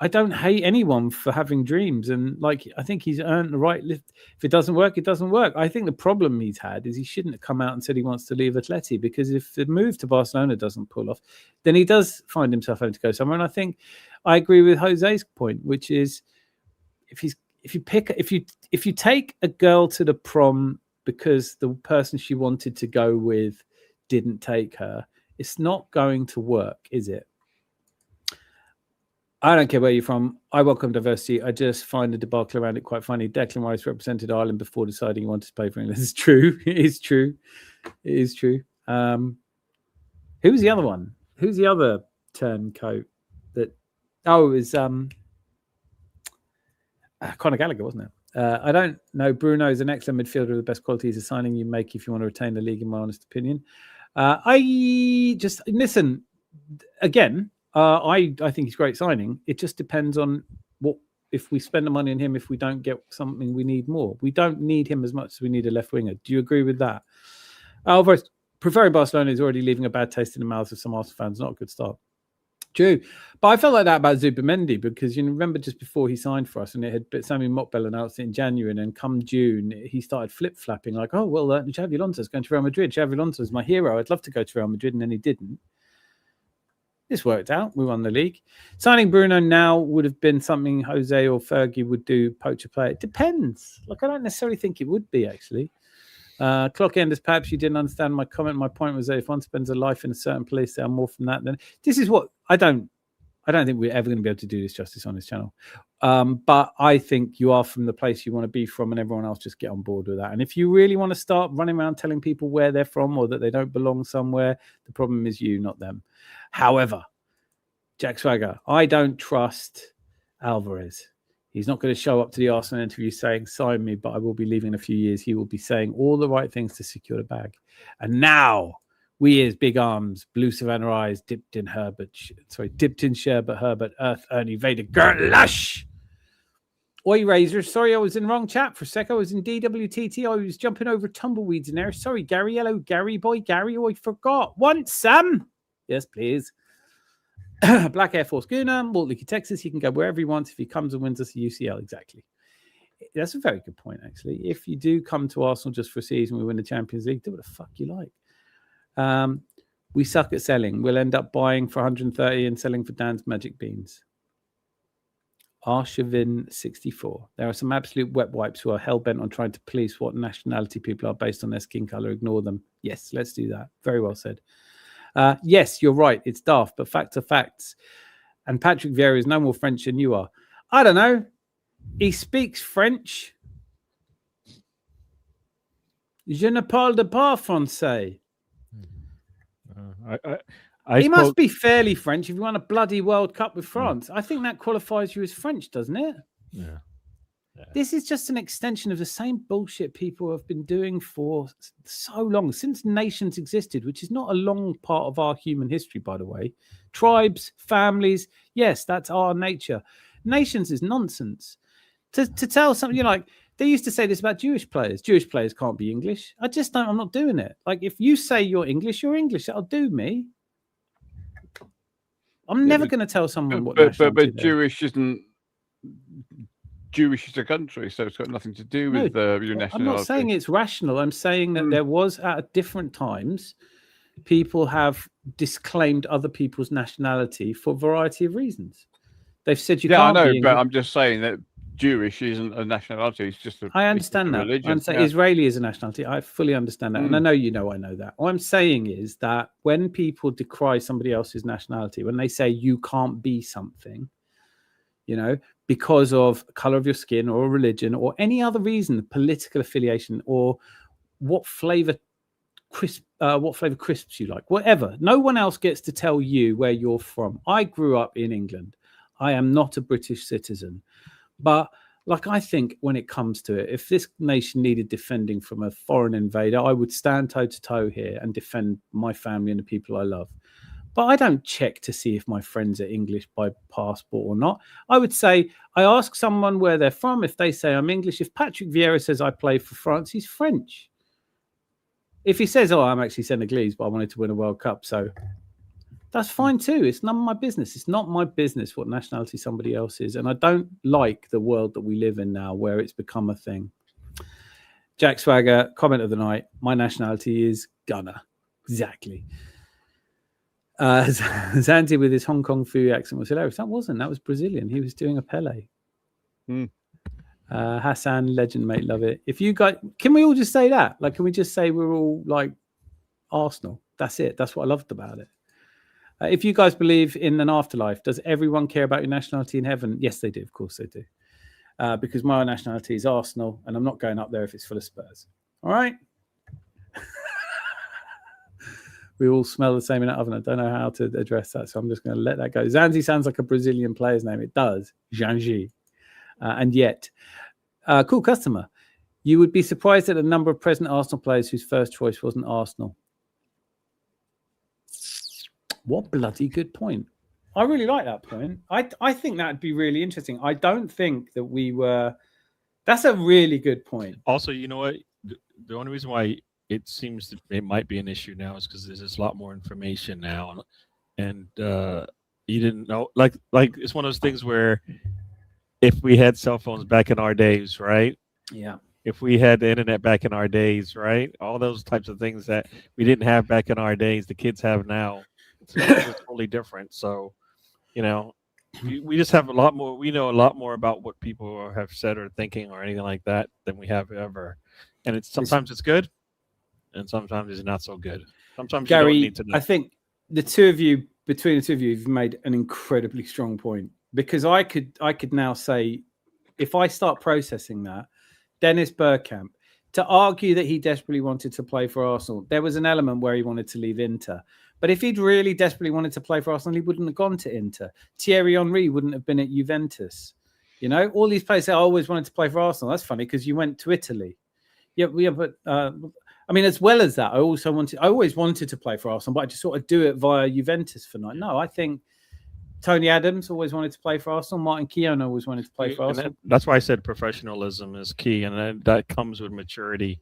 Speaker 1: I don't hate anyone for having dreams. And I think he's earned the right. If it doesn't work, it doesn't work. I think the problem he's had is he shouldn't have come out and said he wants to leave Atleti, because if the move to Barcelona doesn't pull off, then he does find himself having to go somewhere. And I think I agree with Jose's point, which is if you take a girl to the prom because the person she wanted to go with didn't take her, it's not going to work, is it? I don't care where you're from. I welcome diversity. I just find the debacle around it quite funny. Declan Rice represented Ireland before deciding he wanted to play for England. It's true. It is true. It is true. Who was the other one? Who's the other turncoat? It was Conor Gallagher, wasn't it? I don't know. Bruno is an excellent midfielder with the best quality. He's a signing you make if you want to retain the league, in my honest opinion. I just listen again. I think he's a great signing. It just depends on what if we spend the money on him. If we don't get something, we need more. We don't need him as much as we need a left winger. Do you agree with that? Alvarez preferring Barcelona is already leaving a bad taste in the mouths of some Arsenal fans. Not a good start. True. But I felt like that about Zubimendi because you remember just before he signed for us and it had Sammy Mokbel announced it in January, and then come June he started flip-flapping like, oh, well, Xavi Alonso's going to Real Madrid. Xavi Alonso's my hero. I'd love to go to Real Madrid, and then he didn't. This worked out. We won the league. Signing Bruno now would have been something Jose or Fergie would do, poacher player. It depends. I don't necessarily think it would be, actually. Clock Enders, perhaps you didn't understand my comment. My point was that if one spends a life in a certain place, they are more from that. Then this is what I don't think we're ever going to be able to do this justice on this channel. But I think you are from the place you want to be from, and everyone else just get on board with that. And if you really want to start running around telling people where they're from or that they don't belong somewhere, the problem is you, not them. However, Jack Swagger, I don't trust Alvarez. He's not going to show up to the Arsenal interview saying, sign me, but I will be leaving in a few years. He will be saying all the right things to secure the bag. And now we as big arms, blue Savannah eyes, dipped in Sherbert, Herbert, Earth, Ernie, Vader, Gert, Lush. Oi, Razor. Sorry, I was in the wrong chat for a sec. I was in DWTT. I was jumping over tumbleweeds in there. Sorry, Gary. Hello, Gary boy. Gary, I forgot. Once, Sam. Yes, please. Black Air Force Gooner, Malt Licky, Texas. He can go wherever he wants if he comes and wins us a UCL. Exactly. That's a very good point, actually. If you do come to Arsenal just for a season, we win the Champions League, do what the fuck you like. We suck at selling. We'll end up buying for 130 and selling for Dan's Magic Beans. Arshavin64. There are some absolute wet wipes who are hell-bent on trying to police what nationality people are based on their skin color. Ignore them. Yes, let's do that. Very well said. Yes, you're right. It's daft, but facts are facts. And Patrick Vieira is no more French than you are. I don't know. He speaks French. Je ne parle pas français. He must be fairly French if you won a bloody World Cup with France. I think that qualifies you as French, doesn't it?
Speaker 8: Yeah.
Speaker 1: This is just an extension of the same bullshit people have been doing for so long, since nations existed, which is not a long part of our human history, by the way. Tribes, families, yes, that's our nature. Nations is nonsense. To tell something, like, they used to say this about Jewish players. Jewish players can't be English. I'm not doing it. Like, if you say you're English, that'll do me. I'm never going to tell someone what nationality
Speaker 5: but Jewish isn't. Jewish is a country, so it's got nothing to do with your nationality.
Speaker 1: I'm not saying it's rational. I'm saying that there was, at different times, people have disclaimed other people's nationality for a variety of reasons. They've said you can't.
Speaker 5: I know, but I'm just saying that Jewish isn't a nationality. It's just
Speaker 1: I understand that.
Speaker 5: Religion.
Speaker 1: I'm saying Israeli is a nationality. I fully understand that. And I know I know that. What I'm saying is that when people decry somebody else's nationality, when they say you can't be something, because of color of your skin or religion or any other reason, political affiliation or what flavor crisps you like, whatever. No one else gets to tell you where you're from. I grew up in England. I am not a British citizen. But I think when it comes to it, if this nation needed defending from a foreign invader, I would stand toe to toe here and defend my family and the people I love. But I don't check to see if my friends are English by passport or not. I would say I ask someone where they're from. If they say I'm English, if Patrick Vieira says I play for France, he's French. If he says, I'm actually Senegalese, but I wanted to win a World Cup, so that's fine too. It's none of my business. It's not my business what nationality somebody else is. And I don't like the world that we live in now where it's become a thing. Jack Swagger, comment of the night. My nationality is Gunner. Exactly. Zanti with his Hong Kong Fu accent was hilarious. That was Brazilian. He was doing a Pele. Hassan, legend, mate, love it. If you guys, can we all just say that? Like, can we just say we're all like Arsenal? That's it. That's what I loved about it. If you guys believe in an afterlife, does everyone care about your nationality in heaven? Yes, they do. Of course they do. Because my nationality is Arsenal, and I'm not going up there if it's full of Spurs. All right? We all smell the same in that oven. I don't know how to address that, so I'm just going to let that go. Zanzi sounds like a Brazilian player's name. It does. Janji. And yet, cool customer. You would be surprised at the number of present Arsenal players whose first choice wasn't Arsenal. What bloody good point. I really like that point. I think that'd be really interesting. I don't think that we were... That's a really good point.
Speaker 8: Also, you know what? The only reason why it seems that it might be an issue now is because there's just a lot more information now. And you didn't know... Like it's one of those things where if we had cell phones back in our days, right?
Speaker 1: Yeah.
Speaker 8: If we had the internet back in our days, right? All those types of things that we didn't have back in our days, the kids have now. It's totally different. So, we just have a lot more. We know a lot more about what people have said or thinking or anything like that than we have ever. And sometimes it's good, and sometimes it's not so good. Sometimes
Speaker 1: Gary,
Speaker 8: you don't need to know.
Speaker 1: I think between the two of you, you've made an incredibly strong point, because I could now say, if I start processing that, Dennis Bergkamp, to argue that he desperately wanted to play for Arsenal, there was an element where he wanted to leave Inter. But if he'd really desperately wanted to play for Arsenal, he wouldn't have gone to Inter. Thierry Henry wouldn't have been at Juventus. All these players say, I always wanted to play for Arsenal. That's funny because you went to Italy. Yeah, but I mean, as well as that, I always wanted to play for Arsenal, but I just sort of do it via Juventus for night. No, I think Tony Adams always wanted to play for Arsenal. Martin Keown always wanted to play for Arsenal.
Speaker 8: That's why I said professionalism is key, and that comes with maturity.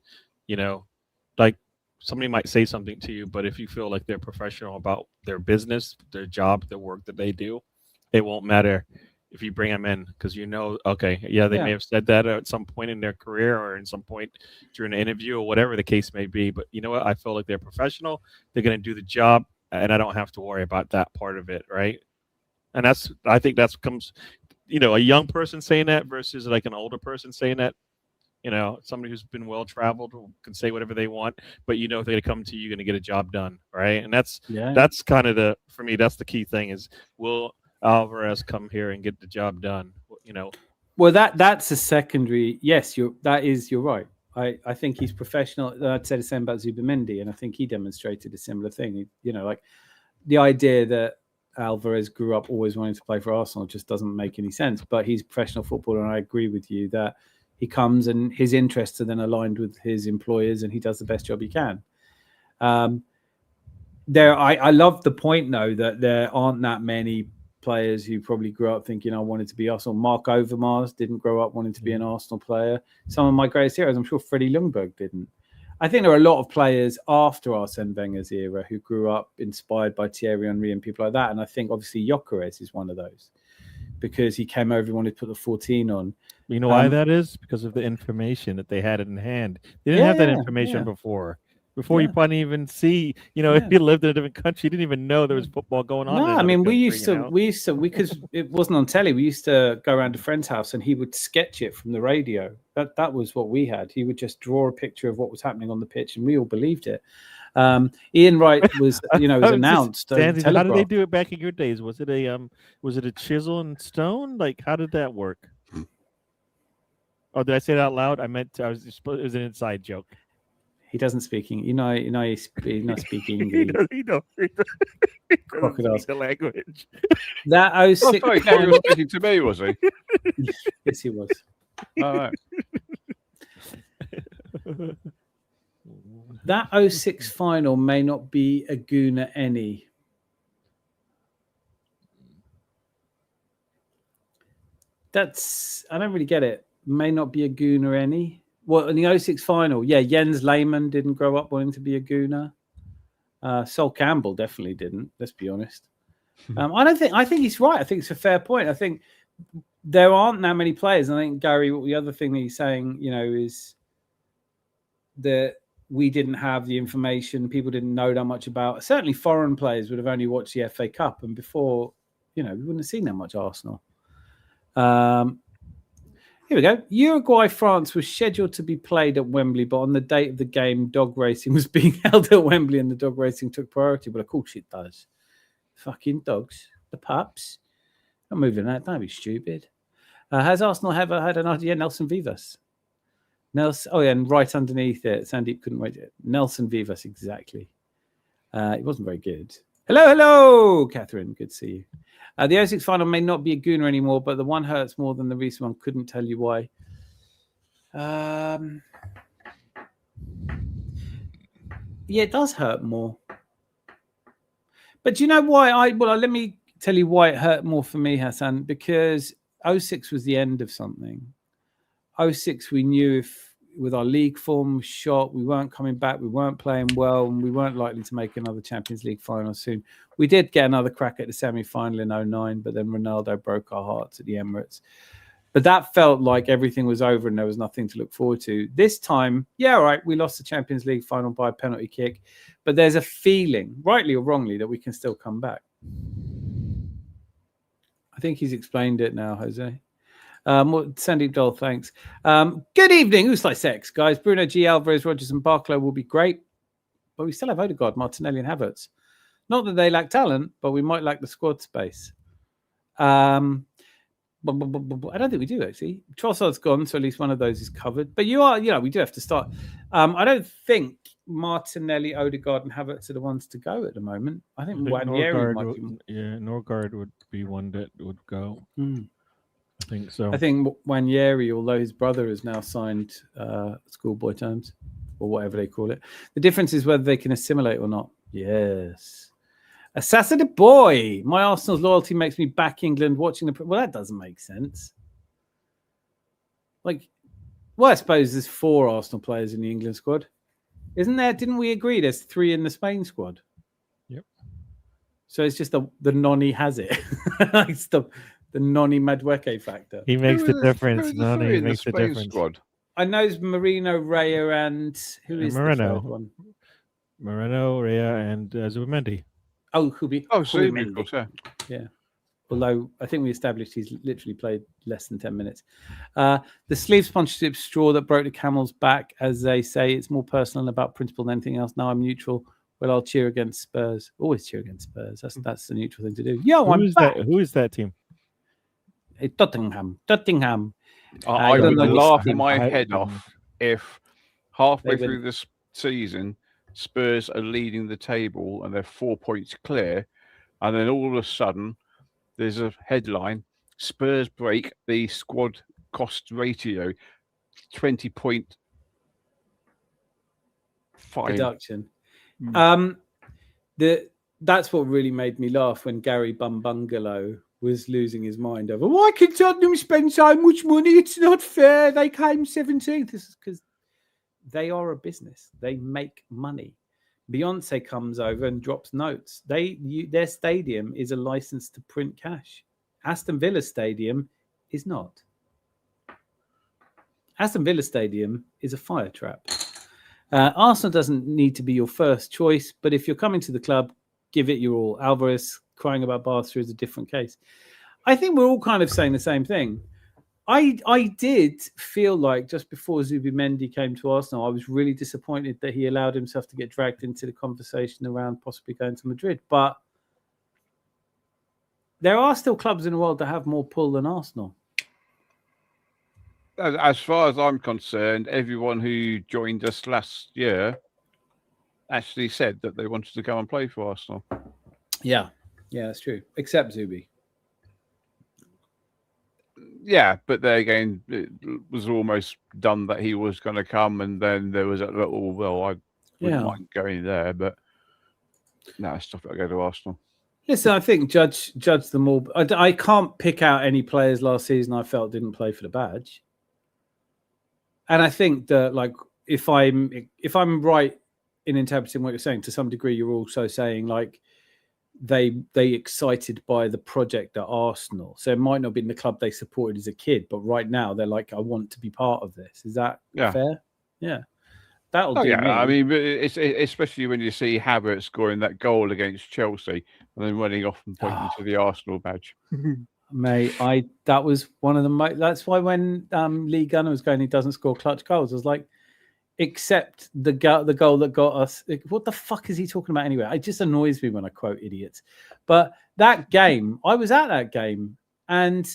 Speaker 8: Like somebody might say something to you, but if you feel like they're professional about their business, their job, their work that they do, it won't matter if you bring them in, because they may have said that at some point in their career or in some point during an interview or whatever the case may be. But you know what? I feel like they're professional. They're going to do the job, and I don't have to worry about that part of it, right? And I think that comes a young person saying that versus like an older person saying that. Somebody who's been well traveled can say whatever they want, but if they're going to come to you, you're going to get a job done, right? And that's kind of for me, that's the key thing is, will Alvarez come here and get the job done?
Speaker 1: Well, that's a secondary. Yes, you're right. I think he's professional. I'd say the same about Zubimendi, and I think he demonstrated a similar thing. Like the idea that Alvarez grew up always wanting to play for Arsenal just doesn't make any sense. But he's a professional footballer, and I agree with you that he comes and his interests are then aligned with his employers, and he does the best job he can. I love the point though that there aren't that many players who probably grew up thinking I wanted to be Arsenal. Mark Overmars didn't grow up wanting to be an Arsenal player. Some of my greatest heroes, I'm sure Freddie Ljungberg didn't. I think there are a lot of players after Arsene Wenger's era who grew up inspired by Thierry Henry and people like that. And I think obviously Gyökeres is one of those because he came over and wanted to put the 14 on.
Speaker 8: You know why that is? Because of the information that they had in hand. They didn't have that information before. You probably even see, if you lived in a different country, you didn't even know there was football going on.
Speaker 1: No, I mean, we used to, because it wasn't on telly. We used to go around a friend's house and he would sketch it from the radio. That was what we had. He would just draw a picture of what was happening on the pitch, and we all believed it. Ian Wright was, was announced.
Speaker 8: How did they do it back in your days? Was it a chisel and stone? Like, how did that work? Oh, did I say it out loud? It was an inside joke.
Speaker 1: He doesn't speak English. He's not speaking English.
Speaker 8: He doesn't
Speaker 1: Crocodiles.
Speaker 8: speak the language.
Speaker 1: That 06
Speaker 5: I thought he was speaking to me, was he?
Speaker 1: Yes, he was.
Speaker 5: All right.
Speaker 1: That 06 final may not be a Guna any. I don't really get it. May not be a Guna any. Well, in the 06 final, Jens Lehmann didn't grow up wanting to be a Guna. Sol Campbell definitely didn't. Let's be honest. I think he's right. I think it's a fair point. I think there aren't that many players. I think Gary, the other thing that he's saying, is that we didn't have the information. People didn't know that much about. Certainly, foreign players would have only watched the FA Cup, and before, we wouldn't have seen that much Arsenal. Here we go. Uruguay-France was scheduled to be played at Wembley, but on the date of the game, dog racing was being held at Wembley and the dog racing took priority. But of course it does. Fucking dogs. The pups. I'm moving that. Don't be stupid. Has Arsenal ever had an idea? Nelson Vivas. And right underneath it, Sandeep couldn't wait. Nelson Vivas, exactly. It wasn't very good. Hello, Catherine. Good to see you. The 06 final may not be a Gooner anymore, but the one hurts more than the recent one. Couldn't tell you why. It does hurt more. But do you know why? Let me tell you why it hurt more for me, Hassan. Because 06 was the end of something. 06, we knew if with our league form shot, we weren't coming back, we weren't playing well, and we weren't likely to make another Champions League final soon. We did get another crack at the semi-final in 09, but then Ronaldo broke our hearts at the Emirates. But that felt like everything was over and there was nothing to look forward to. This time, all right, we lost the Champions League final by a penalty kick, but there's a feeling, rightly or wrongly, that we can still come back. I think he's explained it now, Jose. Sandeep Dole, thanks. Good evening. Who's like sex, guys? Bruno G, Alvarez, Rodgers, and Barclay will be great, but we still have Odegaard, Martinelli, and Havertz. Not that they lack talent, but we might lack the squad space. I don't think we do actually. Trossard's gone, so at least one of those is covered. But we do have to start. I don't think Martinelli, Odegaard, and Havertz are the ones to go at the moment. I think Nwaneri might be.
Speaker 8: Norgard would be one that would go. I think so.
Speaker 1: I think Nwaneri, although his brother has now signed schoolboy terms or whatever they call it, the difference is whether they can assimilate or not. Yes. Assassin boy. My Arsenal's loyalty makes me back England watching the... Well, that doesn't make sense. I suppose there's 4 Arsenal players in the England squad. Isn't there? Didn't we agree there's 3 in the Spain squad?
Speaker 8: Yep.
Speaker 1: So it's just the nonny has it. It's the Nonny Madueke factor.
Speaker 8: He makes the difference. Nonny makes the difference.
Speaker 5: Squad?
Speaker 1: I know it's Marino, Raya, and who is
Speaker 8: Moreno.
Speaker 1: the third one?
Speaker 8: Moreno, Raya, and Zubimendi.
Speaker 1: Oh, Zubimendi.
Speaker 5: Of course, yeah.
Speaker 1: although I think we established he's literally played less than 10 minutes. The sleeve sponsorship straw that broke the camel's back, as they say, it's more personal and about principle than anything else. Now I'm neutral. Well, I'll cheer against Spurs. Always cheer against Spurs. That's the neutral thing to do. Yo, I'm back.
Speaker 8: Who is that team?
Speaker 1: Tottenham.
Speaker 5: I would
Speaker 1: don't know
Speaker 5: laugh
Speaker 1: which
Speaker 5: my
Speaker 8: team.
Speaker 5: head off if halfway
Speaker 1: They win.
Speaker 5: through this season, Spurs are leading the table and they're 4 points clear, and then all of a sudden there's a headline: Spurs break the squad cost ratio, 20.5
Speaker 1: Deduction. That's what really made me laugh when Gary Bumbungalow was losing his mind over why can Tottenham spend so much money? It's not fair. They came 17th. This is because they are a business. They make money. Beyonce comes over and drops notes. Their stadium is a license to print cash. Aston Villa Stadium is not. Aston Villa Stadium is a fire trap. Arsenal doesn't need to be your first choice, but if you're coming to the club, give it your all. Alvarez crying about Barca is a different case. I think we're all kind of saying the same thing. I did feel like just before Zubimendi came to Arsenal, I was really disappointed that he allowed himself to get dragged into the conversation around possibly going to Madrid. But there are still clubs in the world that have more pull than Arsenal.
Speaker 5: As far as I'm concerned, everyone who joined us last year actually said that they wanted to go and play for Arsenal.
Speaker 1: Yeah, that's true. Except Zubi.
Speaker 5: Yeah, but there again, it was almost done that he was going to come, and then there was a little, well, I wouldn't mind going there, but no, stop it, I go to Arsenal.
Speaker 1: Listen, I think judge them all. I can't pick out any players last season I felt didn't play for the badge. And I think that, like, if I'm right in interpreting what you're saying, to some degree, you're also saying like they excited by the project at Arsenal. So it might not have been the club they supported as a kid, but right now they're like, I want to be part of this. Is that fair? Yeah. That'll do me.
Speaker 5: I mean, it's especially when you see Havertz scoring that goal against Chelsea and then running off and pointing to the Arsenal badge.
Speaker 1: Mate, that was one of the that's why when Lee Gunner was going, he doesn't score clutch goals. I was like, except the goal that got us. What the fuck is he talking about anyway? It just annoys me when I quote idiots. But that game, I was at that game, and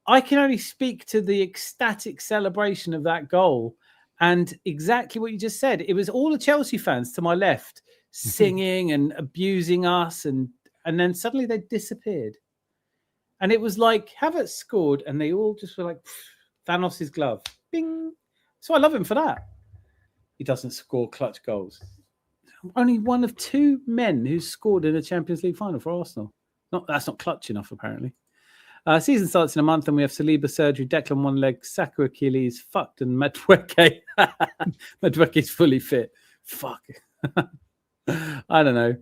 Speaker 1: I can only speak to the ecstatic celebration of that goal and exactly what you just said. It was all the Chelsea fans to my left singing and abusing us, and then suddenly they disappeared. And it was like Havertz scored, and they all just were like, Thanos' glove. Bing. So I love him for that. He doesn't score clutch goals. Only one of two men who's scored in a Champions League final for Arsenal. That's not clutch enough, apparently. Season starts in a month, and we have Saliba surgery, Declan one leg, Saka Achilles, fucked, and Madueke. Madueke's fully fit. Fuck. I don't know.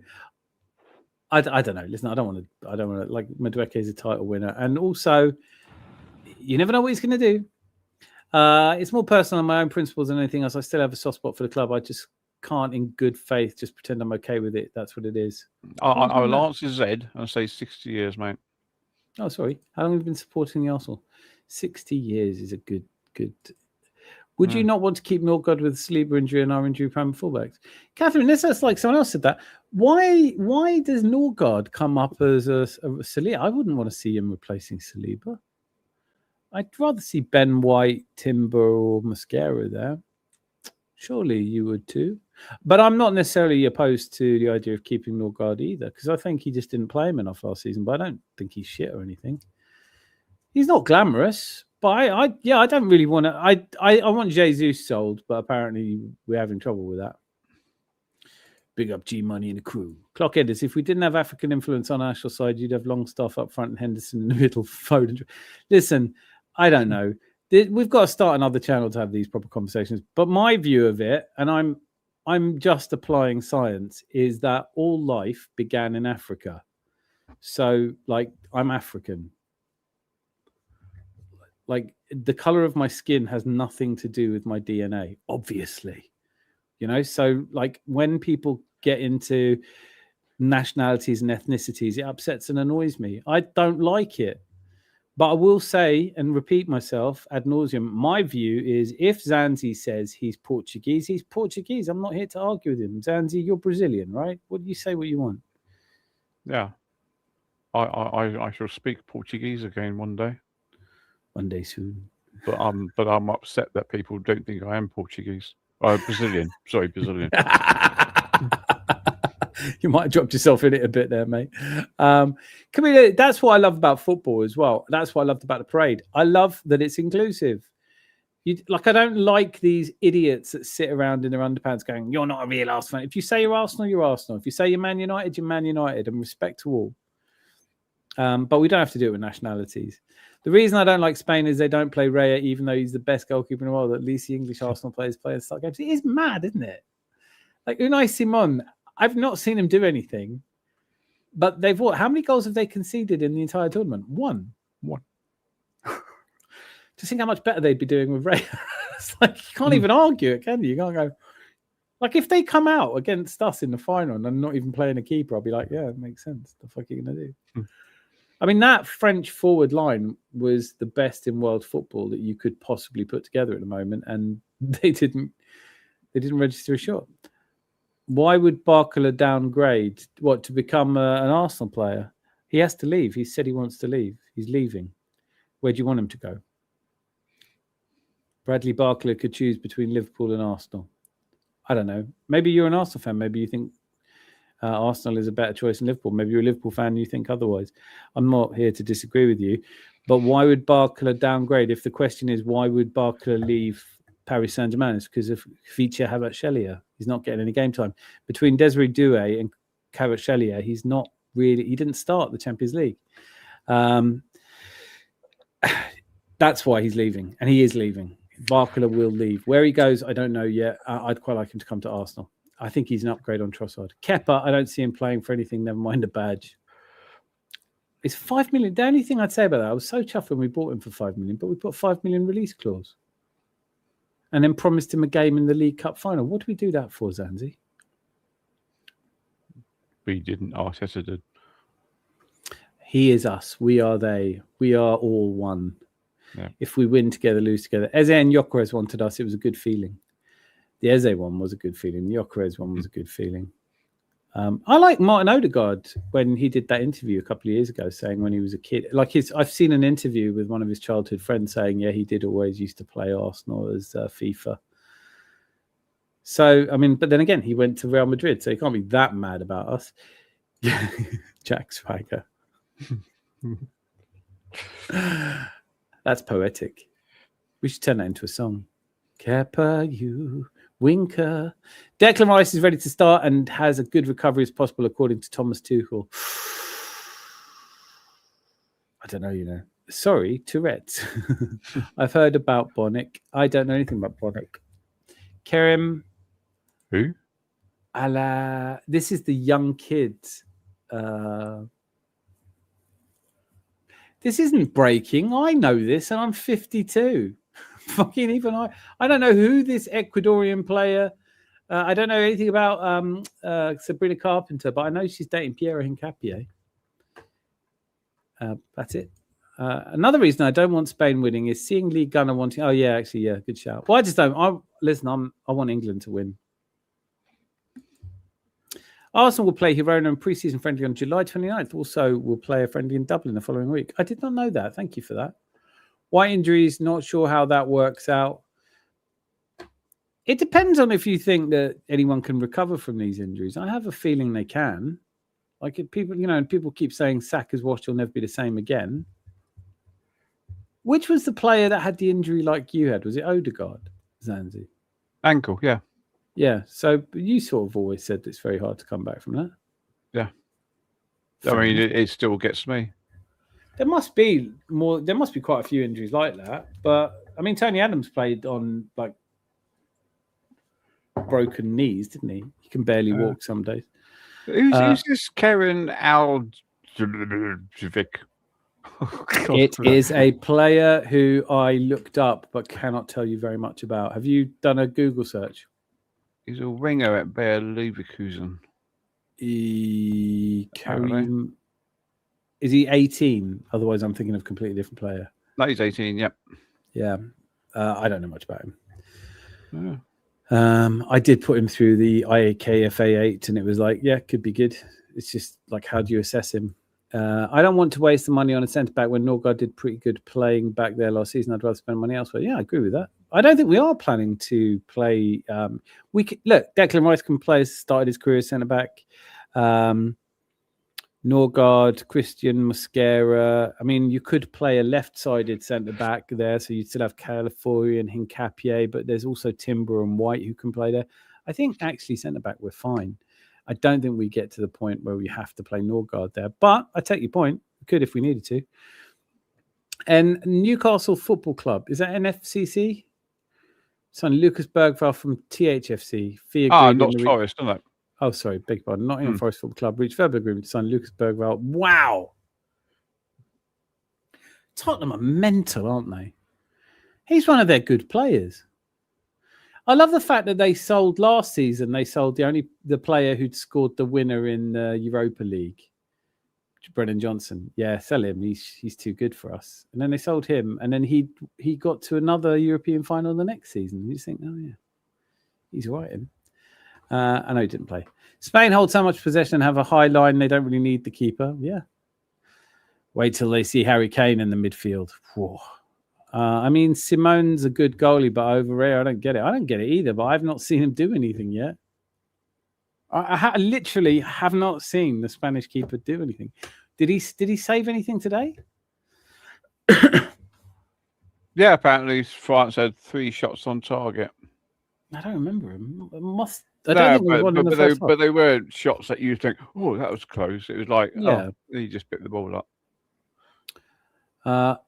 Speaker 1: I don't know. Listen, I don't want to. Like, Madueke is a title winner, and also, you never know what he's going to do. It's more personal on my own principles than anything else. I still have a soft spot for the club. I just can't, in good faith, just pretend I'm okay with it. That's what it is.
Speaker 5: I will answer Zed and say 60 years, mate.
Speaker 1: Oh, sorry. How long have you been supporting the Arsenal? 60 years is a good. Would you not want to keep Norgard with Saliba injury and our injury prime fullbacks? Catherine, this is like someone else said that. Why does Norgard come up as a Saliba? I wouldn't want to see him replacing Saliba. I'd rather see Ben White, Timber, or Mascara there. Surely you would too. But I'm not necessarily opposed to the idea of keeping Norgard either, because I think he just didn't play him enough last season. But I don't think he's shit or anything. He's not glamorous, but I don't really want to. I want Jesus sold, but apparently we're having trouble with that. Big up G Money and the crew. Clock editors. If we didn't have African influence on our national side, you'd have Longstaff up front and Henderson in the middle. Foden. Listen, I don't know. We've got to start another channel to have these proper conversations. But my view of it, and I'm just applying science, is that all life began in Africa. So, like, I'm African. Like, the color of my skin has nothing to do with my DNA, obviously. You know, so like when people get into nationalities and ethnicities. It upsets and annoys me. I don't like it. But I will say and repeat myself ad nauseum, my view is if Zanzi says he's Portuguese, he's Portuguese. I'm not here to argue with him. Zanzi, you're Brazilian, right? What do you say what you want?
Speaker 5: Yeah. I shall speak Portuguese again one day.
Speaker 1: One day soon.
Speaker 5: But I'm upset that people don't think I am Portuguese. Brazilian. Sorry, Brazilian.
Speaker 1: You might have dropped yourself in it a bit there, mate. That's what I love about football as well. That's what I loved about the parade. I love that it's inclusive. I don't like these idiots that sit around in their underpants going, "You're not a real Arsenal fan." If you say you're Arsenal, you're Arsenal. If you say you're Man United, you're Man United, and respect to all. But we don't have to do it with nationalities. The reason I don't like Spain is they don't play Raya, even though he's the best goalkeeper in the world. At least the English Arsenal players play and start games. It is mad, isn't it? Like Unai Simon, I've not seen him do anything, but they've what? How many goals have they conceded in the entire tournament? One. Just think how much better they'd be doing with Ray. It's like you can't even argue it, can you? You can't go. Like if they come out against us in the final and not even playing a keeper, I'll be like, yeah, it makes sense. The fuck are you gonna do? I mean, that French forward line was the best in world football that you could possibly put together at the moment, and they didn't register a shot. Why would Barcola downgrade? What, to become an Arsenal player? He has to leave. He said he wants to leave. He's leaving. Where do you want him to go? Bradley Barcola could choose between Liverpool and Arsenal. I don't know. Maybe you're an Arsenal fan. Maybe you think Arsenal is a better choice than Liverpool. Maybe you're a Liverpool fan and you think otherwise. I'm not here to disagree with you. But why would Barcola downgrade? If the question is why would Barcola leave Paris Saint-Germain, it's because of Kvicha Kvaratskhelia. He's not getting any game time. Between Desiree Doué and Kvaratskhelia, he didn't start the Champions League. That's why he's leaving, and he is leaving. Barcola will leave. Where he goes, I don't know yet. I'd quite like him to come to Arsenal. I think he's an upgrade on Trossard. Kepa, I don't see him playing for anything, never mind a badge. It's 5 million. The only thing I'd say about that, I was so chuffed when we bought him for 5 million, but we put 5 million release clause and then promised him a game in the League Cup final. What do we do that for, Zanzi?
Speaker 5: We didn't. Arteta did.
Speaker 1: He is us. We are they. We are all one.
Speaker 5: Yeah.
Speaker 1: If we win together, lose together. Eze and Gyökeres wanted us. It was a good feeling. The Eze one was a good feeling. The Gyökeres one was a good feeling. I like Martin Odegaard when he did that interview a couple of years ago, saying when he was a kid, I've seen an interview with one of his childhood friends saying, yeah, he did always used to play Arsenal as FIFA. So, I mean, but then again, he went to Real Madrid, so he can't be that mad about us. Jack Swagger. That's poetic. We should turn that into a song. Kepa, you winker. Declan Rice is ready to start and has a good recovery as possible, according to Thomas Tuchel. I don't know, Sorry, Tourette's. I've heard about Bonick. I don't know anything about Bonick. Kerim.
Speaker 5: Who?
Speaker 1: This is the young kids. This isn't breaking. I know this, and I'm 52. Fucking even I don't know who this Ecuadorian player. I don't know anything about Sabrina Carpenter, but I know she's dating Piero Hincapié. That's it. Another reason I don't want Spain winning is seeing Lee Gunner wanting. Oh yeah, actually, yeah, good shout. Well, I just don't. I want England to win. Arsenal will play Girona in pre-season friendly on July 29th. Also, will play a friendly in Dublin the following week. I did not know that. Thank you for that. Why injuries? Not sure how that works out. It depends on if you think that anyone can recover from these injuries. I have a feeling they can. Like if people, people keep saying Saka's washed, he'll never be the same again. Which was the player that had the injury like you had? Was it Odegaard, Zanzi?
Speaker 5: Ankle, yeah.
Speaker 1: Yeah, so you sort of always said it's very hard to come back from that.
Speaker 5: Yeah. I mean, it still gets me.
Speaker 1: There must be more. There must be quite a few injuries like that. But, I mean, Tony Adams played on, broken knees, didn't he? He can barely walk some days.
Speaker 5: Who's this Karen Aljovic?
Speaker 1: It is a player who I looked up but cannot tell you very much about. Have you done a Google search?
Speaker 5: He's a winger at Bayer Leverkusen. Apparently.
Speaker 1: Is he 18? Otherwise, I'm thinking of a completely different player.
Speaker 5: No, he's 18. Yep.
Speaker 1: Yeah. I don't know much about him.
Speaker 5: Yeah.
Speaker 1: I did put him through the IAKFA 8, and it was like, yeah, could be good. It's just like, how do you assess him? I don't want to waste the money on a centre back when Norgard did pretty good playing back there last season. I'd rather spend money elsewhere. Yeah, I agree with that. I don't think we are planning to play. We could, look, Declan Rice can play. Started his career as centre back. Norgard, Christian Mosquera. I mean, you could play a left-sided centre-back there, so you'd still have Calafiori and Hincapié, but there's also Timber and White who can play there. I think actually centre-back we're fine. I don't think we get to the point where we have to play Norgard there, but I take your point. We could if we needed to. And Newcastle Football Club, is that NFCC? Son Lucas Bergvall from THFC.
Speaker 5: Not Forest, isn't it?
Speaker 1: Oh, sorry, beg your pardon. Nottingham Forest Football Club reached verbal agreement to sign Lucas Bergvall. Wow. Tottenham are mental, aren't they? He's one of their good players. I love the fact that they sold last season. They sold the player who'd scored the winner in the Europa League, Brennan Johnson. Yeah, sell him. He's too good for us. And then they sold him, and then he got to another European final the next season. You just think, oh yeah, he's right. I know he didn't play. Spain hold so much possession and have a high line, they don't really need the keeper. Yeah. Wait till they see Harry Kane in the midfield. Whoa. I mean, Simone's a good goalie, but over here, I don't get it. I don't get it either, but I've not seen him do anything yet. I literally have not seen the Spanish keeper do anything. Did he save anything today?
Speaker 5: Yeah, apparently France had 3 shots on target.
Speaker 1: I don't remember him.
Speaker 5: But they weren't shots that you think, oh, that was close. It was like,
Speaker 1: yeah,
Speaker 5: he just picked the ball up.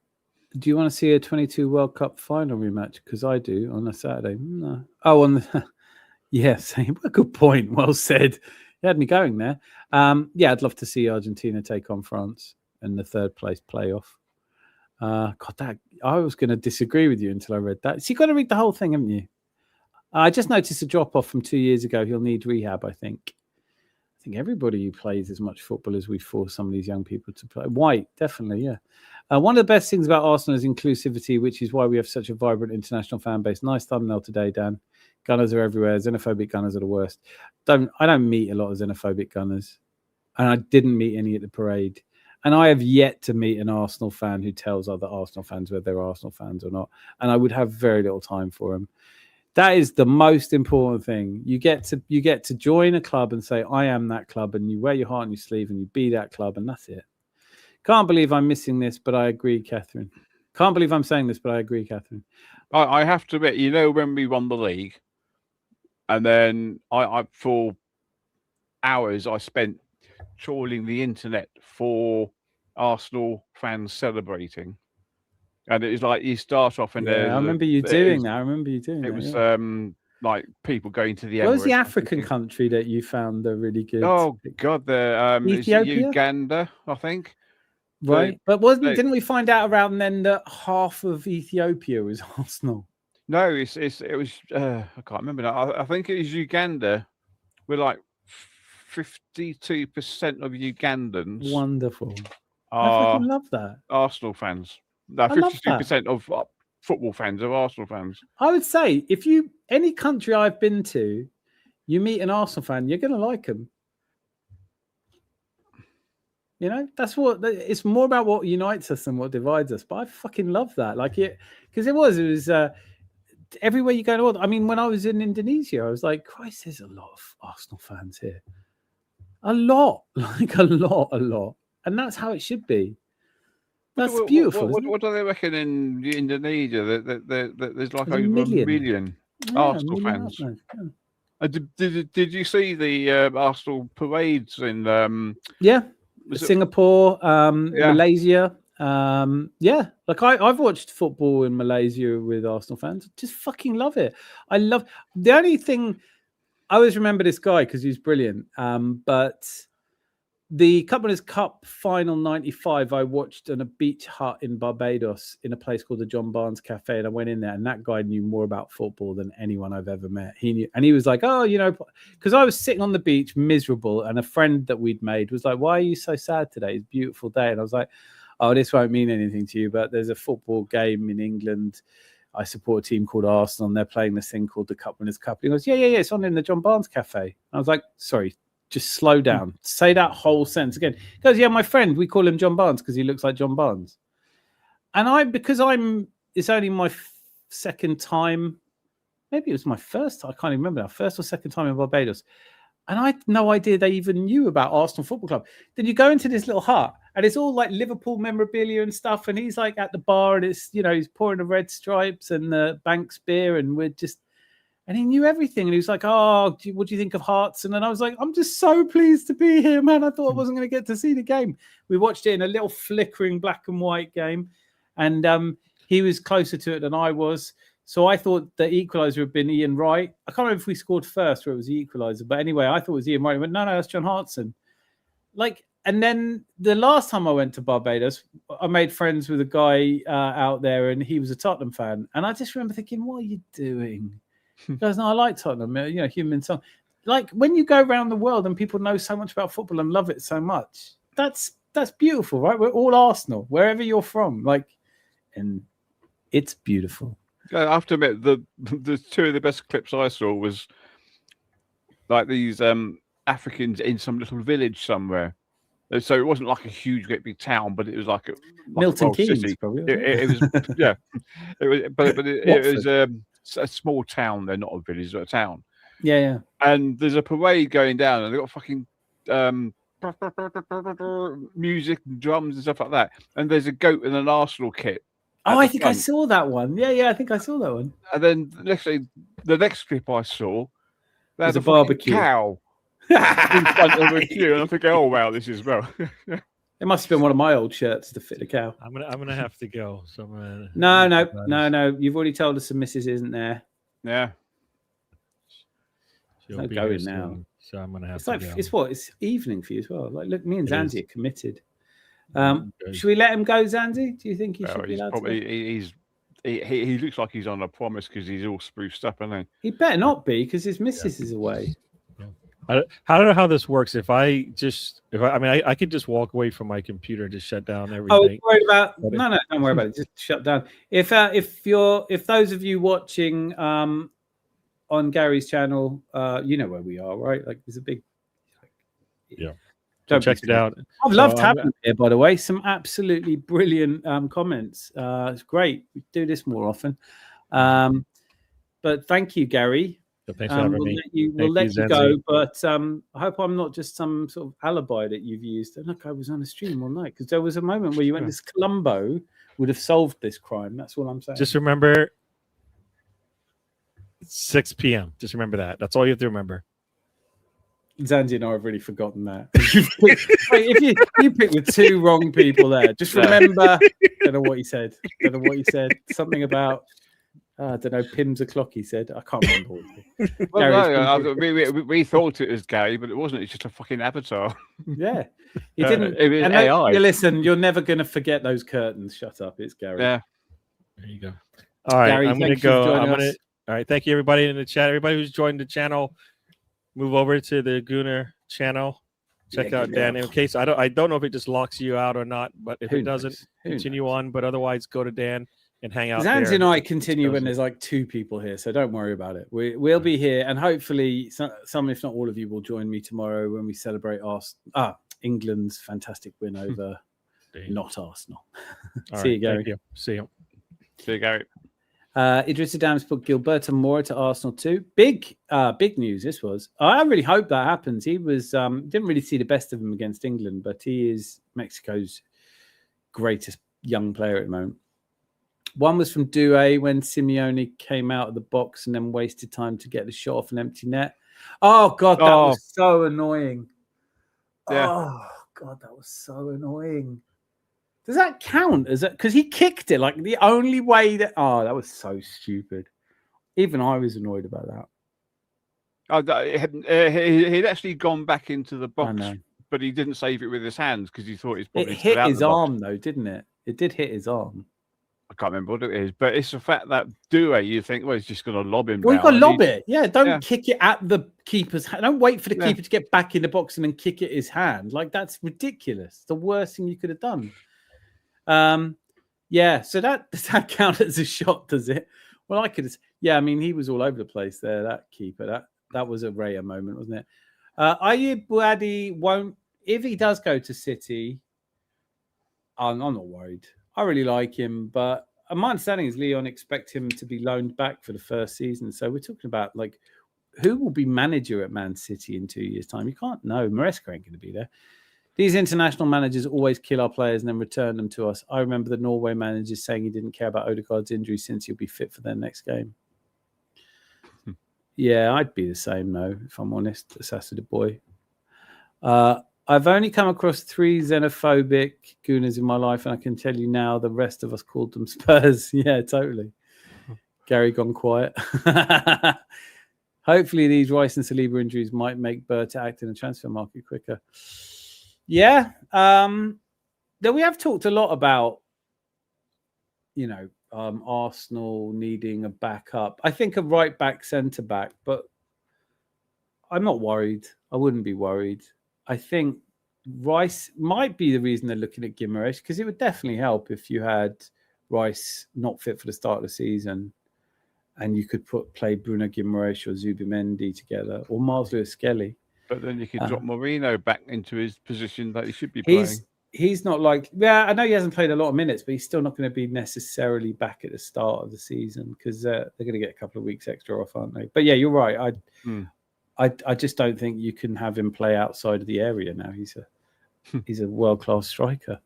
Speaker 1: Do you want to see a 22 World Cup final rematch? Because I do on a Saturday. No. Oh, on the yes, good point. Well said. You had me going there. Yeah, I'd love to see Argentina take on France in the 3rd place playoff. God, I was going to disagree with you until I read that. So you've got to read the whole thing, haven't you? I just noticed a drop-off from 2 years ago. He'll need rehab, I think. I think everybody who plays as much football as we force some of these young people to play. White, definitely, yeah. One of the best things about Arsenal is inclusivity, which is why we have such a vibrant international fan base. Nice thumbnail today, Dan. Gunners are everywhere. Xenophobic Gunners are the worst. I don't meet a lot of xenophobic Gunners. And I didn't meet any at the parade. And I have yet to meet an Arsenal fan who tells other Arsenal fans whether they're Arsenal fans or not. And I would have very little time for them. That is the most important thing. You get to join a club and say, I am that club, and you wear your heart on your sleeve and you be that club, and that's it. Can't believe I'm missing this, but I agree, Catherine. Can't believe I'm saying this, but I agree, Catherine.
Speaker 5: I have to admit, when we won the league, and then I for hours I spent trawling the internet for Arsenal fans celebrating. And it was like you start off and
Speaker 1: I remember you doing that. I remember you doing that.
Speaker 5: It was like people going to the.
Speaker 1: What was the African country that you found a really good?
Speaker 5: Oh God, the
Speaker 1: Ethiopia?
Speaker 5: Uganda, I think.
Speaker 1: Right, but didn't we find out around then that half of Ethiopia was Arsenal?
Speaker 5: No, it was I can't remember now. I think it was Uganda. We're like 52% of Ugandans.
Speaker 1: Wonderful.
Speaker 5: I
Speaker 1: fucking love that.
Speaker 5: Arsenal fans. No, 52% of football fans are Arsenal fans.
Speaker 1: I would say if any country I've been to, you meet an Arsenal fan, you're going to like them. That's what it's more about what unites us than what divides us. But I fucking love that. Like because it was everywhere you go in the world. I mean, when I was in Indonesia, I was like, Christ, there's a lot of Arsenal fans here. A lot, like a lot. And that's how it should be. That's beautiful.
Speaker 5: What do they reckon in Indonesia? That there's like over a million Arsenal fans. Yeah. Did you see the Arsenal parades in?
Speaker 1: Singapore, Malaysia. Like I've watched football in Malaysia with Arsenal fans. Just fucking love it. I love the only thing. I always remember this guy because he's brilliant. But the Cup Winners' Cup final 95, I watched on a beach hut in Barbados in a place called the John Barnes Cafe. And I went in there, and that guy knew more about football than anyone I've ever met. He knew, and he was like, oh, because I was sitting on the beach miserable, and a friend that we'd made was like, why are you so sad today? It's a beautiful day. And I was like, oh, this won't mean anything to you, but there's a football game in England. I support a team called Arsenal, and they're playing this thing called the Cup Winners' Cup. And he goes, yeah, it's on in the John Barnes Cafe. And I was like, sorry. Just slow down. Say that whole sentence again. He goes, yeah, my friend, we call him John Barnes because he looks like John Barnes. And it's only my second time. Maybe it was my first. I can't even remember now. First or second time in Barbados. And I had no idea they even knew about Arsenal Football Club. Then you go into this little hut and it's all like Liverpool memorabilia and stuff. And he's like at the bar and it's, he's pouring the Red Stripes and the Banks beer. And we're just, and he knew everything. And he was like, oh, what do you think of Hearts? And then I was like, I'm just so pleased to be here, man. I thought I wasn't going to get to see the game. We watched it in a little flickering black and white game. And he was closer to it than I was. So I thought the equaliser would have been Ian Wright. I can't remember if we scored first or it was the equaliser. But anyway, I thought it was Ian Wright. He went, no, that's John Hartson. And then the last time I went to Barbados, I made friends with a guy out there and he was a Tottenham fan. And I just remember thinking, what are you doing? He goes, no, I like Tottenham, human song. Like when you go around the world and people know so much about football and love it so much, that's beautiful, right? We're all Arsenal, wherever you're from. And it's beautiful.
Speaker 5: I have to admit, the two of the best clips I saw was like these Africans in some little village somewhere. So it wasn't like a huge, great big town, but it was like
Speaker 1: Milton Keynes,
Speaker 5: city.
Speaker 1: probably.
Speaker 5: It was, yeah. It was, but it was a small town. They're not a village, but a town.
Speaker 1: Yeah.
Speaker 5: And there's a parade going down, and they've got fucking music and drums and stuff like that. And there's a goat in an Arsenal kit.
Speaker 1: Oh, I think I saw that one. Yeah, I think I saw that one.
Speaker 5: And then the next clip I saw, there's
Speaker 1: a barbecue
Speaker 5: cow in front of a queue, and I'm thinking, oh wow, this is well.
Speaker 1: It must have been one of my old shirts to fit the cow.
Speaker 8: I'm gonna have to go. So
Speaker 1: No. You've already told us the missus isn't there.
Speaker 5: Yeah.
Speaker 8: She'll be
Speaker 1: going
Speaker 8: here
Speaker 1: now.
Speaker 8: soon, so I'm gonna have
Speaker 1: It's
Speaker 8: to
Speaker 1: like
Speaker 8: go.
Speaker 1: it's evening for you as well. Like, look, me and
Speaker 8: It
Speaker 1: Zanzi
Speaker 8: is.
Speaker 1: are committed. Should we let him go, Zanzi? Do you think he should be allowed to?
Speaker 5: He looks like he's on a promise because he's all spruced up, isn't
Speaker 1: He better not be because his missus is away.
Speaker 8: I don't know how this works. I could just walk away from my computer, just shut down everything.
Speaker 1: Oh, worried about? No, don't worry about it. Just shut down. If those of you watching on Gary's channel, you know where we are, right? Like there's a big.
Speaker 8: Yeah.
Speaker 1: Don't
Speaker 8: check it out.
Speaker 1: I've loved having him here, by the way. Some absolutely brilliant comments. It's great. We do this more often. But thank you, Gary.
Speaker 8: So thanks for having me.
Speaker 1: We'll let you go, but I hope I'm not just some sort of alibi that you've used. And look, I was on a stream all night because there was a moment where you went, this Columbo would have solved this crime. That's what I'm saying.
Speaker 8: Just remember 6 p.m. Just remember that. That's all you have to remember.
Speaker 1: Zanzi and I have really forgotten that. If you pick the two wrong people there, just remember. Don't know what he said. Something about I don't know. Pim's o'clock. He said. I can't remember what he said.
Speaker 5: Well, we thought it was Gary, but it wasn't. It's just a fucking avatar.
Speaker 1: Yeah, he didn't.
Speaker 5: It was AI.
Speaker 1: Listen, you're never going to forget those curtains. Shut up. It's Gary.
Speaker 5: Yeah.
Speaker 8: There you go. All right,
Speaker 1: Gary,
Speaker 8: I'm going to go. All right, thank you everybody in the chat. Everybody who's joined the channel. Move over to the Gooner channel. Check out Dan. In case I don't know if it just locks you out or not, but if it doesn't, continue on. But otherwise, go to Dan and hang out.
Speaker 1: Zanzi and I continue when there's like two people here, so don't worry about it. We'll be here, and hopefully, some if not all of you will join me tomorrow when we celebrate England's fantastic win over not Arsenal. See you, Gary.
Speaker 8: Thank you. See you,
Speaker 5: Gary.
Speaker 1: Idris Adams put Gilberto Mora to Arsenal too. Big news this was. I really hope that happens. He was didn't really see the best of him against England, but he is Mexico's greatest young player at the moment. One was from Doué when Simeone came out of the box and then wasted time to get the shot off an empty net. Oh God, that was so annoying.
Speaker 5: Yeah.
Speaker 1: Oh God, that was so annoying. Does that count? Is it because he kicked it? Like the only way that that was so stupid. Even I was annoyed about that.
Speaker 5: He'd actually gone back into the box but he didn't save it with his hands because he thought he's
Speaker 1: It
Speaker 5: probably
Speaker 1: hit
Speaker 5: still out
Speaker 1: his
Speaker 5: the box.
Speaker 1: arm, though, didn't it? It did hit his arm.
Speaker 5: I can't remember what it is, but it's the fact that Doué, you think, well, he's just going to lob him
Speaker 1: Well, you
Speaker 5: down.
Speaker 1: got to
Speaker 5: and
Speaker 1: lob
Speaker 5: he-
Speaker 1: it. Yeah, don't
Speaker 5: Yeah.
Speaker 1: kick it at the keeper's hand. Don't wait for the
Speaker 5: Yeah.
Speaker 1: keeper to get back in the box and then kick it his hand. Like, that's ridiculous. The worst thing you could have done. Yeah, so does that count as a shot, does it? Well, I could have. Yeah, I mean, he was all over the place there, that keeper. That was a rare moment, wasn't it? Ayub Buadi won't, if he does go to City, I'm not worried. I really like him, but my understanding is Leon expect him to be loaned back for the first season. So we're talking about like who will be manager at Man City in 2 years' time. You can't know. Maresca ain't going to be there. These international managers always kill our players and then return them to us. I remember the Norway manager saying he didn't care about Odegaard's injury since he'll be fit for their next game. Yeah, I'd be the same though, if I'm honest. Assassin boy. I've only come across 3 xenophobic gooners in my life, and I can tell you now the rest of us called them Spurs. Yeah, totally. Gary gone quiet. Hopefully these Rice and Saliba injuries might make Berta act in the transfer market quicker. Yeah. Then we have talked a lot about, Arsenal needing a backup. I think a right back, centre back, but I'm not worried. I wouldn't be worried. I think Rice might be the reason they're looking at Guimaraes, because it would definitely help if you had Rice not fit for the start of the season and you could play Bruno Guimaraes or Zubimendi together or Miles Lewis-Skelly.
Speaker 5: But then you could drop Mourinho back into his position that he should be playing.
Speaker 1: He's not like, I know he hasn't played a lot of minutes, but he's still not going to be necessarily back at the start of the season because they're going to get a couple of weeks extra off, aren't they? But yeah, you're right. I just don't think you can have him play outside of the area now. He's a world-class striker. A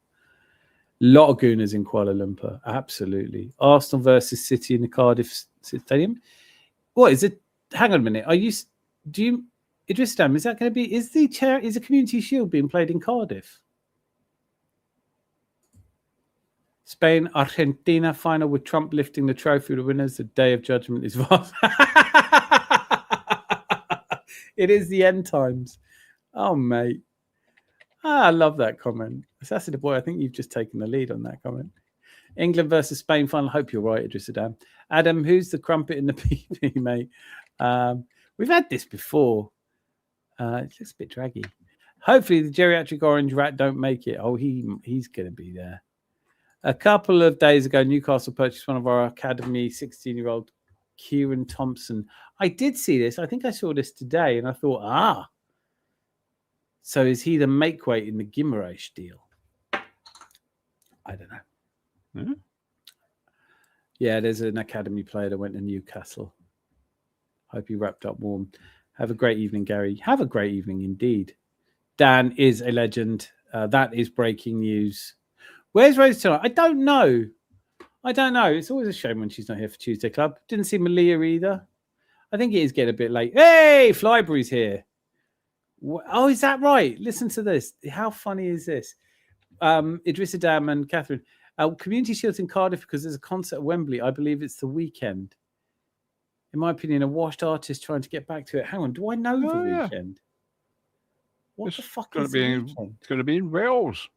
Speaker 1: lot of gooners in Kuala Lumpur, absolutely. Arsenal versus City in the Cardiff Stadium. What is it? Hang on a minute. Idris Dam, is that going to be? Is the Community Shield being played in Cardiff? Spain, Argentina final with Trump lifting the trophy. The winners. The day of judgment is vast. It is the end times. Oh, mate. I love that comment. Assassin boy, I think you've just taken the lead on that comment. England versus Spain final. Hope you're right, Idris Adam. Adam, who's the crumpet in the PP, mate? We've had this before. It looks a bit draggy. Hopefully the geriatric orange rat don't make it. Oh, he's going to be there. A couple of days ago, Newcastle purchased one of our academy 16-year-old Kieran Thompson. I did see this. I think I saw this today, and I thought, so is he the make weight in the Guimaraes deal? I don't know.
Speaker 5: Mm-hmm.
Speaker 1: Yeah, there's an academy player that went to Newcastle. Hope you wrapped up warm. Have a great evening, Gary. Have a great evening indeed. Dan is a legend. That is breaking news. Where's Rose tonight? I don't know. It's always a shame when she's not here for Tuesday Club. Didn't see Malia either. I think it is getting a bit late. Hey, Flybury's here. Oh, is that right? Listen to this. How funny is this? Idris Adam and Catherine. Community Shield's in Cardiff because there's a concert at Wembley. I believe it's the weekend. In my opinion, a washed artist trying to get back to it. Hang on, do I know the weekend? What the fuck is the weekend?
Speaker 5: It's going to be in Wales.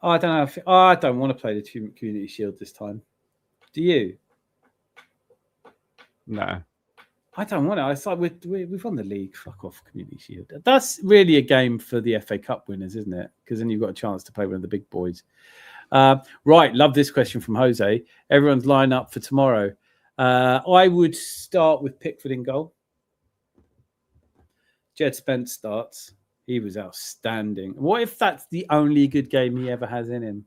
Speaker 1: Oh, I don't know. I don't want to play the Community Shield this time. Do you?
Speaker 5: No.
Speaker 1: I don't want to. It's like we've won the league. Fuck off, Community Shield. That's really a game for the FA Cup winners, isn't it? Because then you've got a chance to play one of the big boys. Right. Love this question from Jose. Everyone's lined up for tomorrow. I would start with Pickford in goal. Jed Spence starts. He was outstanding. What if that's the only good game he ever has in him?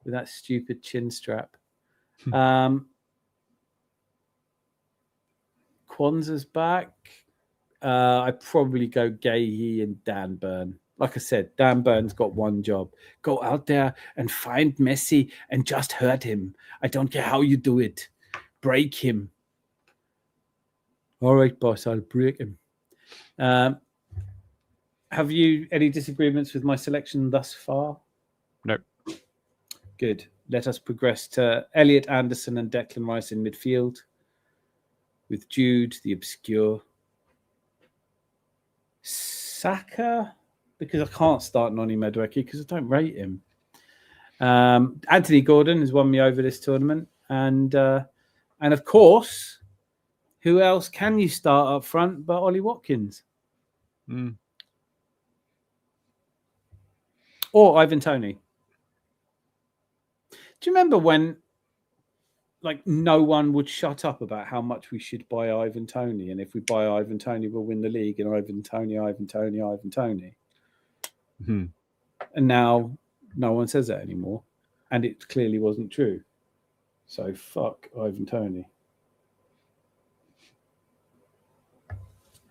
Speaker 1: With that stupid chin strap. Kwanzaa's back. I'd probably go Gahey and Dan Burn. Like I said, Dan Burn's got one job. Go out there and find Messi and just hurt him. I don't care how you do it. Break him. All right, boss, I'll break him. Have you any disagreements with my selection thus far?
Speaker 5: No.
Speaker 1: Good. Let us progress to Elliot Anderson and Declan Rice in midfield. With Jude, the obscure. Saka because I can't start Noni Madueke because I don't rate him. Anthony Gordon has won me over this tournament, and of course, who else can you start up front but Ollie Watkins or Ivan Toney? Do you remember when, like, no one would shut up about how much we should buy Ivan Toney, and if we buy Ivan Toney, we'll win the league, and Ivan Toney. And now no one says that anymore, and it clearly wasn't true. So fuck Ivan Toney.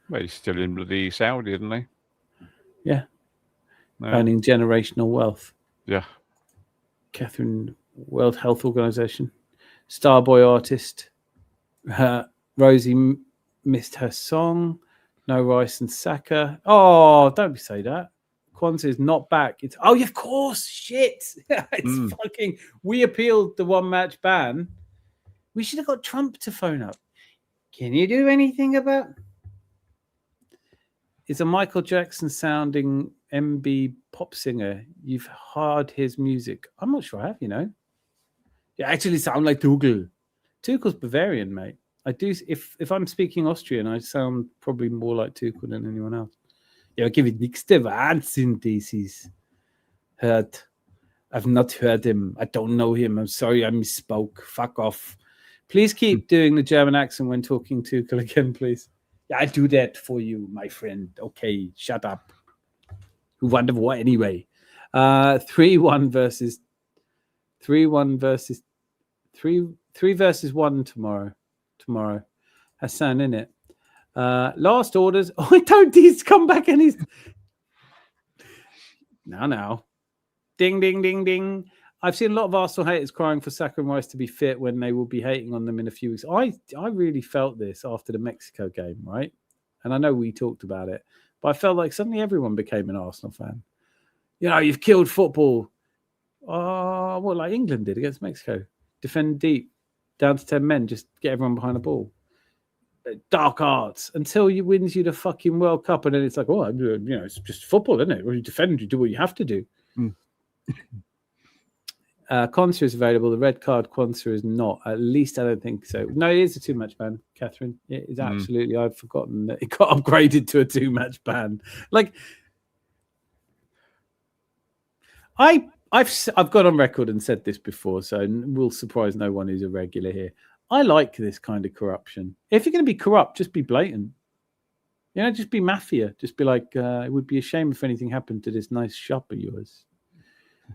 Speaker 5: Well, he's still in bloody Saudi, isn't he?
Speaker 1: Yeah.
Speaker 5: No.
Speaker 1: Earning generational wealth.
Speaker 5: Yeah.
Speaker 1: Catherine, World Health Organization. Starboy artist. Rosie missed her song. No Rice and Saka. Oh, don't say that. Kwanzaa is not back. It's of course, shit. It's fucking. We appealed the 1 match ban. We should have got Trump to phone up. Can you do anything about? Is a Michael Jackson sounding MB pop singer. You've heard his music. I'm not sure I have, you know. You actually sound like Tuchel. Tuchel's Bavarian, mate. I do. If I'm speaking Austrian, I sound probably more like Tuchel than anyone else. Ja, okay, nächste Wahnsinn, dieses. Heard. I've not heard him. I don't know him. I'm sorry, I misspoke. Fuck off. Please keep doing the German accent when talking Tuchel again, please. Yeah, I do that for you, my friend. Okay, shut up. Who won the war anyway? 3-1 versus 3-1 versus 3 versus 1 tomorrow. Hassan, in it. Last orders. Oh, don't he's come back and he's now. Ding, ding, ding, ding. I've seen a lot of Arsenal haters crying for Saka and Rice to be fit when they will be hating on them in a few weeks. I really felt this after the Mexico game, right? And I know we talked about it, but I felt like suddenly everyone became an Arsenal fan. You know, you've killed football. What, like England did against Mexico? Defend deep, down to 10 men, just get everyone behind the ball. Dark arts until you wins you the fucking World Cup, and then it's like, oh, you know, it's just football, isn't it? When you defend, you do what you have to do. Quansah is available. The red card Quansah is not. At least I don't think so. No, it is a 2-match ban, Catherine. It is absolutely. I've forgotten that it got upgraded to a 2-match ban. Like, I've gone on record and said this before, so we'll surprise no one who's a regular here. I like this kind of corruption. If you're going to be corrupt, just be blatant. You know, just be mafia. Just be like, it would be a shame if anything happened to this nice shop of yours.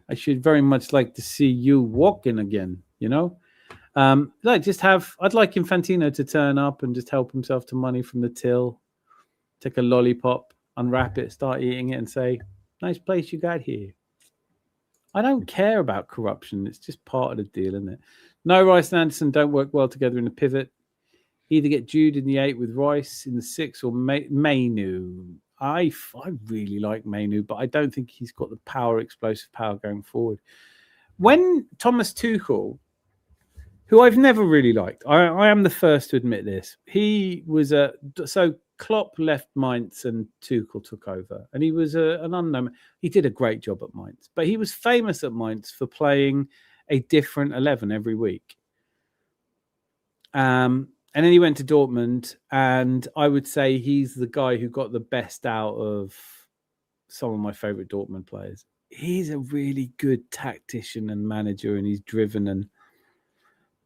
Speaker 1: I should very much like to see you walking again, you know? I'd like Infantino to turn up and just help himself to money from the till, take a lollipop, unwrap it, start eating it and say, nice place you got here. I don't care about corruption. It's just part of the deal, isn't it? No, Rice and Anderson don't work well together in the pivot. Either get Jude in the 8 with Rice in the 6 or Mainu. I really like Mainu, but I don't think he's got the explosive power going forward. When Thomas Tuchel, who I've never really liked, I am the first to admit this. He was so Klopp left Mainz and Tuchel took over, and he was an unknown. He did a great job at Mainz, but he was famous at Mainz for playing a different 11 every week. And then he went to Dortmund, and I would say he's the guy who got the best out of some of my favorite Dortmund players. He's a really good tactician and manager, and he's driven.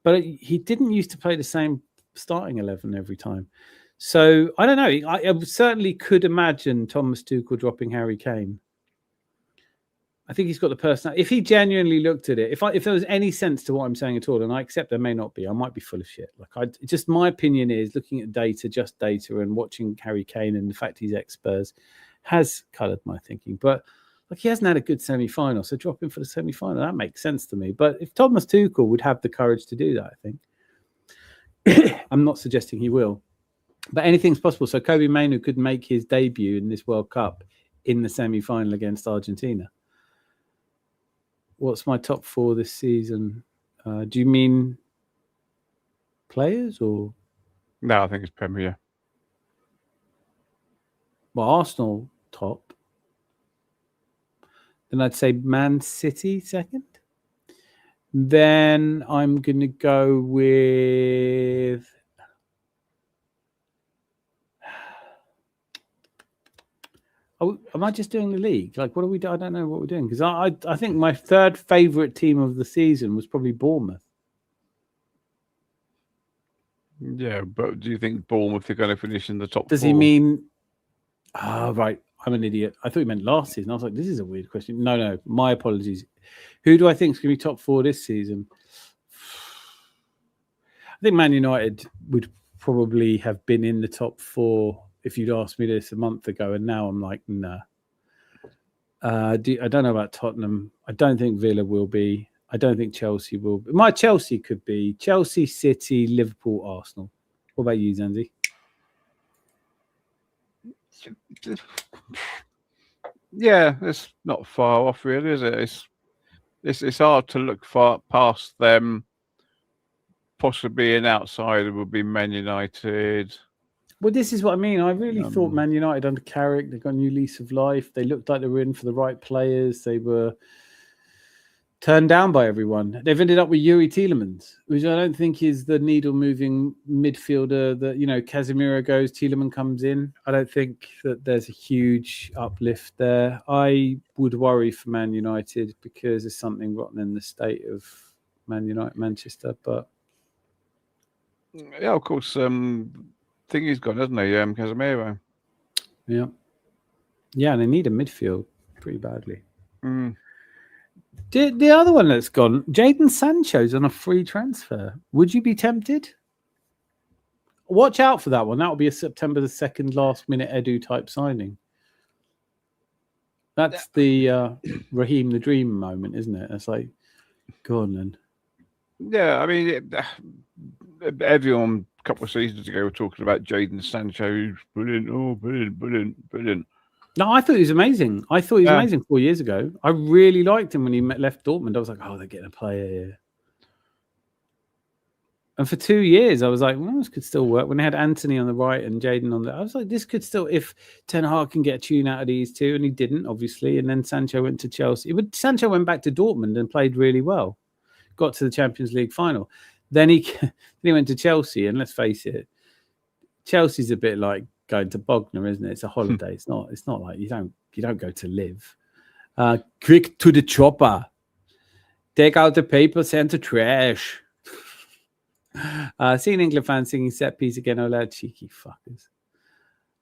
Speaker 1: But he didn't used to play the same starting 11 every time. So I don't know. I certainly could imagine Thomas Tuchel dropping Harry Kane. I think he's got the personality. If he genuinely looked at it, if there was any sense to what I'm saying at all, and I accept there may not be, I might be full of shit. Just my opinion is looking at data, just data, and watching Harry Kane and the fact he's ex-Spurs has coloured my thinking. But he hasn't had a good semi-final, so drop him for the semi-final. That makes sense to me. But if Thomas Tuchel would have the courage to do that, I think. I'm not suggesting he will. But anything's possible. So Kobe Mainu could make his debut in this World Cup in the semi-final against Argentina. What's my top 4 this season? Do you mean players or?
Speaker 5: No, I think it's Premier.
Speaker 1: Well, Arsenal top. Then I'd say Man City second. Then I'm going to go with... Oh, am I just doing the league? Like, what are we doing? I don't know what we're doing. Because I think my third favourite team of the season was probably Bournemouth.
Speaker 5: Yeah, but do you think Bournemouth are going to finish in the top
Speaker 1: Does
Speaker 5: 4?
Speaker 1: he mean... Oh, right. I'm an idiot. I thought he meant last season. I was like, this is a weird question. No. My apologies. Who do I think is going to be top 4 this season? I think Man United would probably have been in the top 4 if you'd asked me this a month ago. And now I'm like, nah. I don't know about Tottenham. I don't think Villa will be. I don't think Chelsea will be. My Chelsea could be Chelsea, City, Liverpool, Arsenal. What about you, Zanzi?
Speaker 5: Yeah, it's not far off, really, is it? It's hard to look far past them. Possibly an outsider would be Man United.
Speaker 1: Well, this is what I mean. I really thought Man United under Carrick, they got a new lease of life. They looked like they were in for the right players. They were turned down by everyone. They've ended up with Yuri Tielemans, which I don't think is the needle-moving midfielder that, Casemiro goes, Tielemans comes in. I don't think that there's a huge uplift there. I would worry for Man United because there's something rotten in the state of Man United, Manchester. But
Speaker 5: yeah, of course, thing he's gone, hasn't he? Casemiro.
Speaker 1: Yeah. Yeah, and they need a midfield pretty badly. The other one that's gone, Jadon Sancho's on a free transfer. Would you be tempted? Watch out for that one. That will be a September the 2nd last-minute Edu type signing. That's the Raheem the Dream moment, isn't it? It's like, go on then.
Speaker 5: Yeah, I mean, everyone a couple of seasons ago were talking about Jadon Sancho, who's brilliant. Oh, brilliant.
Speaker 1: No, I thought he was amazing. I thought he was amazing 4 years ago. I really liked him when he left Dortmund. I was like, oh, they're getting a player here. And for 2 years, I was like, well, this could still work. When they had Anthony on the right and Jadon on the... I was like, this could still... If Ten Hag can get a tune out of these two, and he didn't, obviously, and then Sancho went to Chelsea. But Sancho went back to Dortmund and played really well. Got to the Champions League final. Then he went to Chelsea, and let's face it, Chelsea's a bit like going to Bognor, isn't it? It's a holiday. It's not like you don't go to live. Quick to the chopper. Take out the paper, send to trash. Seeing England fans singing set piece again, oh lad, cheeky fuckers.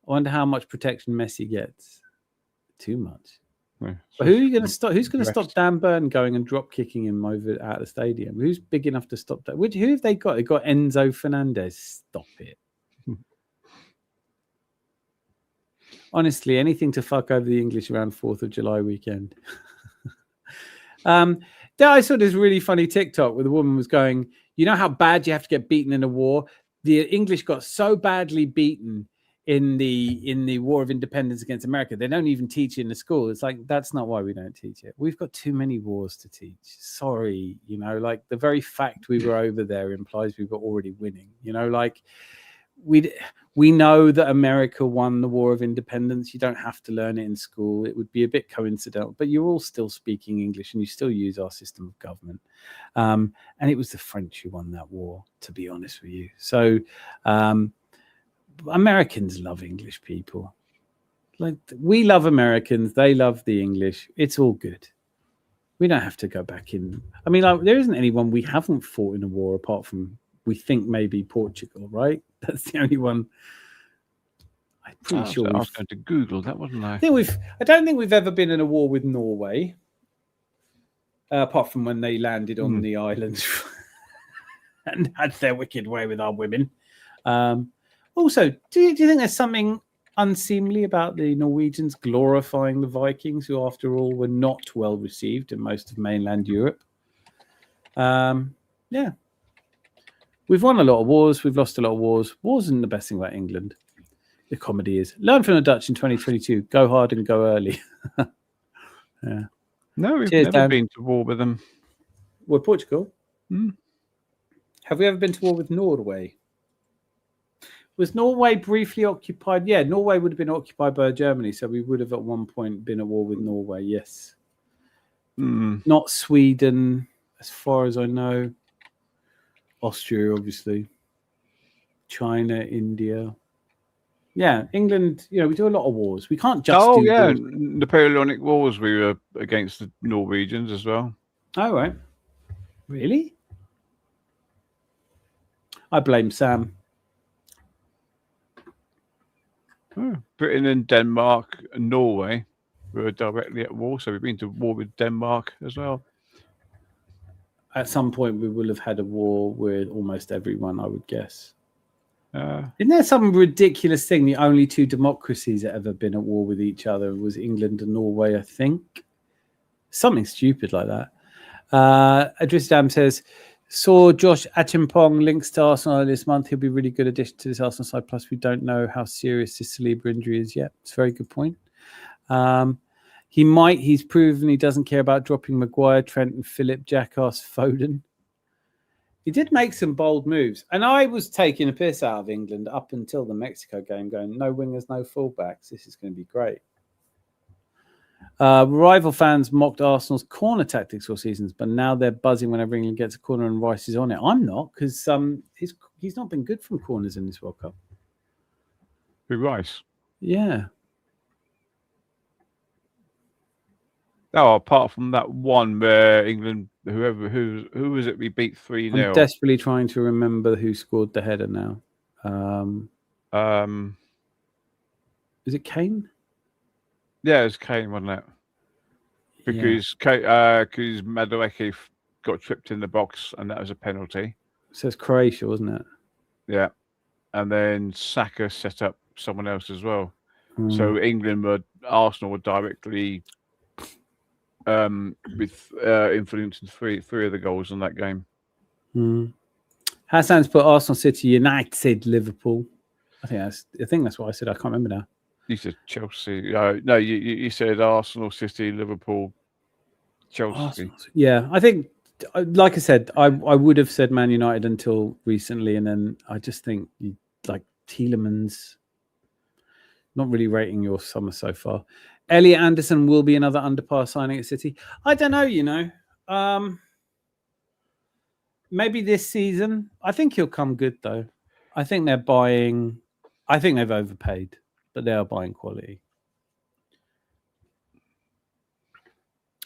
Speaker 1: I wonder how much protection Messi gets. Too much.
Speaker 5: Yeah,
Speaker 1: but who are you going to stop? Who's going to stop Dan Burn going and drop kicking him over out of the stadium? Who's big enough to stop that? Who have they got? They got Enzo Fernandez. Stop it. Honestly, anything to fuck over the English around 4th of July weekend. I saw this really funny TikTok where the woman was going, you know how bad you have to get beaten in a war? The English got so badly beaten in the War of Independence against America, they don't even teach it in the school. It's like, that's not why we don't teach it. We've got too many wars to teach. Sorry, like the very fact we were over there implies we were already winning. Like we know that America won the War of Independence. You don't have to learn it in school. It would be a bit coincidental, but you're all still speaking English and you still use our system of government. And it was the French who won that war, to be honest with you. So Americans love English people. Like, we love Americans. They love the English. It's all good. We don't have to go back in. I mean, like, there isn't anyone we haven't fought in a war apart from, we think, maybe Portugal, right? That's the only one. I'm pretty sure.
Speaker 5: I was going to Google that, wasn't I?
Speaker 1: I don't think we've ever been in a war with Norway, apart from when they landed on the islands and had their wicked way with our women. Also, do you think there's something unseemly about the Norwegians glorifying the Vikings, who, after all, were not well received in most of mainland Europe? Yeah. We've won a lot of wars. We've lost a lot of wars. Wars isn't the best thing about England. The comedy is. Learn from the Dutch in 2022. Go hard and go early. Yeah.
Speaker 5: No, we've never been to war with them.
Speaker 1: With Portugal? Have we ever been to war with Norway? Was Norway briefly occupied? Yeah, Norway would have been occupied by Germany, so we would have at one point been at war with Norway, yes. Not Sweden, as far as I know. Austria, obviously. China, India. Yeah, England. You know, we do a lot of wars. We can't just.
Speaker 5: Oh
Speaker 1: do
Speaker 5: yeah,
Speaker 1: wars.
Speaker 5: Napoleonic Wars. We were against the Norwegians as well.
Speaker 1: Oh right. Really? I blame Sam.
Speaker 5: Britain and Denmark and Norway were directly at war, so we've been to war with Denmark as well.
Speaker 1: At some point, we will have had a war with almost everyone, I would guess. Isn't there some ridiculous thing? The only two democracies that ever been at war with each other was England and Norway, I think. Something stupid like that. Adris Dam says, saw Josh Achimpong links to Arsenal this month. He'll be a really good addition to this Arsenal side. Plus, we don't know how serious this Saliba injury is yet. It's a very good point. He's proven he doesn't care about dropping Maguire, Trent, and Philip, Jackass, Foden. He did make some bold moves. And I was taking a piss out of England up until the Mexico game, going, no wingers, no fullbacks. This is going to be great. Rival fans mocked Arsenal's corner tactics all seasons, but now they're buzzing whenever England gets a corner and Rice is on it. I'm not, because he's not been good from corners in this World Cup.
Speaker 5: Who, Rice?
Speaker 1: Yeah.
Speaker 5: Oh, apart from that one where England, who was it? We beat 3-0.
Speaker 1: I'm desperately trying to remember who scored the header now. Is it Kane?
Speaker 5: Yeah, it was Kane, wasn't it? Because Madueke got tripped in the box, and that was a penalty.
Speaker 1: It says Croatia, wasn't it?
Speaker 5: Yeah, and then Saka set up someone else as well. So Arsenal were directly with influence in three of the goals in that game.
Speaker 1: Hassan's put Arsenal, City, United, Liverpool. I think that's what I said. I can't remember now.
Speaker 5: You said Chelsea. No, you said Arsenal, City, Liverpool, Chelsea.
Speaker 1: Arsenal. Yeah, I think, like I said, I would have said Man United until recently, and then I just think like Tielemans. Not really rating your summer so far. Elliot Anderson will be another underpass signing at City. I don't know, maybe this season. I think he'll come good, though. I think they're buying. I think they've overpaid, but they are buying quality.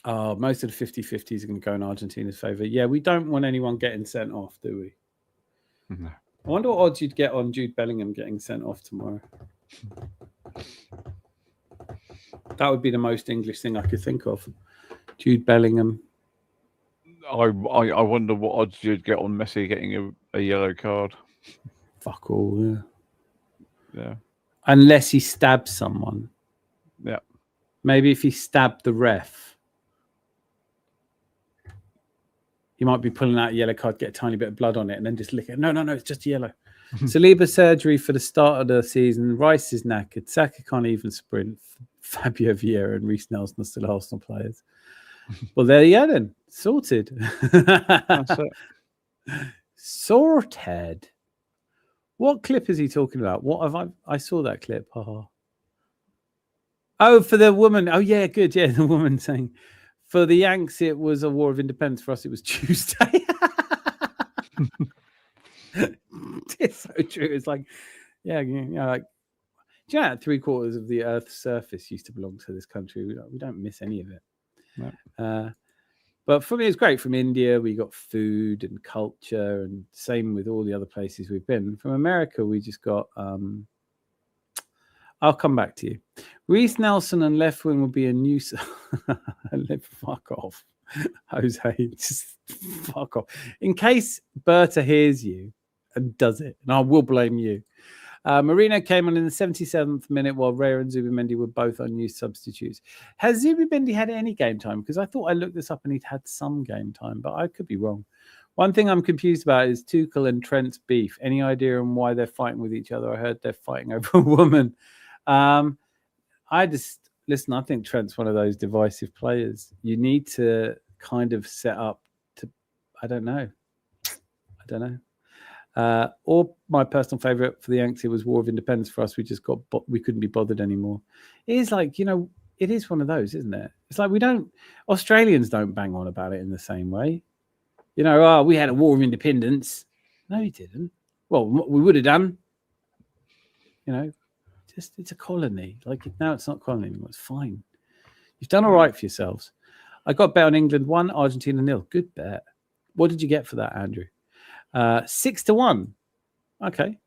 Speaker 1: Most of the 50-50s are going to go in Argentina's favour. Yeah, we don't want anyone getting sent off, do we?
Speaker 5: No.
Speaker 1: I wonder what odds you'd get on Jude Bellingham getting sent off tomorrow. That would be the most English thing I could think of. Jude Bellingham.
Speaker 5: I wonder what odds you'd get on Messi getting a yellow card.
Speaker 1: Fuck all,
Speaker 5: yeah.
Speaker 1: Unless he stabs someone.
Speaker 5: Yeah.
Speaker 1: Maybe if he stabbed the ref. He might be pulling out a yellow card, get a tiny bit of blood on it, and then just lick it. No, it's just yellow. Saliba surgery for the start of the season. Rice is knackered. Saka can't even sprint. Fabio Vieira and Reece Nelson are still Arsenal players. Well, there you go then. Sorted.
Speaker 5: That's it.
Speaker 1: Sorted. What clip is he talking about? What have I saw that clip. Oh, for the woman. Oh, yeah, good. Yeah, the woman saying, for the Yanks, it was a war of independence. For us, it was Tuesday. It's so true. It's like, like, do you know that 3/4 of the Earth's surface used to belong to this country? We don't miss any of it.
Speaker 5: No.
Speaker 1: But for me, it's great. From India, we got food and culture, and same with all the other places we've been. From America, we just got. I'll come back to you. Reece Nelson and left wing will be a new. Fuck off, Jose. Just fuck off. In case Berta hears you and does it, and I will blame you. Marino came on in the 77th minute while Raya and Zubimendi were both unused substitutes. Has Zubimendi had any game time? Because I thought I looked this up and he'd had some game time, but I could be wrong. One thing I'm confused about is Tuchel and Trent's beef. Any idea on why they're fighting with each other? I heard they're fighting over a woman. I think Trent's one of those divisive players. You need to kind of set up to, I don't know. Or my personal favourite for the Yanks, it was War of Independence. For us, we just we couldn't be bothered anymore. It is like, it is one of those, isn't it? It's like Australians don't bang on about it in the same way. You know, oh, we had a war of independence. No, you didn't. Well, we would have done. You know, just it's a colony. Like now it's not colony anymore. It's fine. You've done all right for yourselves. I got bet on England 1, Argentina 0. Good bet. What did you get for that, Andrew? 6-1. Okay.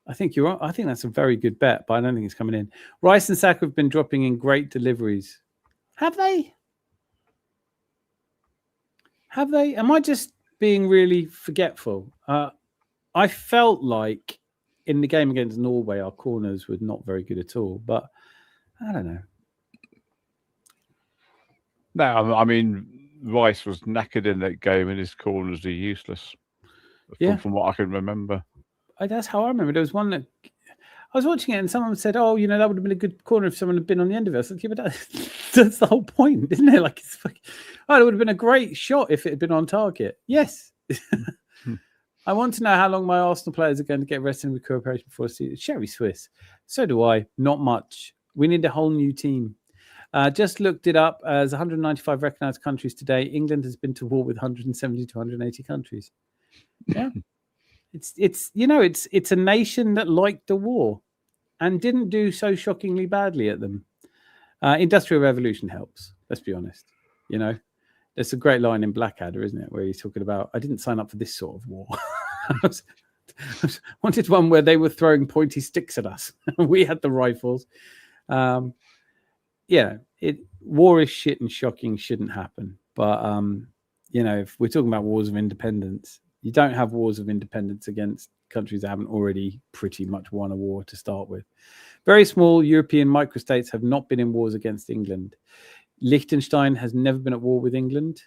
Speaker 1: I think you're right. I think that's a very good bet, but I don't think it's coming in. Rice and Saka have been dropping in great deliveries. Have they? Have they? Am I just being really forgetful? I felt like in the game against Norway, our corners were not very good at all, but I don't know.
Speaker 5: No, I mean, Rice was knackered in that game and his corners are useless. From what I can remember.
Speaker 1: That's how I remember. There was one that I was watching it and someone said, oh, you know, that would have been a good corner if someone had been on the end of it. I said, yeah, but that's the whole point, isn't it? Like, it's like, oh, it would have been a great shot if it had been on target. Yes. I want to know how long my Arsenal players are going to get rested in recuperation before season. Sherry Swiss. So do I. Not much. We need a whole new team. Just looked it up. As 195 recognised countries today, England has been to war with 170 to 180 countries. Yeah. It's a nation that liked the war and didn't do so shockingly badly at them. Industrial Revolution helps. Let's be honest. You know, there's a great line in Blackadder, isn't it, where he's talking about, I didn't sign up for this sort of war. I wanted one where they were throwing pointy sticks at us. We had the rifles. War is shit and shocking shouldn't happen. But if we're talking about wars of independence, you don't have wars of independence against countries that haven't already pretty much won a war to start with. Very small European microstates have not been in wars against England. Liechtenstein has never been at war with England.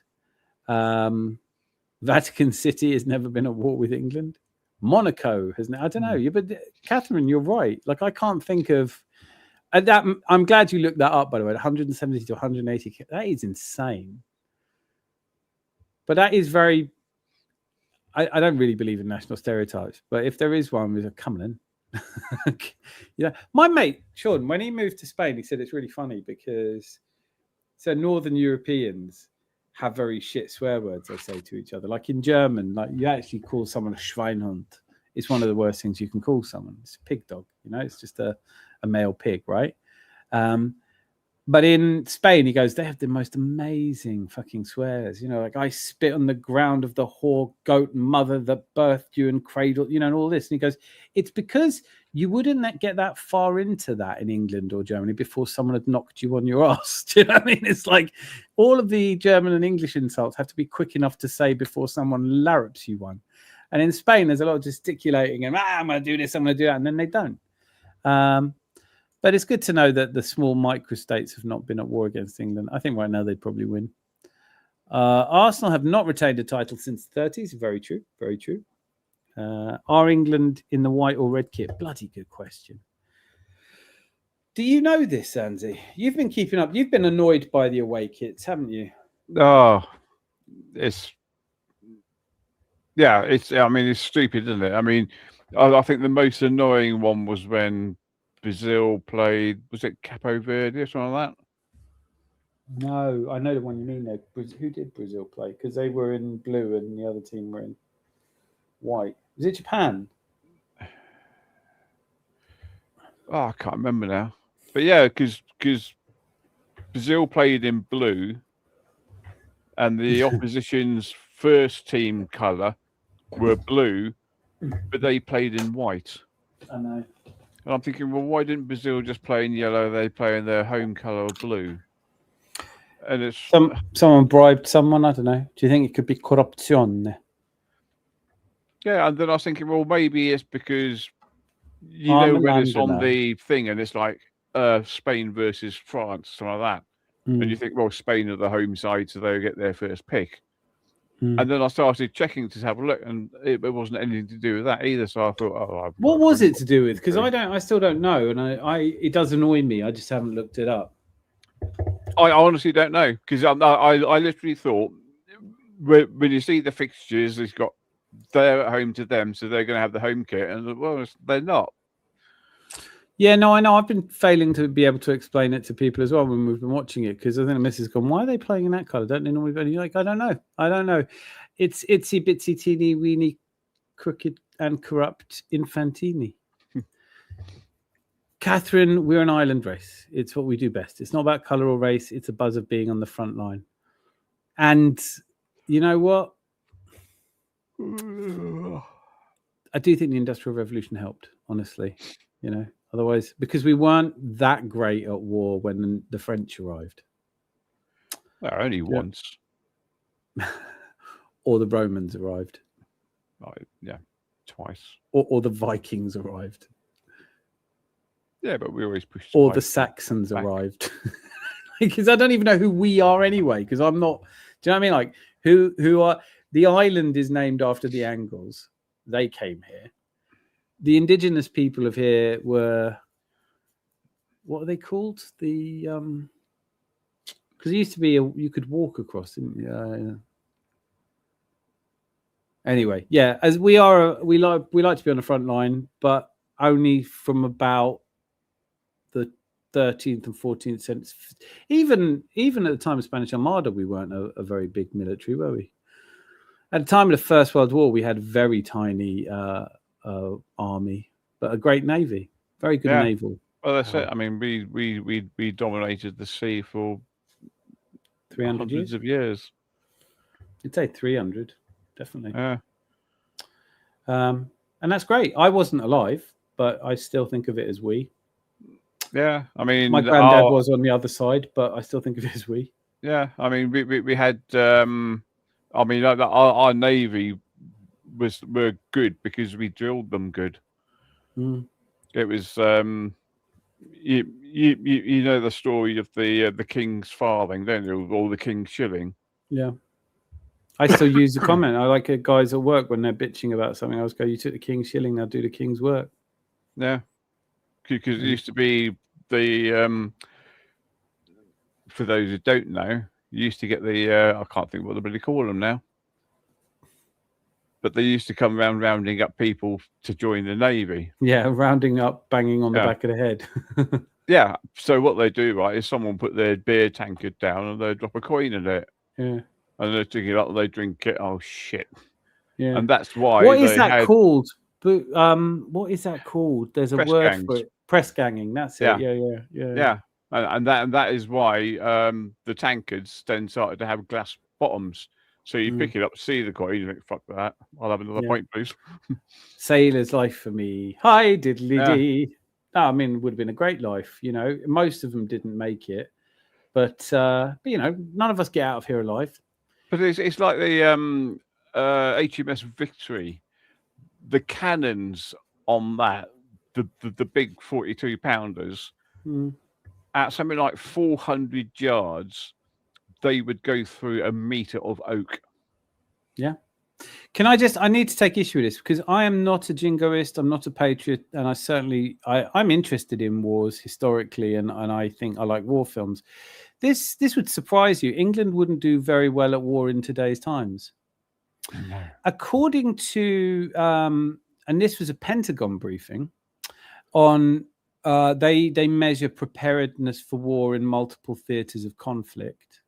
Speaker 1: Vatican City has never been at war with England. Monaco has. I don't know. But Catherine, you're right. Like, I can't think of that. I'm glad you looked that up, by the way. 170 to 180. That is insane. But that is very. I don't really believe in national stereotypes, but if there is one, we're coming in. Yeah, my mate Sean, when he moved to Spain, he said it's really funny because Northern Europeans have very shit swear words they say to each other. Like in German, like you actually call someone a Schweinhund. It's one of the worst things you can call someone. It's a pig dog, it's just a male pig, right? But in Spain, he goes, they have the most amazing fucking swears. Like I spit on the ground of the whore goat mother that birthed you and cradled, and all this. And he goes, it's because you wouldn't get that far into that in England or Germany before someone had knocked you on your ass. Do you know what I mean? It's like all of the German and English insults have to be quick enough to say before someone larrups you one. And in Spain, there's a lot of gesticulating and, I'm going to do this, I'm going to do that. And then they don't. But it's good to know that the small microstates have not been at war against England. I think right now they'd probably win. Arsenal have not retained a title since the 30s. Very true. Very true. Are England in the white or red kit? Bloody good question. Do you know this, Anzi? You've been keeping up. You've been annoyed by the away kits, haven't you?
Speaker 5: Oh, it's stupid, isn't it? I mean, I think the most annoying one was when Brazil played, was it Capo Verde or something like that?
Speaker 1: No, I know the one you mean though. Who did Brazil play? Because they were in blue and the other team were in white. Was it Japan?
Speaker 5: Oh, I can't remember now. But yeah, because Brazil played in blue and the opposition's first team colour were blue, but they played in white.
Speaker 1: I know.
Speaker 5: And I'm thinking, well, why didn't Brazil just play in yellow? They play in their home colour of blue. And it's
Speaker 1: someone bribed someone. I don't know. Do you think it could be corruption?
Speaker 5: Yeah, and then I was thinking, well, maybe it's because when it's on the thing and it's like Spain versus France, something like that, and you think, well, Spain are the home side, so they'll get their first pick. And then I started checking to have a look, and it wasn't anything to do with that either. So I thought,
Speaker 1: what was it to do with? Because I still don't know, and it does annoy me. I just haven't looked it up.
Speaker 5: I honestly don't know, because I literally thought when you see the fixtures, it's got they're at home to them, so they're going to have the home kit, and well, they're not.
Speaker 1: Yeah, no, I know. I've been failing to be able to explain it to people as well when we've been watching it, because I think the missus has gone, why are they playing in that colour? Don't they normally go? And you're like, I don't know. It's itsy bitsy teeny weeny crooked and corrupt infantini. Catherine, we're an island race. It's what we do best. It's not about colour or race. It's a buzz of being on the front line. And you know what? I do think the Industrial Revolution helped, honestly. You know, otherwise, because we weren't that great at war when the French arrived.
Speaker 5: Well, only once.
Speaker 1: Or the Romans arrived.
Speaker 5: Yeah, twice.
Speaker 1: Or the Vikings arrived.
Speaker 5: Yeah, but we always pushed.
Speaker 1: Or the Saxons arrived. Because I don't even know who we are anyway, because I'm not. Do you know what I mean? Like, who are... The island is named after the Angles. They came here. The indigenous people of here were... What are they called? The... Because it used to be... you could walk across, didn't you? Anyway, yeah, as we are... We like to be on the front line, but only from about the 13th and 14th century. Even at the time of Spanish Armada, we weren't a very big military, were we? At the time of the First World War, we had a very tiny army, but a great navy, very good naval.
Speaker 5: Well, that's it. I mean, we dominated the sea for
Speaker 1: 300
Speaker 5: hundreds of years.
Speaker 1: I'd say 300, definitely.
Speaker 5: Yeah.
Speaker 1: And that's great. I wasn't alive, but I still think of it as we.
Speaker 5: Yeah, I mean,
Speaker 1: my granddad was on the other side, but I still think of it as we.
Speaker 5: Yeah, I mean, we had. I mean, our navy were good because we drilled them good.
Speaker 1: Mm.
Speaker 5: It was you know the story of the king's farthing, don't you? Or the king's shilling.
Speaker 1: Yeah, I still use the comment. I like it, guys at work when they're bitching about something. I always go, "You took the king's shilling, now do the king's work."
Speaker 5: Yeah, because it used to be the for those who don't know, you used to get the I can't think what they really call them now, but they used to come around rounding up people to join the navy.
Speaker 1: Yeah, rounding up, banging on the back of the head.
Speaker 5: Yeah. So what they do, right, is someone put their beer tankard down and they drop a coin in it.
Speaker 1: Yeah.
Speaker 5: And they drink it up, they drink it. Oh shit.
Speaker 1: Yeah.
Speaker 5: And that's why.
Speaker 1: What is that called? But what is that called? There's a word
Speaker 5: gangs.
Speaker 1: for it. Press ganging. That's it. Yeah.
Speaker 5: And that is why the tankards then started to have glass bottoms. So you pick it up, see the coin, you think, fuck that. I'll have another pint, please.
Speaker 1: Sailor's life for me. Hi, diddly dee. No, I mean, it would have been a great life. You know, most of them didn't make it, but you know, none of us get out of here alive.
Speaker 5: But it's like the HMS Victory, the cannons on that, the big 42-pounders, at something like 400 yards, they would go through a meter of oak.
Speaker 1: Yeah. I need to take issue with this because I am not a jingoist, I'm not a patriot, and I'm interested in wars historically, and I think I like war films. This would surprise you. England wouldn't do very well at war in today's times. No. According to, and this was a Pentagon briefing on, they measure preparedness for war in multiple theaters of conflict.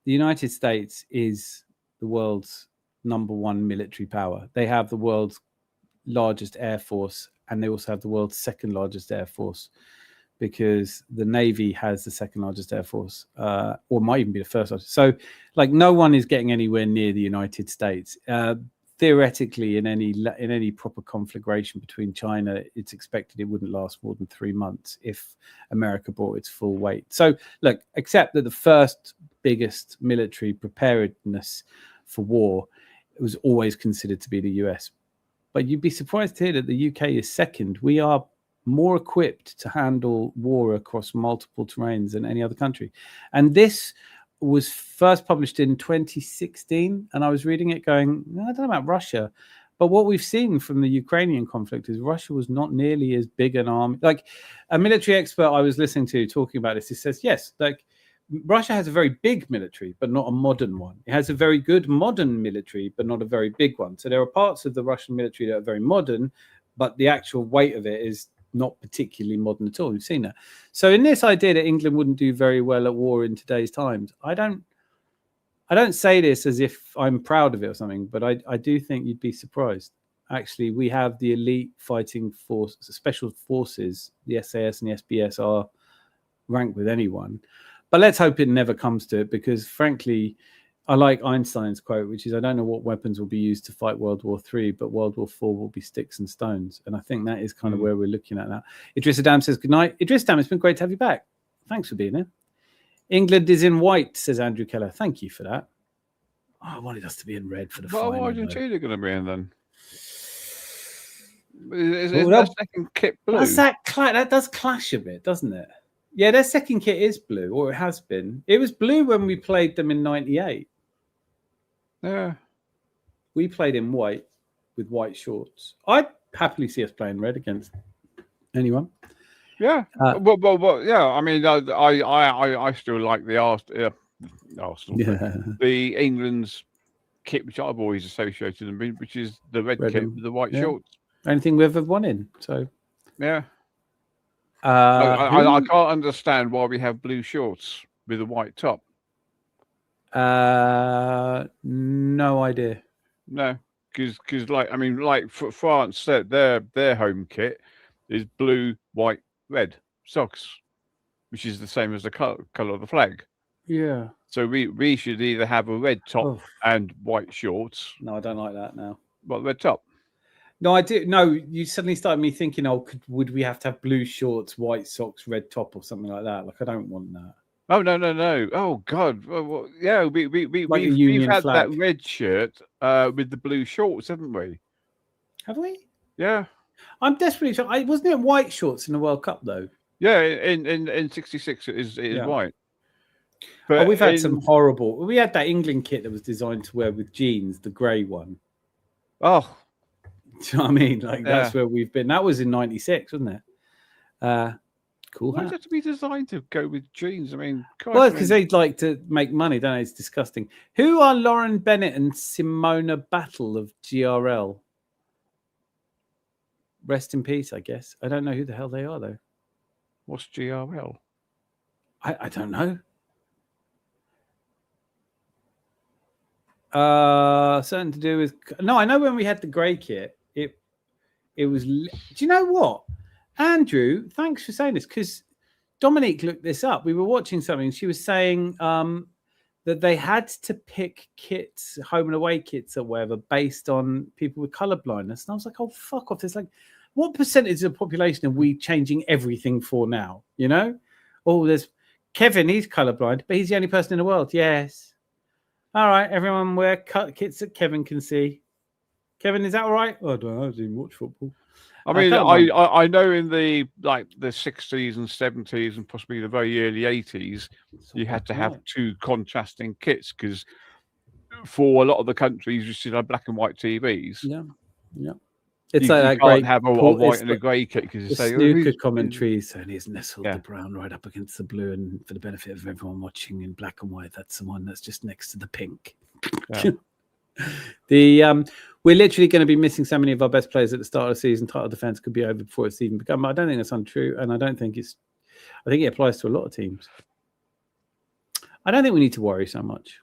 Speaker 1: The United States is the world's #1 military power. They have the world's largest air force, and they also have the world's second largest air force, because the Navy has the second largest air force, or might even be the first largest. So, like, no one is getting anywhere near the United States. Theoretically, in any proper conflagration between China, it's expected it wouldn't last more than 3 months if America brought its full weight. So, look, except that the first biggest military preparedness for war, it was always considered to be the US. But you'd be surprised to hear that the UK is second. We are more equipped to handle war across multiple terrains than any other country. And this was first published in 2016. And I was reading it going, I don't know about Russia. But what we've seen from the Ukrainian conflict is Russia was not nearly as big an army. Like, a military expert I was listening to talking about this, he says, yes, like, Russia has a very big military, but not a modern one. It has a very good modern military, but not a very big one. So there are parts of the Russian military that are very modern, but the actual weight of it is not particularly modern at all. We've seen that. So in this idea that England wouldn't do very well at war in today's times, I don't say this as if I'm proud of it or something, but I do think you'd be surprised. Actually, we have the elite fighting force, special forces. The SAS and the SBS are ranked with anyone. But let's hope it never comes to it, because frankly, I like Einstein's quote, which is, I don't know what weapons will be used to fight World War III, but World War IV will be sticks and stones. And I think that is kind of where we're looking at now. Idris Adam says, good night. Idris Adam, it's been great to have you back. Thanks for being here. England is in white, says Andrew Keller. Thank you for that. Oh, I wanted us to be in red for the final.
Speaker 5: Well, Argentina going to be in then? Is
Speaker 1: Well,
Speaker 5: their second kit blue?
Speaker 1: That does clash a bit, doesn't it? Yeah, their second kit is blue, or it has been. It was blue when we played them in '98.
Speaker 5: Yeah.
Speaker 1: We played in white with white shorts. I'd happily see us playing red against anyone.
Speaker 5: Yeah. Well, yeah. I mean, I still like the Arsenal, the England's kit, which I've always associated them with, which is the red kit with the white shorts.
Speaker 1: Anything we've ever won in. So
Speaker 5: yeah. I can't understand why we have blue shorts with a white top.
Speaker 1: No idea.
Speaker 5: No, because like for France, their home kit is blue, white, red socks, which is the same as the color of the flag.
Speaker 1: Yeah.
Speaker 5: So we should either have a red top and white shorts.
Speaker 1: No, I don't like that now.
Speaker 5: What, red top?
Speaker 1: No, I do. No, you suddenly started me thinking, would we have to have blue shorts, white socks, red top, or something like that? Like, I don't want that.
Speaker 5: Oh no! Oh God! Well, yeah, we've had
Speaker 1: flag.
Speaker 5: that red shirt with the blue shorts, haven't we?
Speaker 1: Have we?
Speaker 5: Yeah.
Speaker 1: I'm desperately sure. Wasn't it white shorts in the World Cup though?
Speaker 5: Yeah, in '66 it is white.
Speaker 1: But we've had some horrible. We had that England kit that was designed to wear with jeans, the grey one.
Speaker 5: Oh.
Speaker 1: Do you know what I mean? Like that's where we've been. That was in '96, wasn't it? Cool.
Speaker 5: Why does it have to be designed to go with jeans? I mean,
Speaker 1: because they'd like to make money, don't they? It's disgusting. Who are Lauren Bennett and Simona Battle of GRL? Rest in peace, I guess. I don't know who the hell they are though.
Speaker 5: What's GRL?
Speaker 1: I don't know. Something to do with I know when we had the grey kit, it was. Do you know what, Andrew? Thanks for saying this, because Dominique looked this up. We were watching something. She was saying that they had to pick kits, home and away kits or whatever, based on people with colour blindness. And I was like, oh fuck off! There's like, what percentage of the population are we changing everything for now? You know? Oh, there's Kevin. He's colourblind, but he's the only person in the world. Yes. All right, everyone wear kits that Kevin can see. Kevin, is that all right? Oh, I don't know. I didn't watch football.
Speaker 5: I mean, I know in the 60s and 70s and possibly the very early 80s, you had to have two contrasting kits because for a lot of the countries, you still had black and white TVs.
Speaker 1: Yeah, yeah. It's
Speaker 5: you
Speaker 1: like that
Speaker 5: can't
Speaker 1: great
Speaker 5: have a white and a grey kit because you say
Speaker 1: snooker commentary saying he's nestled the brown right up against the blue, and for the benefit of everyone watching in black and white, that's the one that's just next to the pink. Yeah. We're literally going to be missing so many of our best players at the start of the season. Title defense could be over before it's even begun. I don't think that's untrue, and I think it applies to a lot of teams. I don't think we need to worry so much.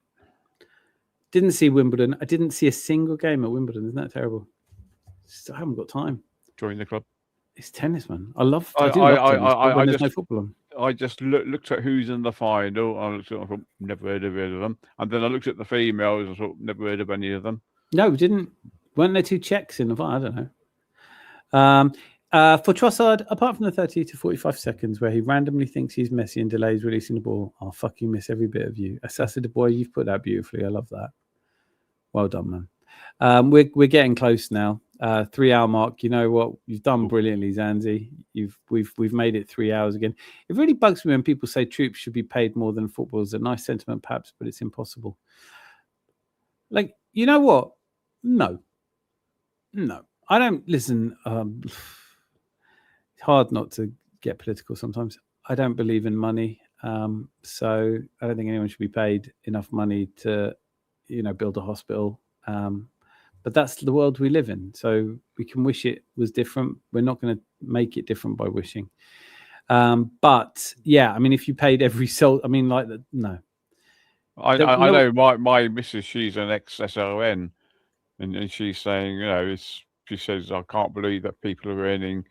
Speaker 1: Didn't see Wimbledon. I didn't see a single game at Wimbledon. Isn't that terrible? I haven't got time.
Speaker 5: Join the club.
Speaker 1: It's tennis, man. I love tennis, but there's no football on.
Speaker 5: I just looked at who's in the final. I thought, never heard of any of them. And then I looked at the females. I thought, never heard of any of them.
Speaker 1: No, we didn't. Weren't there two Czechs in the final? I don't know. For Trossard, apart from the 30 to 45 seconds where he randomly thinks he's Messi and delays releasing the ball, I'll fucking miss every bit of you. Assassin boy, you've put that beautifully. I love that. Well done, man. We're getting close now. 3 hour mark. You know what? You've done brilliantly, Zanzi. We've made it 3 hours again. It really bugs me when people say troops should be paid more than footballers. A nice sentiment, perhaps, but it's impossible. Like, you know what? No, I don't listen. It's hard not to get political sometimes. I don't believe in money, so I don't think anyone should be paid enough money to, build a hospital. But that's the world we live in. So we can wish it was different. We're not going to make it different by wishing. But yeah, I mean, if you paid every soul, I mean, like no.
Speaker 5: I know my missus, she's an ex-SRN, and she's saying, you know, she says, I can't believe that people are earning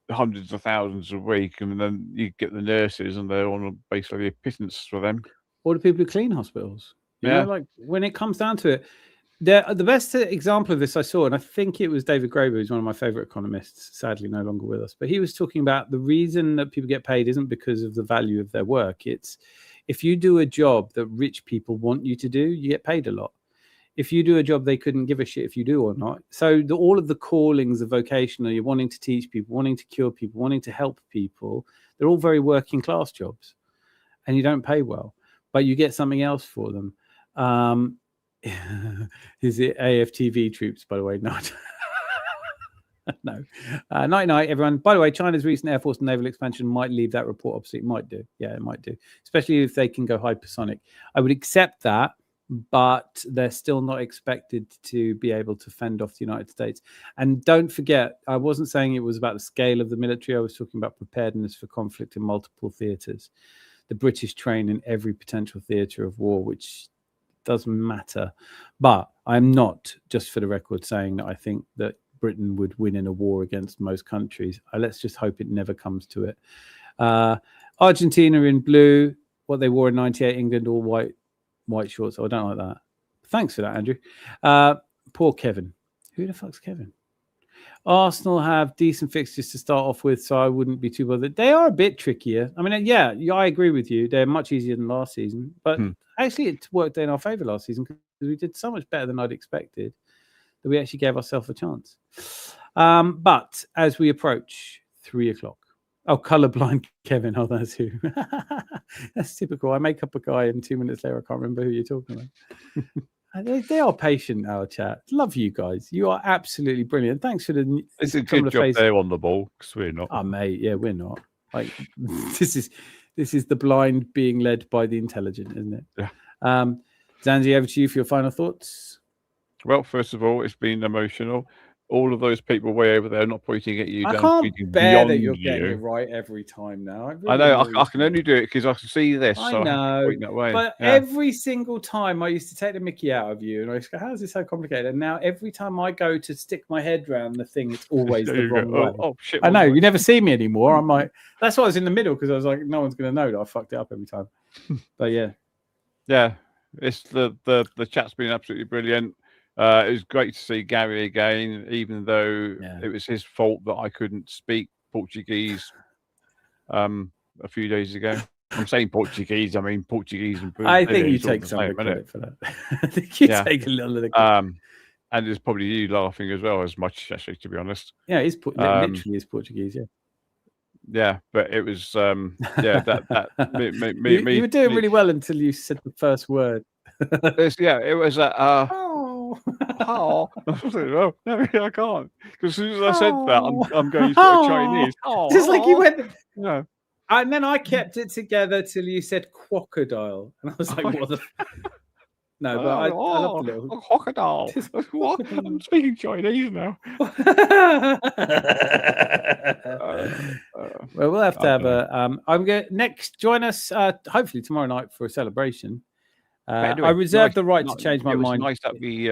Speaker 5: hundreds of thousands a week, and then you get the nurses and they're on basically a pittance for them.
Speaker 1: Or the people who clean hospitals. You
Speaker 5: Yeah.
Speaker 1: know, like when it comes down to it, the best example of this I saw, and I think it was David Graeber, who's one of my favorite economists, sadly no longer with us, but he was talking about the reason that people get paid isn't because of the value of their work. It's if you do a job that rich people want you to do, you get paid a lot. If you do a job they couldn't give a shit if you do or not. So all of the callings of vocational, you're wanting to teach people, wanting to cure people, wanting to help people, they're all very working class jobs, and you don't pay well, but you get something else for them. Is it AFTV troops, by the way? No. No. Night, everyone. By the way, China's recent Air Force and naval expansion might leave that report obsolete. It might do. Yeah, it might do. Especially if they can go hypersonic. I would accept that, but they're still not expected to be able to fend off the United States. And don't forget, I wasn't saying it was about the scale of the military. I was talking about preparedness for conflict in multiple theatres. The British train in every potential theatre of war, which doesn't matter. But I'm not, just for the record, saying that I think that Britain would win in a war against most countries. Let's just hope it never comes to it. Argentina in blue, what they wore in '98, England all white shorts. Oh, I don't like that. Thanks for that, Andrew. Poor Kevin. Who the fuck's Kevin? Arsenal have decent fixtures to start off with, so I wouldn't be too bothered. They are a bit trickier. I mean, yeah, I agree with you. They're much easier than last season, but actually it worked in our favour last season because we did so much better than I'd expected that we actually gave ourselves a chance. But as we approach 3:00, oh, colourblind Kevin. Oh, that's who. That's typical. I make up a guy and 2 minutes later I can't remember who you're talking about. They are patient, our chat. Love you guys. You are absolutely brilliant. Thanks for the.
Speaker 5: It's a good job they're on the ball because we're not.
Speaker 1: Oh, mate, yeah, we're not. Like this is the blind being led by the intelligent, isn't it?
Speaker 5: Yeah.
Speaker 1: Zanzi, over to you for your final thoughts.
Speaker 5: Well, first of all, it's been emotional. All of those people way over there not pointing at you.
Speaker 1: I
Speaker 5: down,
Speaker 1: can't bear that you're getting it right every time now.
Speaker 5: I know. I can only do it because I can see this.
Speaker 1: I
Speaker 5: so
Speaker 1: know.
Speaker 5: I that way.
Speaker 1: But every single time I used to take the mickey out of you, and I used to go, "How's this so complicated?" And now every time I go to stick my head round the thing, it's always the wrong way.
Speaker 5: Oh shit!
Speaker 1: I know. You never see me anymore. I'm like, that's why I was in the middle because I was like, no one's going to know that I fucked it up every time. But yeah,
Speaker 5: it's the chat's been absolutely brilliant. It was great to see Gary again, even though it was his fault that I couldn't speak Portuguese a few days ago. I'm saying Portuguese, I mean Portuguese and
Speaker 1: I think you take some of the credit for that. I think you take a little of the credit.
Speaker 5: And there's probably you laughing as well, as much actually, to be honest.
Speaker 1: Yeah, he's literally is Portuguese,
Speaker 5: Yeah, but it was that
Speaker 1: you were doing really well until you said the first word.
Speaker 5: It was oh, no, I can't. Because as soon as I said that, I'm going sort of Chinese.
Speaker 1: Just like you went.
Speaker 5: No.
Speaker 1: And then I kept it together till you said crocodile, and I was like, "What the?" No, but I love the little
Speaker 5: crocodile. I'm speaking Chinese now.
Speaker 1: Well, we'll have to have a. I'm going next. Join us hopefully tomorrow night for a celebration. I reserve the right to change my mind.
Speaker 5: Nice that we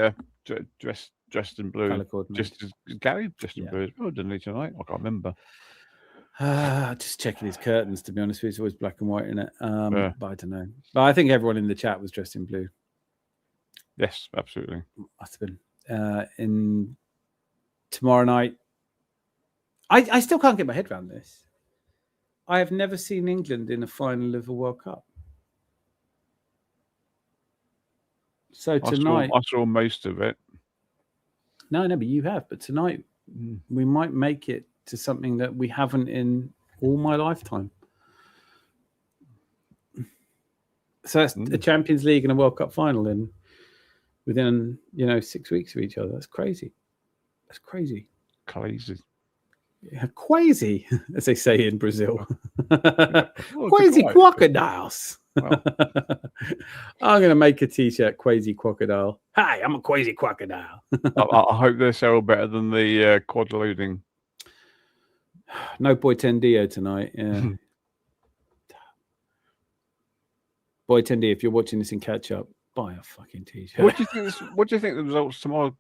Speaker 5: dressed in blue. Just as Gary dressed in blue as well, didn't he, tonight? I can't remember.
Speaker 1: Just checking his curtains, to be honest with you. It's always black and white in it. But I don't know. But I think everyone in the chat was dressed in blue.
Speaker 5: Yes, absolutely.
Speaker 1: Must have been. In tomorrow night. I still can't get my head around this. I have never seen England in a final of a World Cup. So tonight,
Speaker 5: I saw most of it.
Speaker 1: No, but you have. But tonight, we might make it to something that we haven't in all my lifetime. So that's a Champions League and a World Cup final within 6 weeks of each other. That's crazy. That's crazy.
Speaker 5: Crazy.
Speaker 1: Yeah, crazy, as they say in Brazil. Crazy crocodiles. Well. I'm going to make a t-shirt, Crazy Crocodile. Hi, I'm a crazy crocodile.
Speaker 5: I hope they sell better than the quad loading
Speaker 1: No Boy Tendio tonight. Yeah. Boy Tendio, if you're watching this in catch up, buy a fucking t-shirt.
Speaker 5: What do you think? What do you think the results tomorrow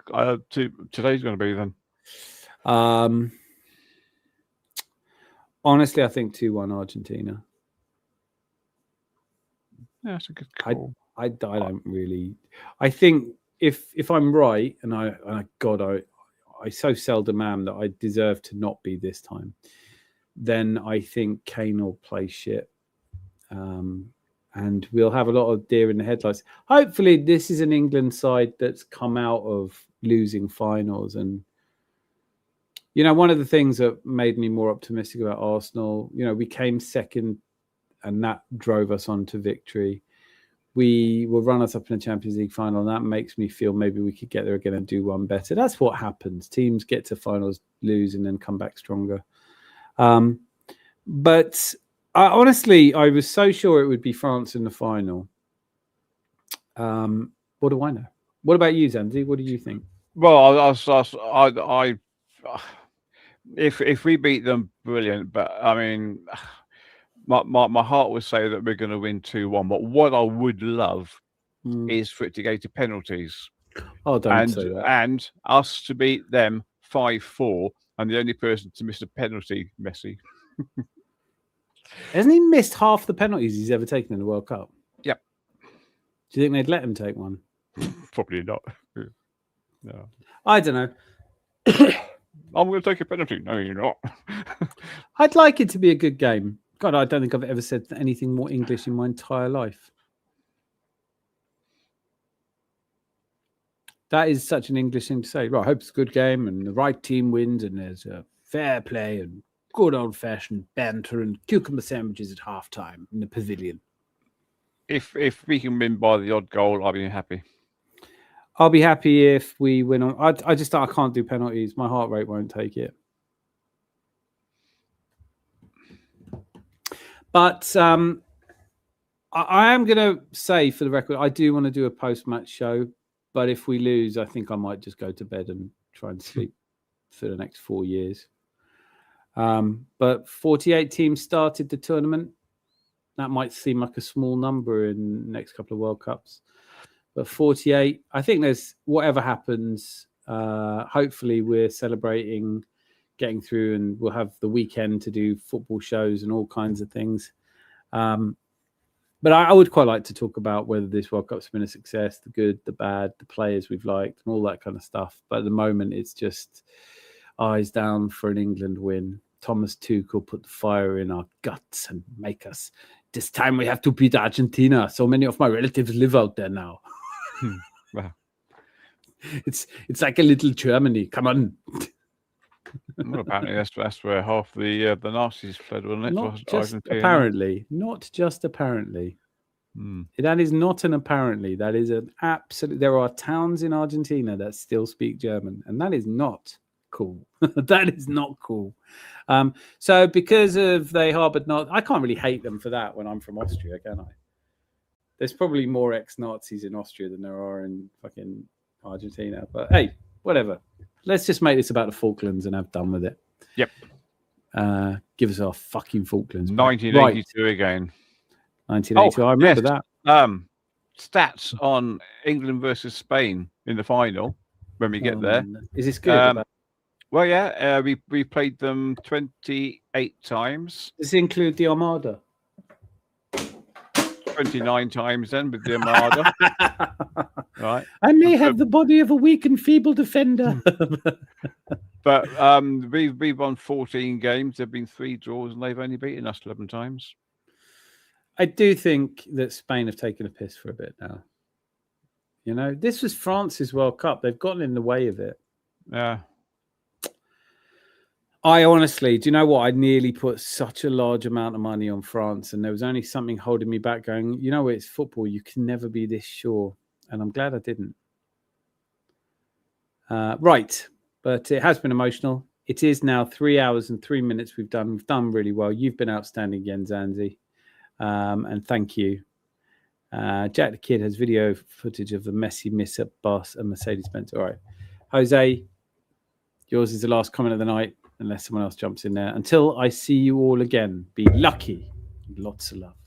Speaker 5: today's going to be then?
Speaker 1: Honestly, I think 2-1 Argentina.
Speaker 5: Yeah, that's a good call.
Speaker 1: I don't really. I think if I'm right, and I so seldom am that I deserve to not be this time, then I think Kane will play shit. And we'll have a lot of deer in the headlights. Hopefully, this is an England side that's come out of losing finals. And, you know, one of the things that made me more optimistic about Arsenal, you know, we came second and that drove us on to victory. We will run us up in the Champions League final, and that makes me feel maybe we could get there again and do one better. That's what happens. Teams get to finals, lose, and then come back stronger. But honestly, I was so sure it would be France in the final. What do I know? What about you, Zanzi? What do you think?
Speaker 5: Well, if we beat them, brilliant. But I mean, my heart would say that we're going to win 2-1. But what I would love is for it to go to penalties.
Speaker 1: Oh, don't say that.
Speaker 5: And us to beat them 5-4, and the only person to miss a penalty, Messi.
Speaker 1: Hasn't he missed half the penalties he's ever taken in the World Cup?
Speaker 5: Yep.
Speaker 1: Do you think they'd let him take one?
Speaker 5: Probably not. No.
Speaker 1: I don't know.
Speaker 5: I'm going to take a penalty. No, you're not.
Speaker 1: I'd like it to be a good game. God, I don't think I've ever said anything more English in my entire life. That is such an English thing to say. Right, I hope it's a good game and the right team wins and there's a fair play and good old-fashioned banter and cucumber sandwiches at halftime in the pavilion.
Speaker 5: If we can win by the odd goal, I'll be happy.
Speaker 1: I'll be happy if we win on. I can't do penalties. My heart rate won't take it. But I am going to say, for the record, I do want to do a post-match show. But if we lose, I think I might just go to bed and try and sleep for the next 4 years. But 48 teams started the tournament. That might seem like a small number in the next couple of World Cups. But 48, I think there's whatever happens. Hopefully we're celebrating getting through and we'll have the weekend to do football shows and all kinds of things. But I would quite like to talk about whether this World Cup's been a success, the good, the bad, the players we've liked and all that kind of stuff. But at the moment, it's just eyes down for an England win. Thomas Tuchel put the fire in our guts and make us. This time we have to beat Argentina. So many of my relatives live out there now.
Speaker 5: Wow.
Speaker 1: It's like a little Germany. Come on.
Speaker 5: Well, apparently that's where half the Nazis fled, wasn't it?
Speaker 1: Not just apparently. Not just apparently. That is not an apparently. That is an absolute. There are towns in Argentina that still speak German, and that is not cool. That is not cool. So because of they harbored not, I can't really hate them for that when I'm from Austria, can I? There's probably more ex-Nazis in Austria than there are in fucking Argentina. But hey, whatever. Let's just make this about the Falklands and have done with it.
Speaker 5: Yep.
Speaker 1: Give us our fucking Falklands.
Speaker 5: 1982 again.
Speaker 1: 1982. I remember that.
Speaker 5: Stats on England versus Spain in the final when we get there.
Speaker 1: Is this good?
Speaker 5: Well, yeah. We played them 28 times.
Speaker 1: Does this include the Armada?
Speaker 5: 29 times then with the Armada. Right.
Speaker 1: I may have the body of a weak and feeble defender.
Speaker 5: But we've won 14 games. There have been 3 draws and they've only beaten us 11 times.
Speaker 1: I do think that Spain have taken a piss for a bit now. You know, this was France's World Cup. They've gotten in the way of it.
Speaker 5: Yeah.
Speaker 1: I honestly, do you know what? I nearly put such a large amount of money on France and there was only something holding me back going, you know, it's football. You can never be this sure. And I'm glad I didn't. Right. But it has been emotional. It is now 3 hours and 3 minutes we've done. We've done really well. You've been outstanding again, Zanzi. And thank you. Jack the Kid has video footage of a messy miss at Bus and Mercedes-Benz. All right. Jose, yours is the last comment of the night. unless someone else jumps in there. Until I see you all again, be lucky. Lots of love.